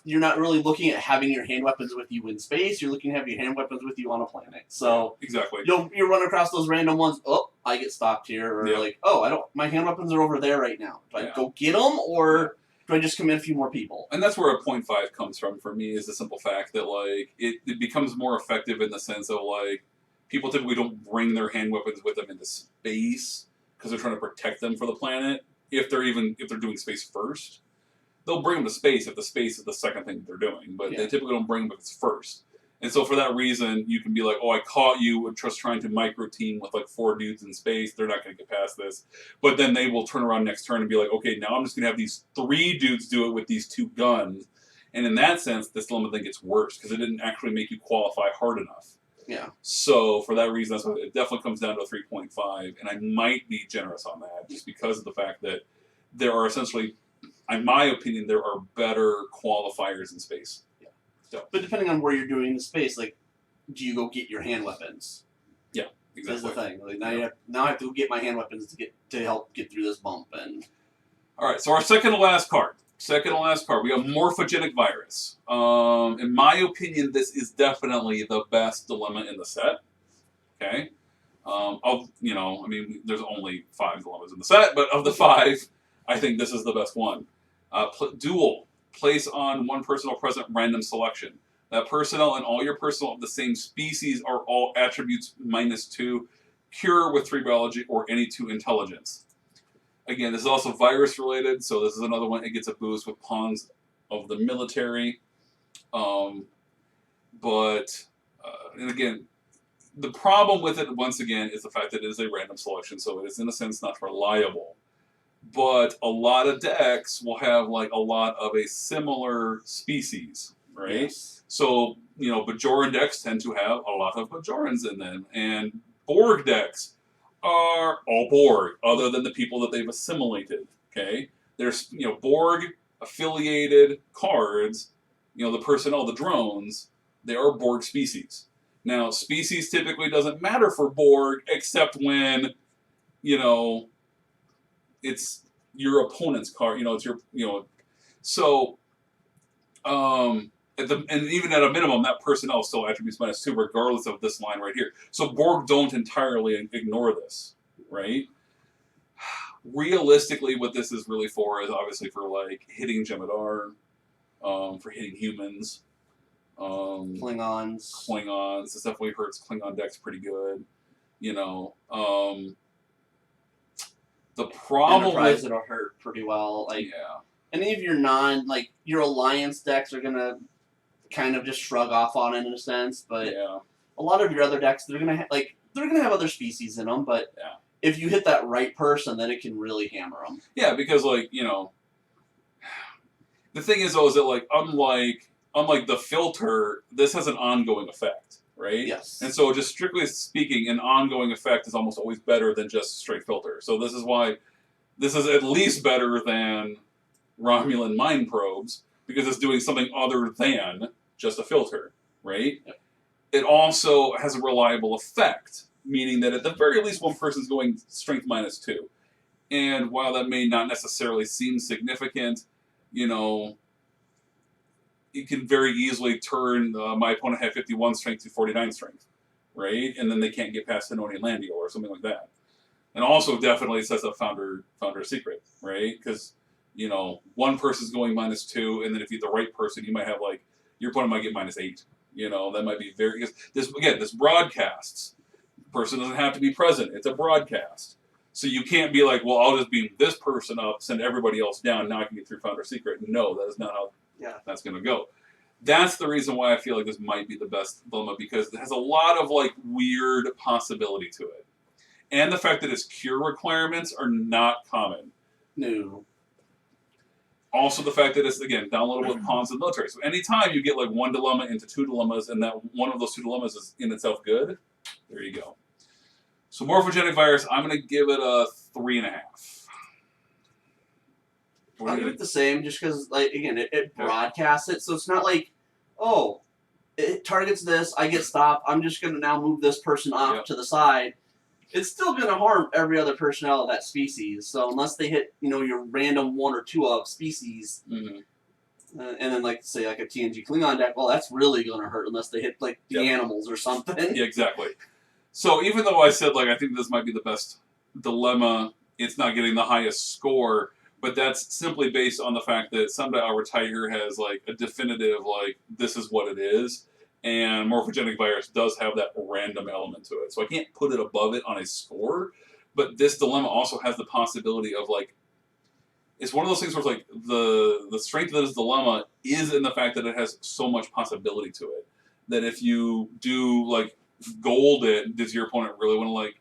you're not really looking at having your hand weapons with you in space. You're looking to have your hand weapons with you on a planet. So exactly. You run across those random ones. Oh, I get stopped here, or Yep. my hand weapons are over there right now. Do I Yeah. go get them, or do I just commit a few more people? And that's where a 0.5 comes from for me, is the simple fact that it becomes more effective in the sense of people typically don't bring their hand weapons with them into space because they're trying to protect them for the planet. If they're doing space first, they'll bring them to space if the space is the second thing they're doing. But they typically don't bring them if it's first. And so for that reason, you can be like, oh, I caught you just trying to micro team with 4 dudes in space. They're not going to get past this. But then they will turn around next turn and be like, okay, now I'm just going to have these 3 dudes do it with these 2 guns. And in that sense, this dilemma thing gets worse because it didn't actually make you qualify hard enough. Yeah. So for that reason, that's why it definitely comes down to a 3.5. And I might be generous on that just because of the fact that there are essentially, in my opinion, there are better qualifiers in space. But depending on where you're doing the space, do you go get your hand weapons? Yeah, exactly. That's the thing. Now I have to go get my hand weapons to help get through this bump. And all right, so our second to last card. We have morphogenic virus. In my opinion, this is definitely the best dilemma in the set. Okay. There's only 5 dilemmas in the set, but of the 5, I think this is the best one. Duel. Place on one personnel present random selection. That personnel and all your personnel of the same species are all attributes -2, cure with 3 biology or any 2 intelligence. Again, this is also virus related, so this is another one. It gets a boost with pawns of the military. And again, the problem with it, once again, is the fact that it is a random selection, so it is in a sense not reliable. But a lot of decks will have a lot of a similar species, right? Yes. So, Bajoran decks tend to have a lot of Bajorans in them. And Borg decks are all Borg, other than the people that they've assimilated, okay? There's, Borg affiliated cards, the personnel, the drones, they are Borg species. Now, species typically doesn't matter for Borg, except when, it's your opponent's card, it's your, so, and even at a minimum, that personnel still attributes -2, regardless of this line right here. So Borg don't entirely ignore this, right? Realistically, what this is really for is obviously for hitting Jem'Hadar, for hitting humans, Klingons. This definitely hurts Klingon decks pretty good, The problem Enterprise, it'll hurt pretty well. Any of your your alliance decks are gonna kind of just shrug off on it in a sense, but a lot of your other decks, they're gonna have other species in them, but if you hit that right person, then it can really hammer them. Yeah, because the thing is though is that unlike the filter, this has an ongoing effect, right? Yes. And so just strictly speaking, an ongoing effect is almost always better than just straight filter. So this is why this is at least better than Romulan mind probes, because it's doing something other than just a filter, right? Yep. It also has a reliable effect, meaning that at the very least one person's going strength -2. And while that may not necessarily seem significant, it can very easily turn my opponent had 51 strength to 49 strength, right? And then they can't get past Hanonian Landiol or something like that. And also definitely sets up Founder Secret, right? Because, one person's going -2, and then if you're the right person, you might have your opponent might get -8. That might be very, because this broadcasts. The person doesn't have to be present. It's a broadcast. So you can't be well, I'll just beam this person up, send everybody else down, now I can get through Founder Secret. No, that is not how Yeah. that's going to go. That's the reason why I feel like this might be the best dilemma, because it has a lot of like weird possibility to it. And the fact that its cure requirements are not common. No. Also, the fact that it's, again, downloadable with pawns and military. So anytime you get like one dilemma into two dilemmas, and that one of those two dilemmas is in itself good, there you go. So morphogenic virus, I'm going to give it a 3.5. I'll give it the same, just because, like, again, it broadcasts it, so it's not like, oh, it targets this, I get stopped, I'm just going to now move this person off to the side. It's still going to harm every other personnel of that species. So unless they hit, your random one or two of species, and then like say like a TNG Klingon deck, well, that's really going to hurt unless they hit like the animals or something. Yeah, exactly. So even though I said like I think this might be the best dilemma, it's not getting the highest score. But that's simply based on the fact that Someday Our Tiger has like a definitive like this is what it is. And morphogenic virus does have that random element to it. So I can't put it above it on a score, but this dilemma also has the possibility of like, it's one of those things where it's like the strength of this dilemma is in the fact that it has so much possibility to it. That if you do like gold it, does your opponent really want to like,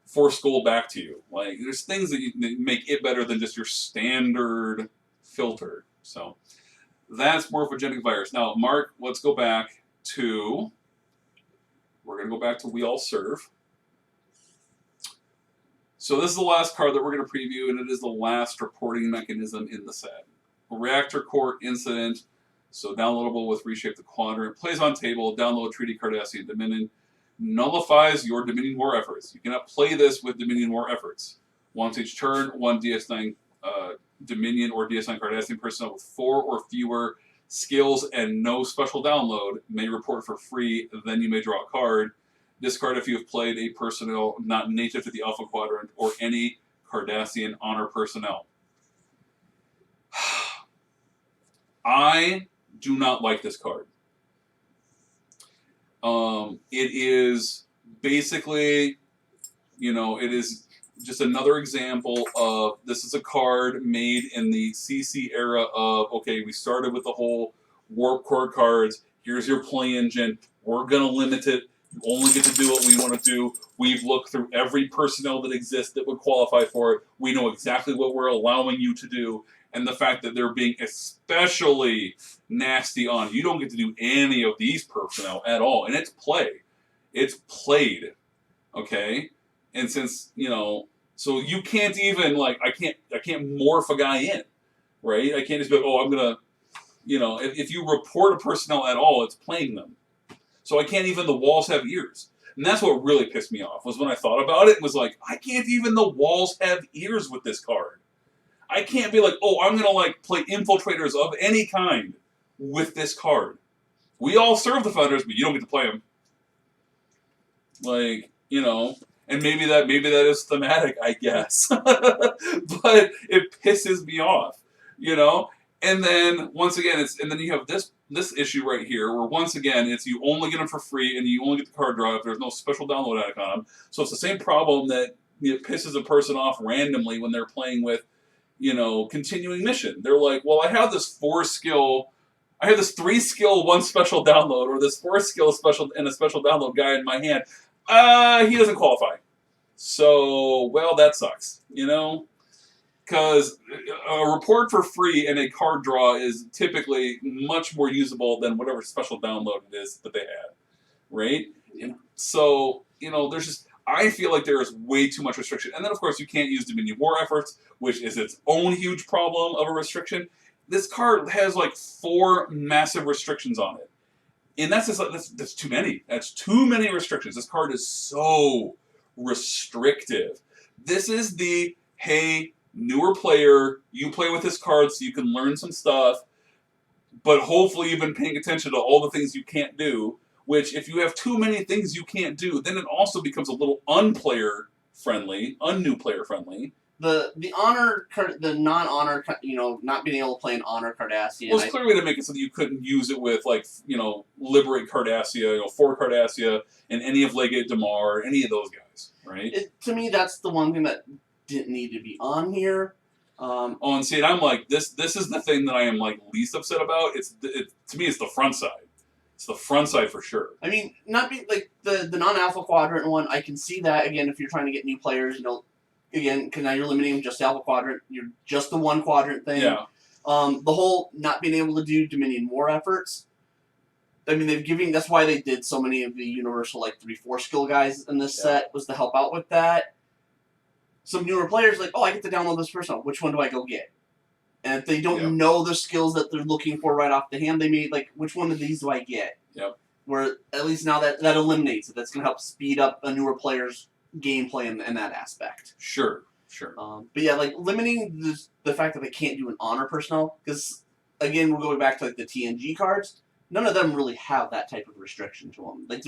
force gold back to you? Like there's things that make it better than just your standard filter. So that's morphogenic virus. Now, Mark, let's go back to, we're going to go back to We All Serve. So this is the last card that we're going to preview, and it is the last reporting mechanism in the set. Reactor Core Incident, so downloadable with Reshape the Quadrant, plays on table, download Treaty Cardassian Dominion, nullifies your Dominion War efforts. You cannot play this with Dominion War efforts. Once each turn, one DS9 Dominion or DS9 Cardassian personnel with 4 or fewer skills and no special download may report for free, then you may draw a card. Discard if you have played a personnel not native to the Alpha Quadrant or any Cardassian honor personnel. I do not like this card. It is basically, it is just another example of this is a card made in the CC era of, okay, we started with the whole warp core cards. Here's your play engine. We're going to limit it. You only get to do what we want to do. We've looked through every personnel that exists that would qualify for it. We know exactly what we're allowing you to do. And the fact that they're being especially nasty on, you don't get to do any of these personnel at all. And it's play. It's played. Okay? And since, so you can't even, like, I can't morph a guy in, right? I can't just be like, oh, I'm going to, if you report a personnel at all, it's playing them. So I can't even, the walls have ears. And that's what really pissed me off, was when I thought about it, was like, I can't even the walls have ears with this card. I can't be like, oh, I'm going to, like, play infiltrators of any kind with this card. We all serve the Founders, but you don't get to play them. Like, and maybe that is thematic, I guess. But it pisses me off, And then once again, and then you have this issue right here, where once again it's you only get them for free, and you only get the card draw if there's no special download icon on them. So it's the same problem that pisses a person off randomly when they're playing with, continuing mission. They're like, well, I have this 3-skill, 1 special download, or this 4-skill special and a special download guy in my hand. He doesn't qualify. So, well, that sucks, Because a report for free and a card draw is typically much more usable than whatever special download it is that they had, right? So, there's just, I feel like there is way too much restriction. And then, of course, you can't use Dominion War efforts, which is its own huge problem of a restriction. This card has like 4 massive restrictions on it. And that's too many. That's too many restrictions. This card is so restrictive. This is the, hey, newer player, you play with this card so you can learn some stuff, but hopefully you've been paying attention to all the things you can't do, which if you have too many things you can't do, then it also becomes a little un-new player friendly. The honor, the non-honor, not being able to play an honor Cardassian. Well, it's clearly to make it so that you couldn't use it with, like, Liberate Cardassia, for Cardassia, and any of Legate Damar, or any of those guys, right? To me, that's the one thing that didn't need to be on here. Oh, and see, and I'm like, this is the thing that I am like least upset about. To me, it's the front side. It's the front side for sure. I mean, not be like the non-alpha quadrant one. I can see that again if you're trying to get new players. Again, because now you're limiting just alpha quadrant. You're just the one quadrant thing. Yeah. The whole not being able to do Dominion War efforts. I mean, that's why they did so many of the universal 3-4 skill guys in this set was to help out with that. Some newer players I get to download this personal. Which one do I go get? And if they don't know the skills that they're looking for right off the hand, they may which one of these do I get? Yep. Where at least now that eliminates it. That's going to help speed up a newer player's gameplay in that aspect. Sure. But yeah, limiting the fact that they can't do an honor personnel, because again, we're going back to the TNG cards. None of them really have that type of restriction to them. There's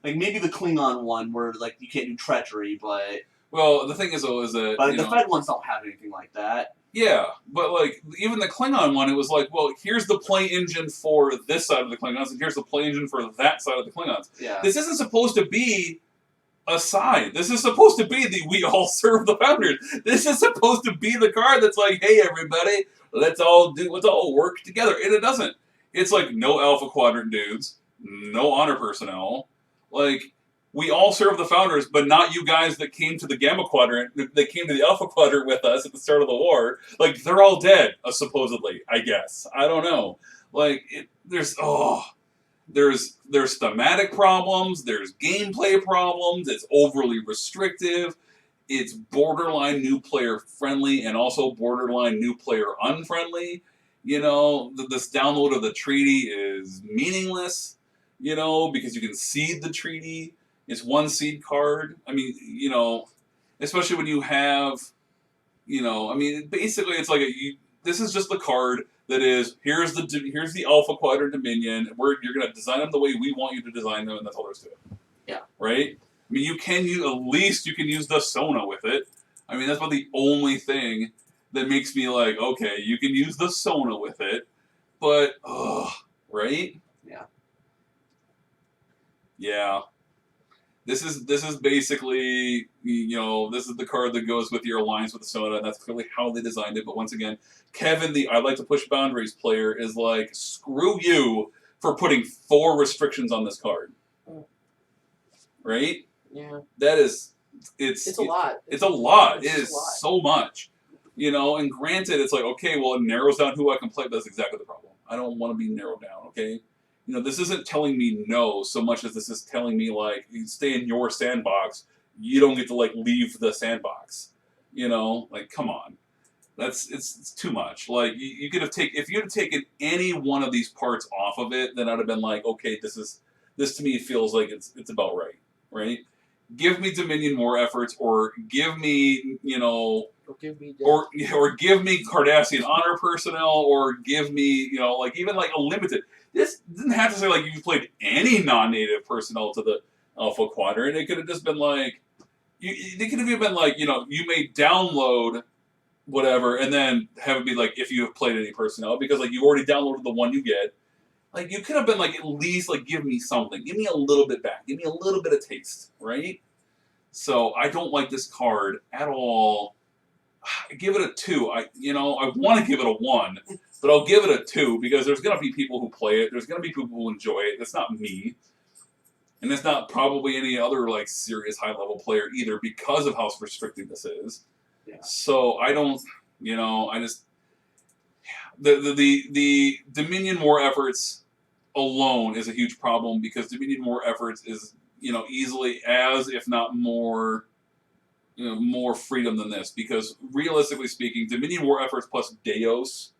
maybe the Klingon one where you can't do treachery, but well, the thing is though is that the Fed ones don't have anything like that. Yeah, but even the Klingon one, it was well, here's the play engine for this side of the Klingons, and here's the play engine for that side of the Klingons. Yeah. This isn't supposed to be a side. This is supposed to be the we all serve the founders. This is supposed to be the card that's hey everybody, let's all work together. And it doesn't. It's no alpha quadrant dudes, no honor personnel. We all serve the founders, but not you guys that came to the Gamma Quadrant, that came to the Alpha Quadrant with us at the start of the war. They're all dead, supposedly, I guess. I don't know. There's thematic problems, there's gameplay problems, it's overly restrictive, it's borderline new player friendly and also borderline new player unfriendly. This download of the treaty is meaningless, because you can seed the treaty. It's one seed card. I mean, especially when you have, basically it's this is just the card that is, here's the Alpha Quadrant Dominion. You're going to design them the way we want you to design them, and that's all there's to it. Yeah. Right? I mean, at least you can use the Sona with it. I mean, that's about the only thing that makes me okay, you can use the Sona with it, but, right? Yeah. Yeah. This is basically, this is the card that goes with your alliance with the Sona, and that's clearly how they designed it. But once again, Kevin, the I like to push boundaries player, is screw you for putting 4 restrictions on this card. Right? Yeah. That is, it's a lot. It's a lot. It's It is a lot. so much. And granted, it's okay, well, it narrows down who I can play, but that's exactly the problem. I don't want to be narrowed down, okay? This isn't telling me no so much as this is telling me, you stay in your sandbox. You don't get to, leave the sandbox. Come on. It's too much. You could have if you had taken any one of these parts off of it, then I'd have been okay, this to me feels like it's about right. Right? Give me Dominion War efforts, or give me, Or give me or give me Cardassian honor personnel, or give me, even a limited. This didn't have to say you played any non-native personnel to the Alpha Quadrant. It could have just been it could have even been you may download whatever and then have it be if you have played any personnel, because you already downloaded the one you get. You could have been at least give me something, give me a little bit back, give me a little bit of taste, right? So I don't like this card at all. I give it a 2. I want to give it a 1, but I'll give it a 2 because there's going to be people who play it. There's going to be people who enjoy it. It's not me. And it's not probably any other serious high-level player either, because of how restricted this is. Yeah. So I don't, I just... The Dominion War efforts alone is a huge problem, because Dominion War efforts is, easily as, if not more... more freedom than this, because realistically speaking, Dominion War efforts plus Deos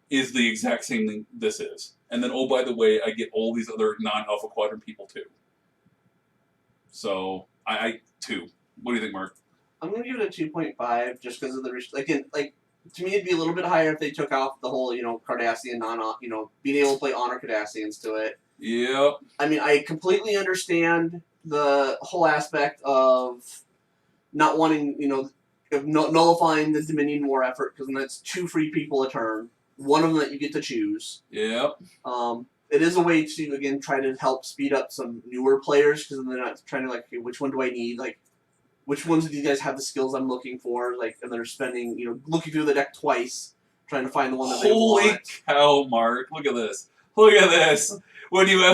is the exact same thing this is. And then, oh, by the way, I get all these other non-Alpha Quadrant people too. So, I 2. What do you think, Mark? I'm going to give it a 2.5 just because of the to me it'd be a little bit higher if they took off the whole, Cardassian being able to play honor Cardassians to it. Yep. I mean, I completely understand the whole aspect of not wanting, of nullifying the Dominion War effort, because then that's 2 free people a turn. One of them that you get to choose. Yep. It is a way to, again, try to help speed up some newer players, because they're not trying to, okay, which one do I need? which ones of these guys have the skills I'm looking for, like, and they're spending, looking through the deck twice, trying to find the one that they want. Holy cow, Mark! Look at this. Look at this. When you we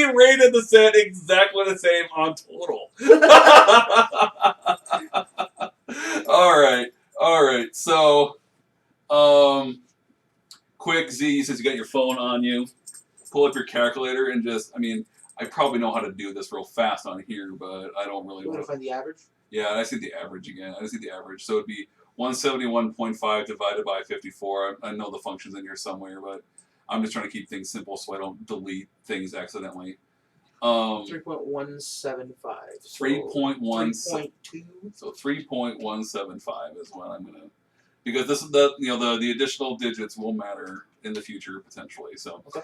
rated the set exactly the same on total. All right. So, quick Z says you got your phone on you. Pull up your calculator and I probably know how to do this real fast on here, but I don't really You want want to find the average? Yeah, I see the average again. I see the average. So it'd be 171.5 divided by 54. I know the function's in here somewhere, but I'm just trying to keep things simple so I don't delete things accidentally. 3.175. 3.1. 3.2. So 3.175 is what I'm gonna, because this is the additional digits will matter in the future potentially. So. Okay.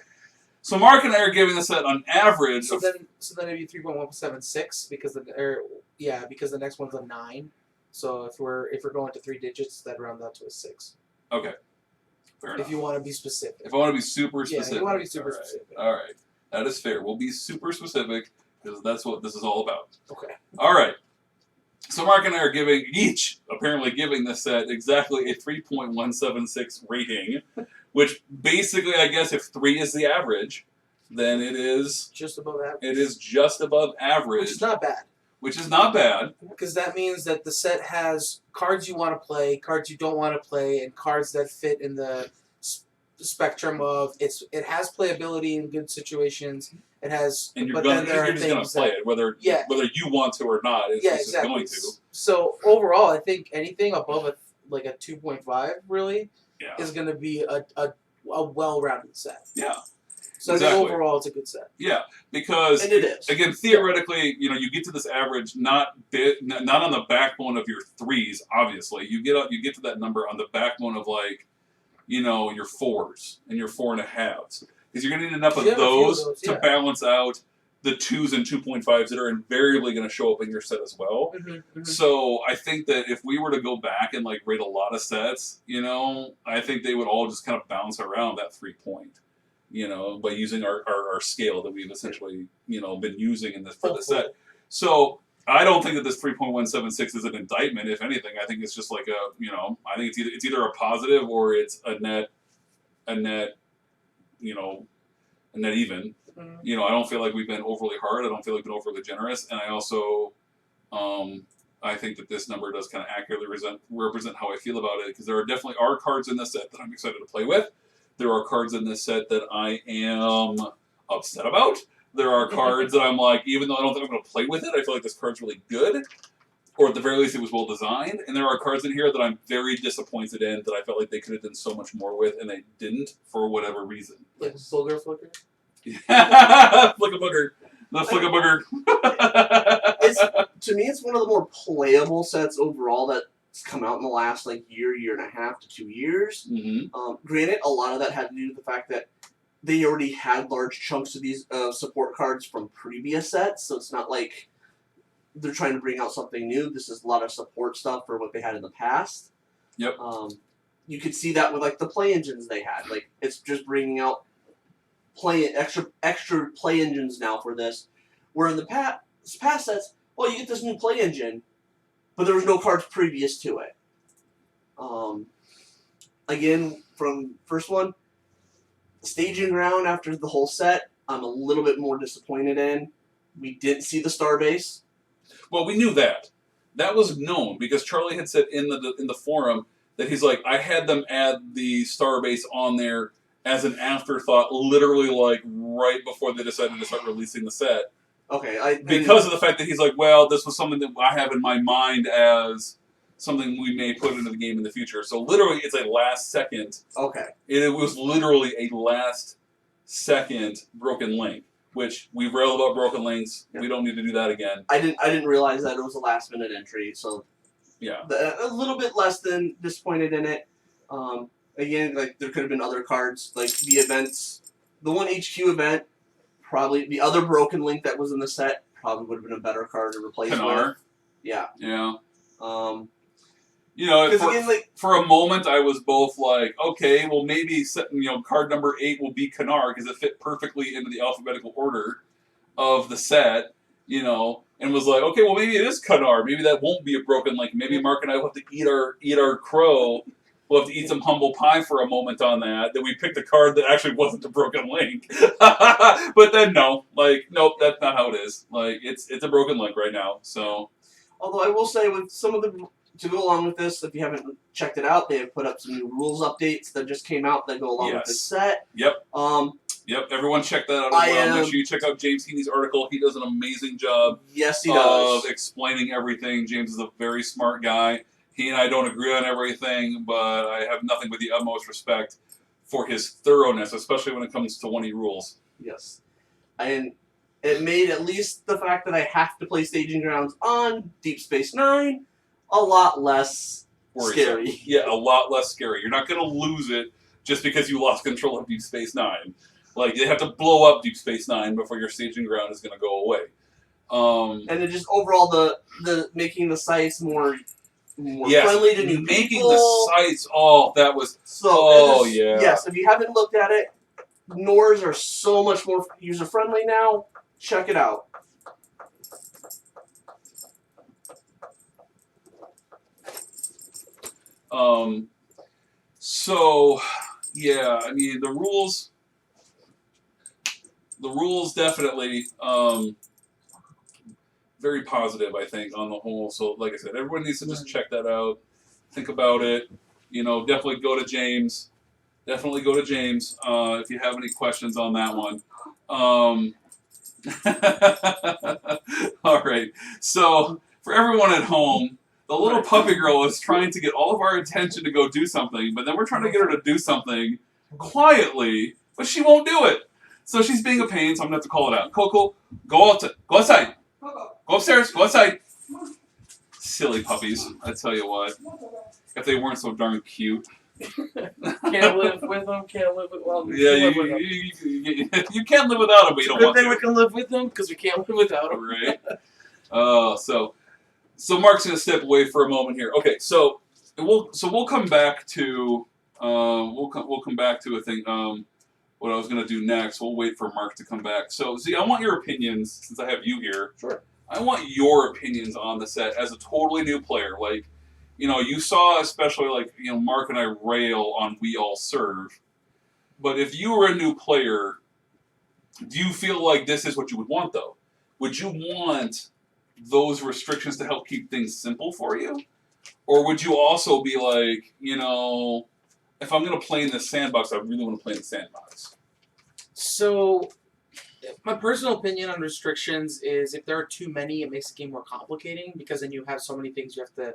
So Mark and I are giving this at an average. So then it'd be 3.176 because the next one's a 9. So if we're going to 3 digits, that rounds out to a 6. Okay. Fair enough. If you want to be specific. If I want to be super specific. Yeah, you want to be super specific. All right. That is fair. We'll be super specific because that's what this is all about. Okay. All right. So Mark and I are apparently giving this set exactly a 3.176 rating, which basically, I guess, if 3 is the average, then it is just above average. It is just above average. Which is not bad. Because that means that the set has cards you want to play, cards you don't want to play, and cards that fit in the spectrum of it has playability in good situations. It has, and you're just going to play it, whether you want to or not. It's exactly. Going to. So overall, I think anything above a 2.5 really yeah. is going to be a well-rounded set. Yeah. So exactly. I think overall, it's a good set. Yeah, because and it is. Again, theoretically, you get to this average not on the backbone of your 3s. Obviously, you get to that number on the backbone of your 4s and your 4.5s, because you're going to need enough of those to balance out the 2s and 2.5s that are invariably going to show up in your set as well. Mm-hmm, mm-hmm. So I think that if we were to go back and rate a lot of sets, I think they would all just kind of bounce around that 3 point. By using our scale that we've essentially, been using for the set. So I don't think that this 3.176 is an indictment. If anything, I think it's just I think it's either a positive or it's a net even. Mm-hmm. I don't feel like we've been overly hard. I don't feel like we've been overly generous. And I also, I think that this number does kind of accurately represent how I feel about it, because there are definitely cards in this set that I'm excited to play with. There are cards in this set that I am upset about. There are cards that I'm even though I don't think I'm going to play with it, I feel like this card's really good. Or at the very least, it was well designed. And there are cards in here that I'm very disappointed in that I felt like they could have done so much more with, and they didn't for whatever reason. Like Booger Flicker? Flick a booger. The Flick a booger. To me, it's one of the more playable sets overall that's come out in the last year and a half to 2 years. Mm-hmm. Granted, a lot of that had to do with the fact that they already had large chunks of these support cards from previous sets, so it's not like they're trying to bring out something new. This is a lot of support stuff for what they had in the past. Yep. You could see that with the play engines they had. It's just bringing out extra play engines now for this. Where in the past sets, you get this new play engine, but there was no cards previous to it. Again, from first one, staging ground after the whole set, I'm a little bit more disappointed in. We didn't see the Starbase. Well, we knew that. That was known because Charlie had said in the forum that he's I had them add the Starbase on there as an afterthought, literally right before they decided to start releasing the set. Okay, because of the fact that he's well, this was something that I have in my mind as something we may put into the game in the future. So literally, it's a last second. Okay. It was literally a last second broken link, which we railed about broken links. Yep. We don't need to do that again. I didn't realize that it was a last minute entry, so yeah, a little bit less than disappointed in it. Again, there could have been other cards, the events, the one HQ event. Probably the other broken link that was in the set probably would have been a better card to replace with. Yeah. Yeah. Again, for a moment I was both okay, well maybe card number 8 will be Kanar because it fit perfectly into the alphabetical order of the set, and and was like, okay, well maybe it is Kanar. Maybe that won't be a broken link. Maybe Mark and I will have to eat our crow. We'll have to eat some humble pie for a moment on that. Then we picked a card that actually wasn't a broken link. But then nope, that's not how it is. Like it's a broken link right now. So, although I will say with some of the to go along with this, if you haven't checked it out, they have put up some new rules updates that just came out that go along with this set. Yep. Yep. Everyone check that out as well. Make sure you check out James Heaney's article. He does an amazing job. Yes, he does. Of explaining everything. James is a very smart guy. He and I don't agree on everything, but I have nothing but the utmost respect for his thoroughness, especially when it comes to 20 rules. Yes. And it made at least the fact that I have to play Staging Grounds on Deep Space Nine a lot less scary. Yeah, a lot less scary. You're not going to lose it just because you lost control of Deep Space Nine. Like, you have to blow up Deep Space Nine before your Staging Ground is going to go away. And then just overall the making the sites more friendly to new making people. The sites, that was yeah. Yes, if you haven't looked at it, Nors are so much more user friendly now. Check it out. So yeah, I mean the rules definitely very positive, I think, on the whole. So like I said, everyone needs to just check that out, think about it. Definitely go to James. Definitely go to James if you have any questions on that one. All right. So for everyone at home, the little puppy girl is trying to get all of our attention to go do something, but then we're trying to get her to do something quietly, but she won't do it. So she's being a pain, so I'm going to have to call it out. Coco, go outside. Go upstairs. Go outside. Silly puppies. I tell you what. If they weren't so darn cute. Can't live with them. Can't live with them. Yeah, you can't live without them, but you don't want to. Good thing we can live with them because we can't live without them. Right. So Mark's gonna step away for a moment here. Okay, so we'll come back to we'll come back to a thing. What I was gonna do next. We'll wait for Mark to come back. So Z, I want your opinions since I have you here. Sure. I want your opinions on the set as a totally new player. Like, you saw especially like Mark and I rail on We All Serve, but if you were a new player, do you feel like this is what you would want though? Would you want those restrictions to help keep things simple for you? Or would you also be like, if I'm going to play in this sandbox, I really want to play in the sandbox? So, my personal opinion on restrictions is if there are too many, it makes the game more complicating because then you have so many things you have to,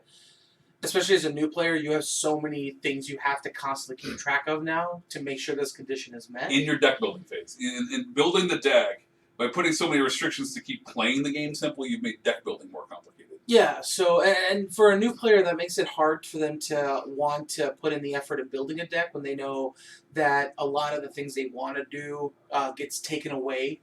especially as a new player, you have so many things you have to constantly keep track of now to make sure this condition is met. In your deck building phase. In building the deck, by putting so many restrictions to keep playing the game simple, you've made deck building more complicated. Yeah, so, and for a new player, that makes it hard for them to want to put in the effort of building a deck when they know that a lot of the things they want to do gets taken away.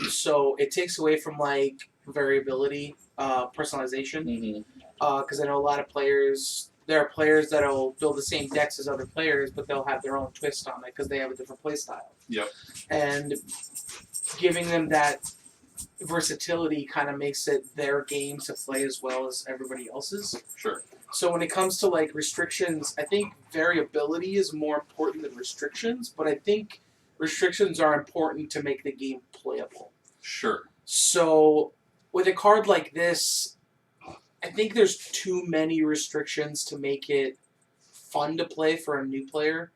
So it takes away from, like, variability, personalization. Because I know a lot of players, there are players that will build the same decks as other players, but they'll have their own twist on it because they have a different play style. Yep. And giving them that versatility kind of makes it their game to play as well as everybody else's. Sure. So when it comes to like restrictions, I think variability is more important than restrictions, but I think restrictions are important to make the game playable. Sure. So with a card like this, I think there's too many restrictions to make it fun to play for a new player.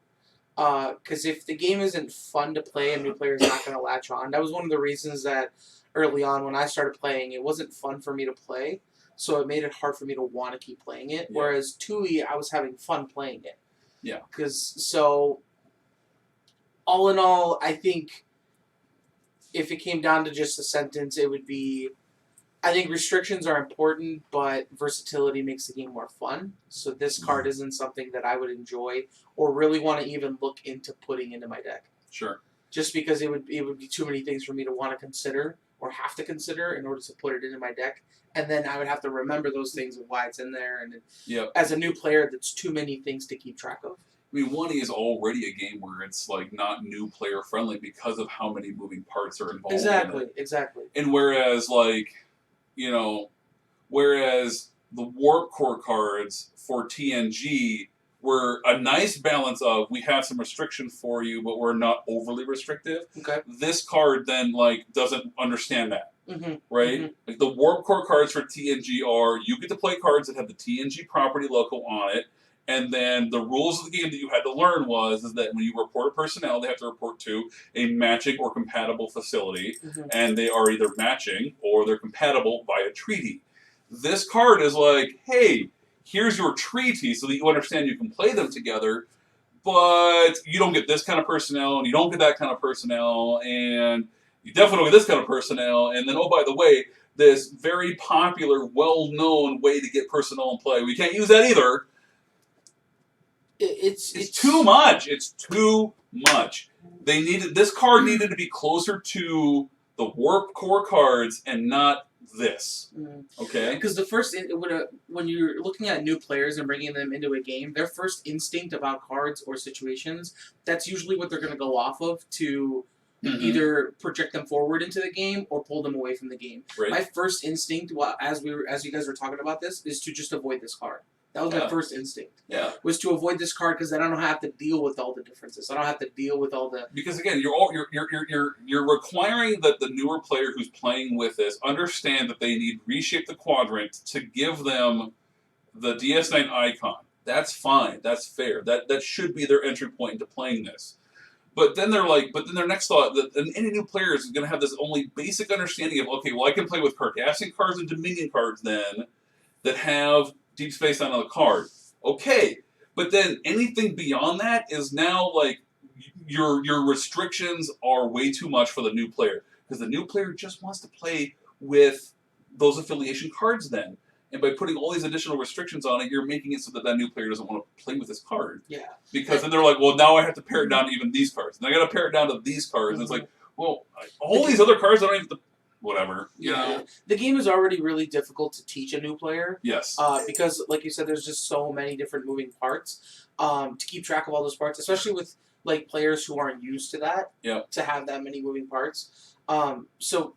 Because if the game isn't fun to play, a new player is not going to latch on. That was one of the reasons that early on when I started playing, it wasn't fun for me to play. So it made it hard for me to want to keep playing it. Yeah. Whereas Tui, I was having fun playing it. Yeah. So all in all, I think if it came down to just a sentence, it would be, I think restrictions are important, but versatility makes the game more fun. So this card isn't something that I would enjoy or really want to even look into putting into my deck. Sure. Just because it would be too many things for me to want to consider or have to consider in order to put it into my deck. And then I would have to remember those things and why it's in there. And as a new player, that's too many things to keep track of. I mean, 1E is already a game where it's like not new player friendly because of how many moving parts are involved. Exactly, in it. exactly. And whereas like you know, whereas the Warp Core cards for TNG were a nice balance of we have some restriction for you, but we're not overly restrictive. Okay. This card then like doesn't understand that. Mm-hmm. Right? Mm-hmm. Like the Warp Core cards for TNG are you get to play cards that have the TNG property logo on it, and then the rules of the game that you had to learn is that when you report a personnel, they have to report to a matching or compatible facility, Mm-hmm. and they are either matching or they're compatible via treaty. This card is like, hey, here's your treaty so that you understand you can play them together, but you don't get this kind of personnel, and you don't get that kind of personnel, and you definitely don't get this kind of personnel, and then, oh, by the way, this very popular, well-known way to get personnel in play, we can't use that either. It's too much. It's too much. This card needed to be closer to the Warp Core cards and not this. Okay? Because the first, when you're looking at new players and bringing them into a game, their first instinct about cards or situations, that's usually what they're going to go off of to either project them forward into the game or pull them away from the game. Right. My first instinct, as you guys were talking about this, is to just avoid this card. That was my first instinct. Yeah. Was to avoid this card because then I don't have to deal with all the differences. I don't have to deal with all the. Because again, you're requiring that the newer player who's playing with this understand that they need reshape the quadrant to give them the DS9 icon. That's fine. That's fair. That should be their entry point into playing this. But then their next thought that any new player is going to have this only basic understanding of, okay, well, I can play with Cardassian cards and Dominion cards then that have Deep Space Nine on the card. Okay, but then anything beyond that is now like your restrictions are way too much for the new player because the new player just wants to play with those affiliation cards then. And by putting all these additional restrictions on it, you're making it so that new player doesn't want to play with this card. Yeah. Because then they're like, well, now I have to pare it down to even these cards. And I got to pare it down to these cards. And it's like, well, all these other cards, I don't even have to... Whatever. You know? The game is already really difficult to teach a new player. Yes. Because, like you said, there's just so many different moving parts. To keep track of all those parts, especially with like players who aren't used to that. Yeah. To have that many moving parts. So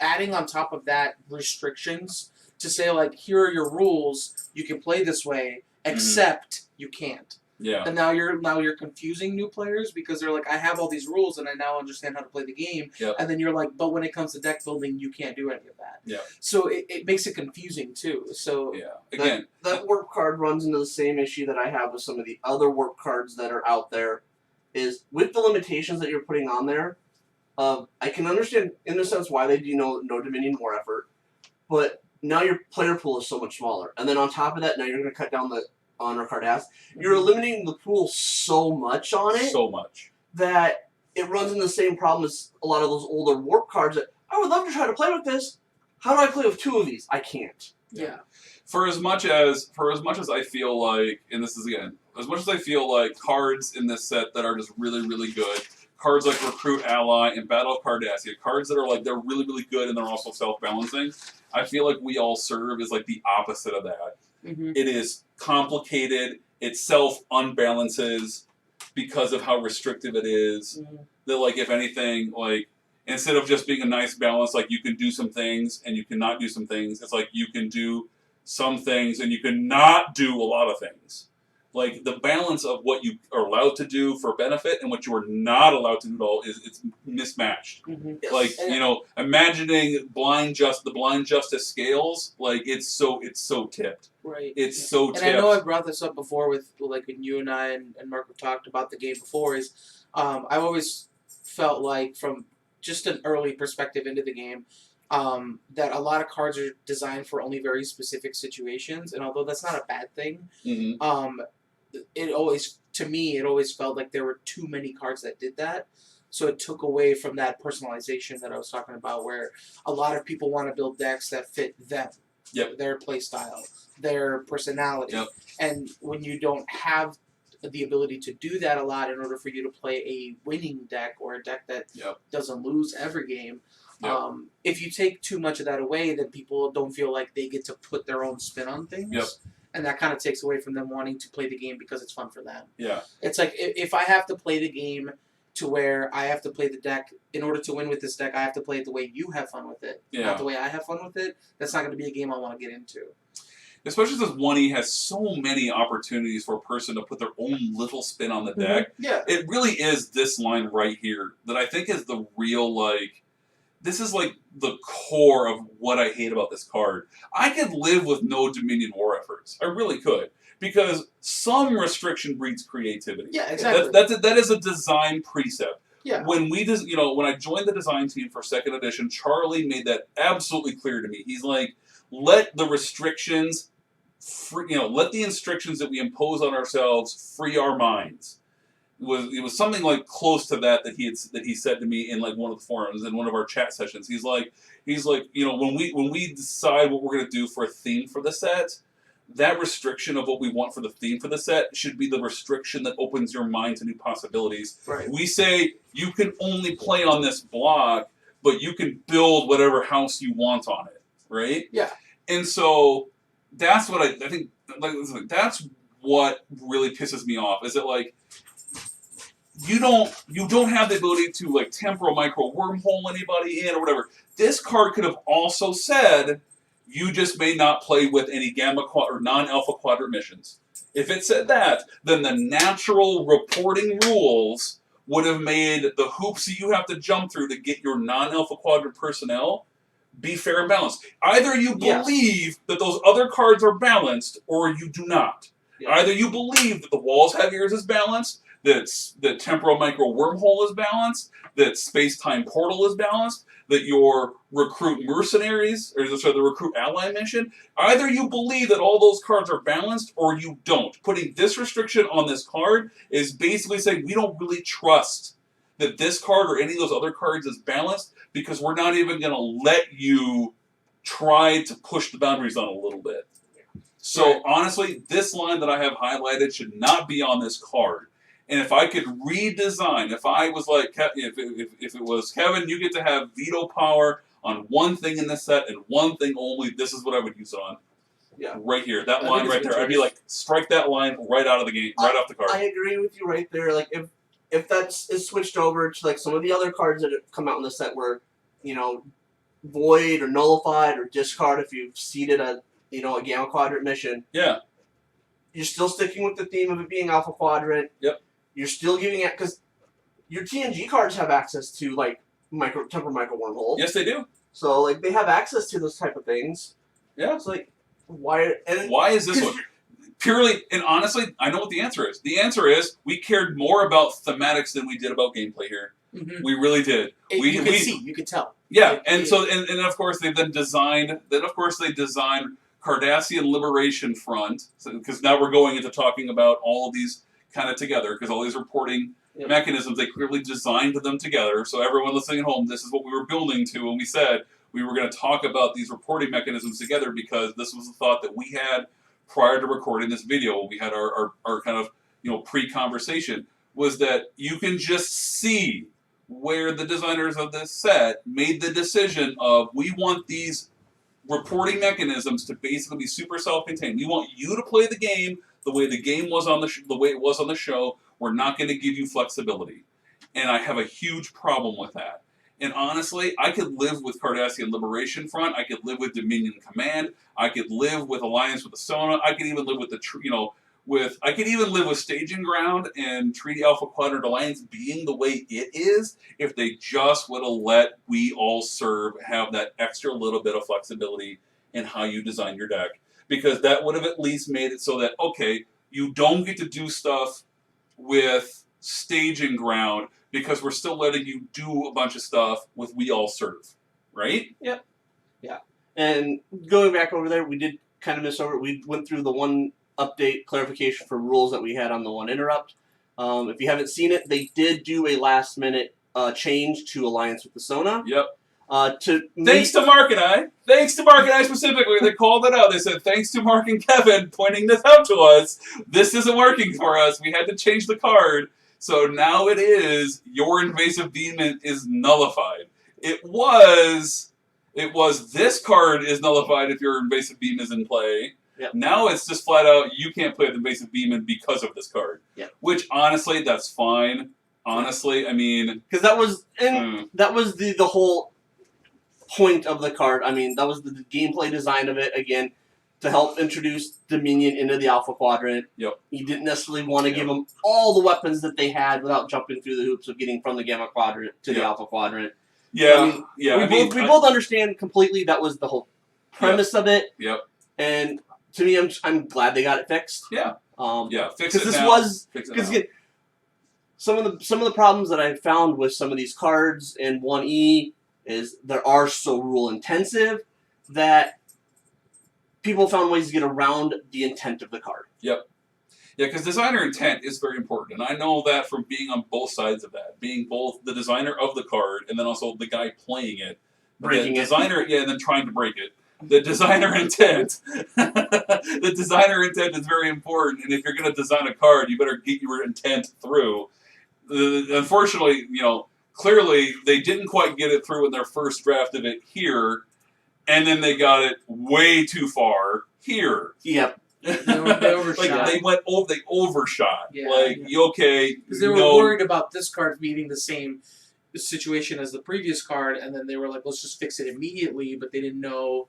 adding on top of that restrictions to say like, here are your rules. You can play this way, except you can't. Yeah. And now you're confusing new players because they're like, I have all these rules and I now understand how to play the game. Yep. And then you're like, but when it comes to deck building, you can't do any of that. Yeah. So it makes it confusing too. So yeah. Again, that warp card runs into the same issue that I have with some of the other warp cards that are out there. Is with the limitations that you're putting on there, I can understand in a sense why they do no Dominion War effort, but now your player pool is so much smaller, and then on top of that, now you're going to cut down the honor card ass. You're eliminating the pool so much on it. So much. That it runs into the same problem as a lot of those older warp cards that I would love to try to play with this. How do I play with two of these? I can't. Yeah. For as much as I feel like, and this is again, as much as I feel like cards in this set that are just really, really good, cards like Recruit Ally and Battle of Cardassia, cards that are like, they're really, really good and they're also self-balancing, I feel like We All Serve is like the opposite of that. Mm-hmm. It is complicated. It self-unbalances because of how restrictive it is. Mm-hmm. That, like, if anything, like, instead of just being a nice balance, like, you can do some things and you cannot do some things, it's like you can do some things and you can not do a lot of things. Like, the balance of what you are allowed to do for benefit and what you are not allowed to do at all it's mismatched. Mm-hmm. Like, imagining the blind justice scales, like, it's so tipped. Right. It's so tipped. And I know I brought this up before with, like, when you and I and Mark have talked about the game before, is I've always felt like, from just an early perspective into the game, that a lot of cards are designed for only very specific situations, and although that's not a bad thing, it always felt like there were too many cards that did that. So it took away from that personalization that I was talking about, where a lot of people want to build decks that fit them, their play style, their personality. Yep. And when you don't have the ability to do that a lot in order for you to play a winning deck or a deck that doesn't lose every game, if you take too much of that away, then people don't feel like they get to put their own spin on things. Yep. And that kind of takes away from them wanting to play the game because it's fun for them. Yeah. It's like, if I have to play the game to where I have to play the deck. In order to win with this deck, I have to play it the way you have fun with it, not the way I have fun with it. That's not going to be a game I want to get into. Especially since 1E has so many opportunities for a person to put their own little spin on the deck. Yeah. It really is this line right here that I think is the real, like, this is like the core of what I hate about this card. I could live with no Dominion War efforts. I really could. Because some restriction breeds creativity. Yeah, exactly. That is a design precept. Yeah. When when I joined the design team for 2nd edition, Charlie made that absolutely clear to me. He's like, let the restrictions, let the instructions that we impose on ourselves free our minds. It was something like close to that he said to me in like one of the forums in one of our chat sessions. He's like, when we decide what we're gonna do for a theme for the set, that restriction of what we want for the theme for the set should be the restriction that opens your mind to new possibilities. Right. We say you can only play on this block, but you can build whatever house you want on it, right? Yeah. And so that's what I think. Like, that's what really pisses me off. Is that like you don't have the ability to like temporal micro wormhole anybody in or whatever. This card could have also said, you just may not play with any gamma or non-alpha quadrant missions. If it said that, then the natural reporting rules would have made the hoops that you have to jump through to get your non-alpha quadrant personnel be fair and balanced. Either you believe that those other cards are balanced, or you do not. Yeah. Either you believe that the Walls Have Ears is balanced, that temporal micro wormhole is balanced, that space-time portal is balanced, that your recruit mercenaries, or the recruit ally mission, either you believe that all those cards are balanced or you don't. Putting this restriction on this card is basically saying we don't really trust that this card or any of those other cards is balanced because we're not even going to let you try to push the boundaries on a little bit. So honestly, this line that I have highlighted should not be on this card. And if I could redesign, if I was like, if it was Kevin, you get to have veto power on one thing in this set and one thing only, this is what I would use it on. Yeah. Right here, that line right there. I'd be like, strike that line right out of the game, right off the card. I agree with you right there. Like if that is switched over to like some of the other cards that have come out in the set where, void or nullified or discard if you've seeded a gamma quadrant mission. Yeah. You're still sticking with the theme of it being alpha quadrant. Yep. You're still giving it because your TNG cards have access to like temporal micro wormhole. Yes, they do. So like they have access to those type of things. Yeah. It's like why is this one? Purely and honestly, I know what the answer is. The answer is we cared more about thematics than we did about gameplay here. Mm-hmm. We really did. You can tell. Yeah, and of course they then designed. Then of course they designed Cardassian Liberation Front, because now we're going into talking about all of these kind of together, because all these reporting mechanisms, they clearly designed them together. So everyone listening at home, this is what we were building to, and we said we were going to talk about these reporting mechanisms together because this was the thought that we had prior to recording this video. We had our kind of pre-conversation, was that you can just see where the designers of this set made the decision of we want these reporting mechanisms to basically be super self-contained. We want you to play the game the way the game was on the way it was on the show. We're not going to give you flexibility, and I have a huge problem with that. And honestly, I could live with Cardassian Liberation Front. I could live with Dominion Command. I could live with Alliance with the Sona. I could even live with I could even live with Staging Ground and Treaty Alpha Quadrant Alliance being the way it is if they just would have let We All Serve have that extra little bit of flexibility in how you design your deck. Because that would have at least made it so that, okay, you don't get to do stuff with Staging Ground because we're still letting you do a bunch of stuff with We All Serve, right? Yep. Yeah. And going back over there, we did kind of miss over. We went through the one update clarification for rules that we had on the one interrupt. If you haven't seen it, they did do a last minute change to Alliance with the Sona. Yep. Thanks to Mark and I. Thanks to Mark and I specifically. They called it out. They said, thanks to Mark and Kevin pointing this out to us. This isn't working for us. We had to change the card. So now it is your invasive demon is nullified. It was this card is nullified if your invasive beam is in play. Yep. Now it's just flat out you can't play with invasive demon because of this card. Yep. Which honestly, that's fine. honestly, I mean, Because that was the whole point of the card. I mean, that was the gameplay design of it, again, to help introduce Dominion into the Alpha Quadrant. Yep. You didn't necessarily want to give them all the weapons that they had without jumping through the hoops of getting from the Gamma Quadrant to the Alpha Quadrant. yeah, We both understand completely that was the whole premise of it. Yep. And to me, I'm glad they got it fixed. Yeah. Fix it Because this now. was Fix it because now. some of the problems that I found with some of these cards in 1E is there are so rule intensive that people found ways to get around the intent of the card. Yep. Yeah, because designer intent is very important, and I know that from being on both sides of that, being both the designer of the card and then also the guy playing it, Breaking the it. designer, and then trying to break it. The designer intent, the designer intent is very important, and if you're going to design a card, you better get your intent through. Unfortunately, clearly they didn't quite get it through in their first draft of it here, and then they got it way too far here. Yep. They overshot. Like they overshot. Yeah, okay, because they were worried about this card being the same situation as the previous card, and then they were like, let's just fix it immediately, but they didn't know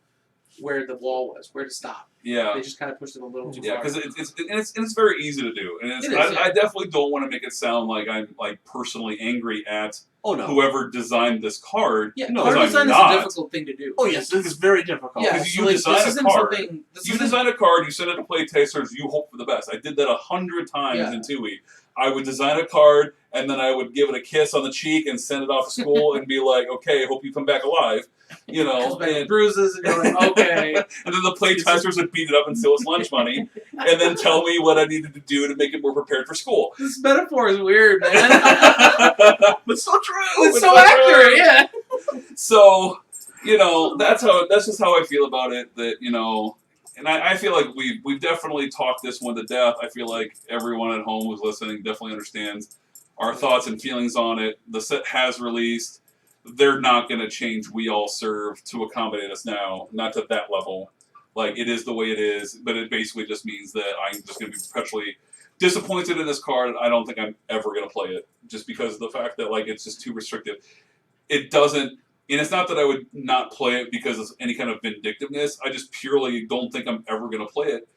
where the wall was, where to stop. Yeah. They just kind of pushed it a little too Yeah, far. because it's very easy to do, and It is, I definitely don't want to make it sound like I'm like personally angry at whoever designed this card. Yeah, no, card I'm design not. is a difficult thing to do. Oh yes, this is very difficult. Yeah, because you design a card. You design a card, you send it to play testers, you hope for the best. I did that 100 times in 2 weeks. I would design a card, and then I would give it a kiss on the cheek and send it off to school and be like, okay, hope you come back alive. And bruises, and you're like, okay. And then the play testers would beat it up and steal his lunch money, and then tell me what I needed to do to make it more prepared for school. This metaphor is weird, man. But so true. It's so accurate, yeah. So, that's just how I feel about it. That and I feel like we've definitely talked this one to death. I feel like everyone at home who's listening definitely understands our thoughts and feelings on it. The set has released. They're not going to change We All Serve to accommodate us now, not to that level. Like, it is the way it is, but it basically just means that I'm just going to be perpetually disappointed in this card, and I don't think I'm ever going to play it, just because of the fact that, like, it's just too restrictive. It doesn't, and it's not that I would not play it because of any kind of vindictiveness, I just purely don't think I'm ever going to play it,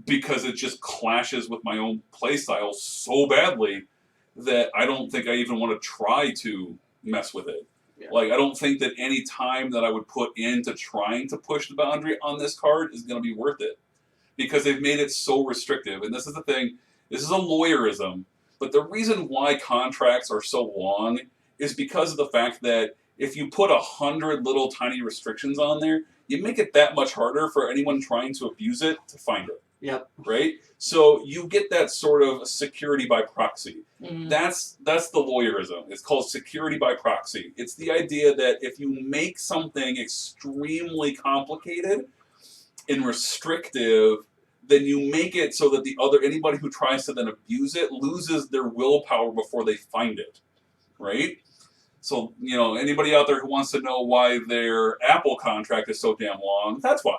because it just clashes with my own play style so badly that I don't think I even want to try to mess with it. Yeah. Like, I don't think that any time that I would put into trying to push the boundary on this card is going to be worth it. Because they've made it so restrictive. And this is the thing, this is a lawyerism. But the reason why contracts are so long is because of the fact that if you put 100 little tiny restrictions on there, you make it that much harder for anyone trying to abuse it to find it. Yep. Right? So you get that sort of security by proxy. Mm. That's the lawyerism. It's called security by proxy. It's the idea that if you make something extremely complicated and restrictive, then you make it so that anybody who tries to then abuse it loses their willpower before they find it. Right? So, anybody out there who wants to know why their Apple contract is so damn long, that's why.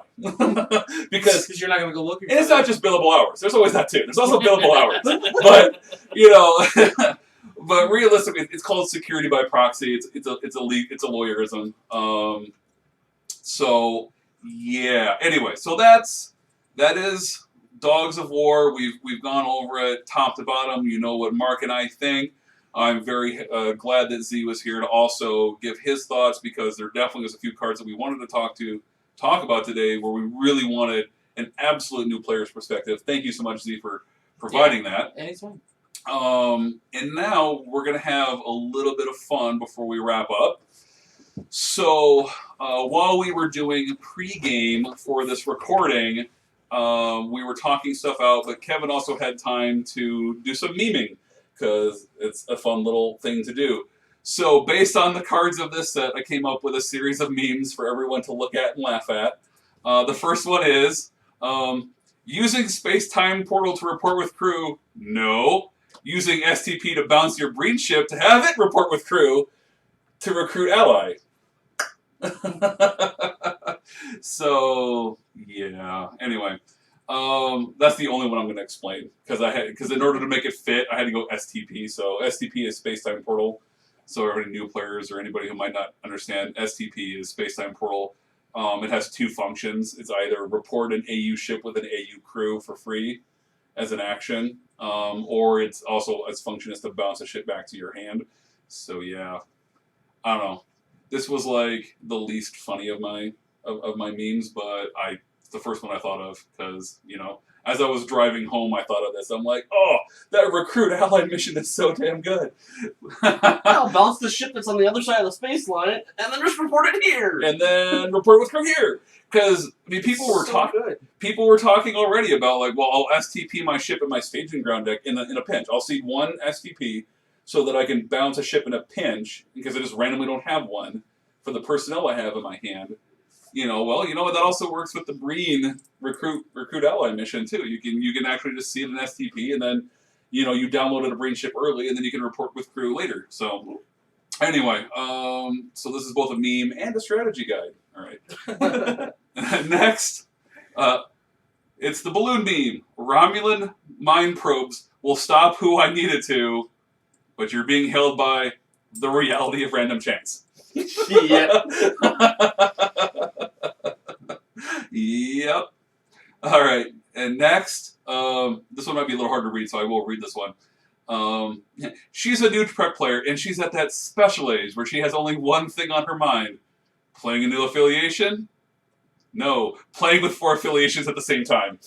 Because you're not going to go looking for and it's not just billable hours. There's always that too. There's also billable hours. But, but realistically, it's called security by proxy. It's a lawyerism. So, yeah. Anyway, so that is Dogs of War. We've gone over it top to bottom. You know what Mark and I think. I'm very glad that Z was here to also give his thoughts, because there definitely was a few cards that we wanted to talk about today where we really wanted an absolute new player's perspective. Thank you so much, Z, for providing that. Anytime. And now we're going to have a little bit of fun before we wrap up. So while we were doing pregame for this recording, we were talking stuff out, but Kevin also had time to do some memeing, because it's a fun little thing to do. So based on the cards of this set, I came up with a series of memes for everyone to look at and laugh at. The first one is, using space-time portal to report with crew, no. Using STP to bounce your breed ship to have it report with crew to recruit ally. So, yeah. Anyway. That's the only one I'm going to explain because in order to make it fit, I had to go STP. So STP is Space-Time Portal. So everybody new players or anybody who might not understand, STP is Space-Time Portal. It has two functions. It's either report an AU ship with an AU crew for free as an action, or its function is to bounce a ship back to your hand. So yeah, I don't know. This was like the least funny of my memes, but it's the first one I thought of because, as I was driving home, I thought of this. I'm like, oh, that recruit ally mission is so damn good. I'll bounce the ship that's on the other side of the space line and then just report it here. And then report with crew here. Because people were talking already about like, well, I'll STP my ship in my staging ground deck in a pinch. I'll seed one STP so that I can bounce a ship in a pinch because I just randomly don't have one for the personnel I have in my hand. That also works with the Breen recruit ally mission too. You can actually just see it in STP and then, you downloaded a Breen ship early and then you can report with crew later. So anyway, so this is both a meme and a strategy guide. All right. Next, it's the balloon meme. Romulan mind probes will stop who I needed to, but you're being held by the reality of random chance. Yeah. Yep. All right. And next, this one might be a little hard to read, so I will read this one. She's a new prep player, and she's at that special age where she has only one thing on her mind. Playing a new affiliation? No. Playing with 4 affiliations at the same time.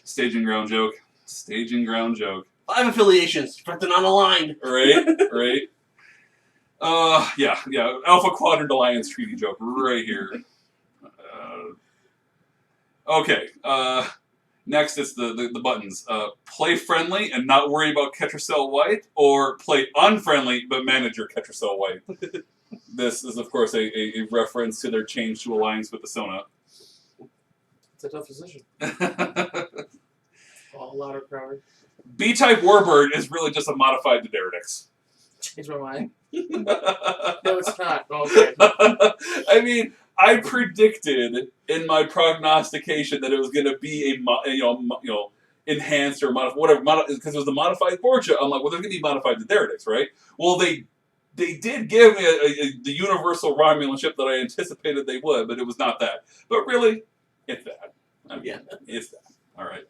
Staging ground joke. 5 affiliations, but they're not aligned. Right. Yeah. Alpha Quadrant Alliance treaty joke right here. Okay. Next, it's the buttons. Play friendly and not worry about Ketracel White, or play unfriendly but manage your Ketracel White. This is, of course, a reference to their change to alliance with the Sona. It's a tough decision. All louder, Crowder. B-type Warbird is really just a modified Daenerys. Change my mind. No, it's not. Okay. I mean, I predicted in my prognostication that it was going to be enhanced or modified, whatever, because it was the modified Borgia. I'm like, well, they're going to be modified Daenerys, right? Well, they did give me the universal Romulan ship that I anticipated they would, but it was not that. But really, it's that. It's that. All right.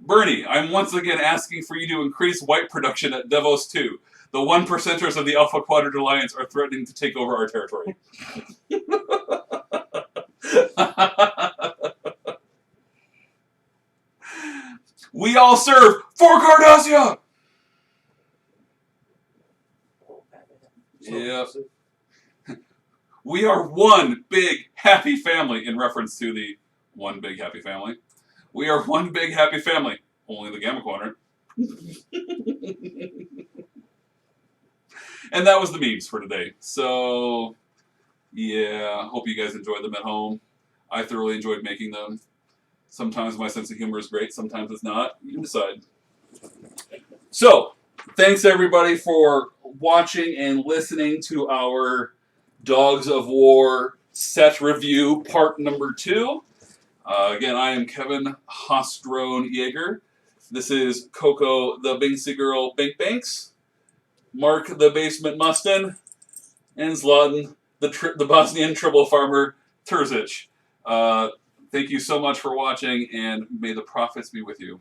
Bernie, I'm once again asking for you to increase white production at Devos 2. The 1%ers of the Alpha Quadrant Alliance are threatening to take over our territory. We all serve for Cardassia! Yep. We are one big happy family, in reference to the One Big Happy Family. We are one big happy family. Only the Gamma Quadrant. And that was the memes for today. So, yeah, hope you guys enjoyed them at home. I thoroughly enjoyed making them. Sometimes my sense of humor is great, sometimes it's not. You decide. So, thanks everybody for watching and listening to our Dogs of War set review part number 2. Again, I am Kevin Hostrone Yeager. This is Coco the Binksy Girl Banks, Mark the Basement Muston, and Zlatan the Bosnian Triple Farmer Terzic. Thank you so much for watching, and may the profits be with you.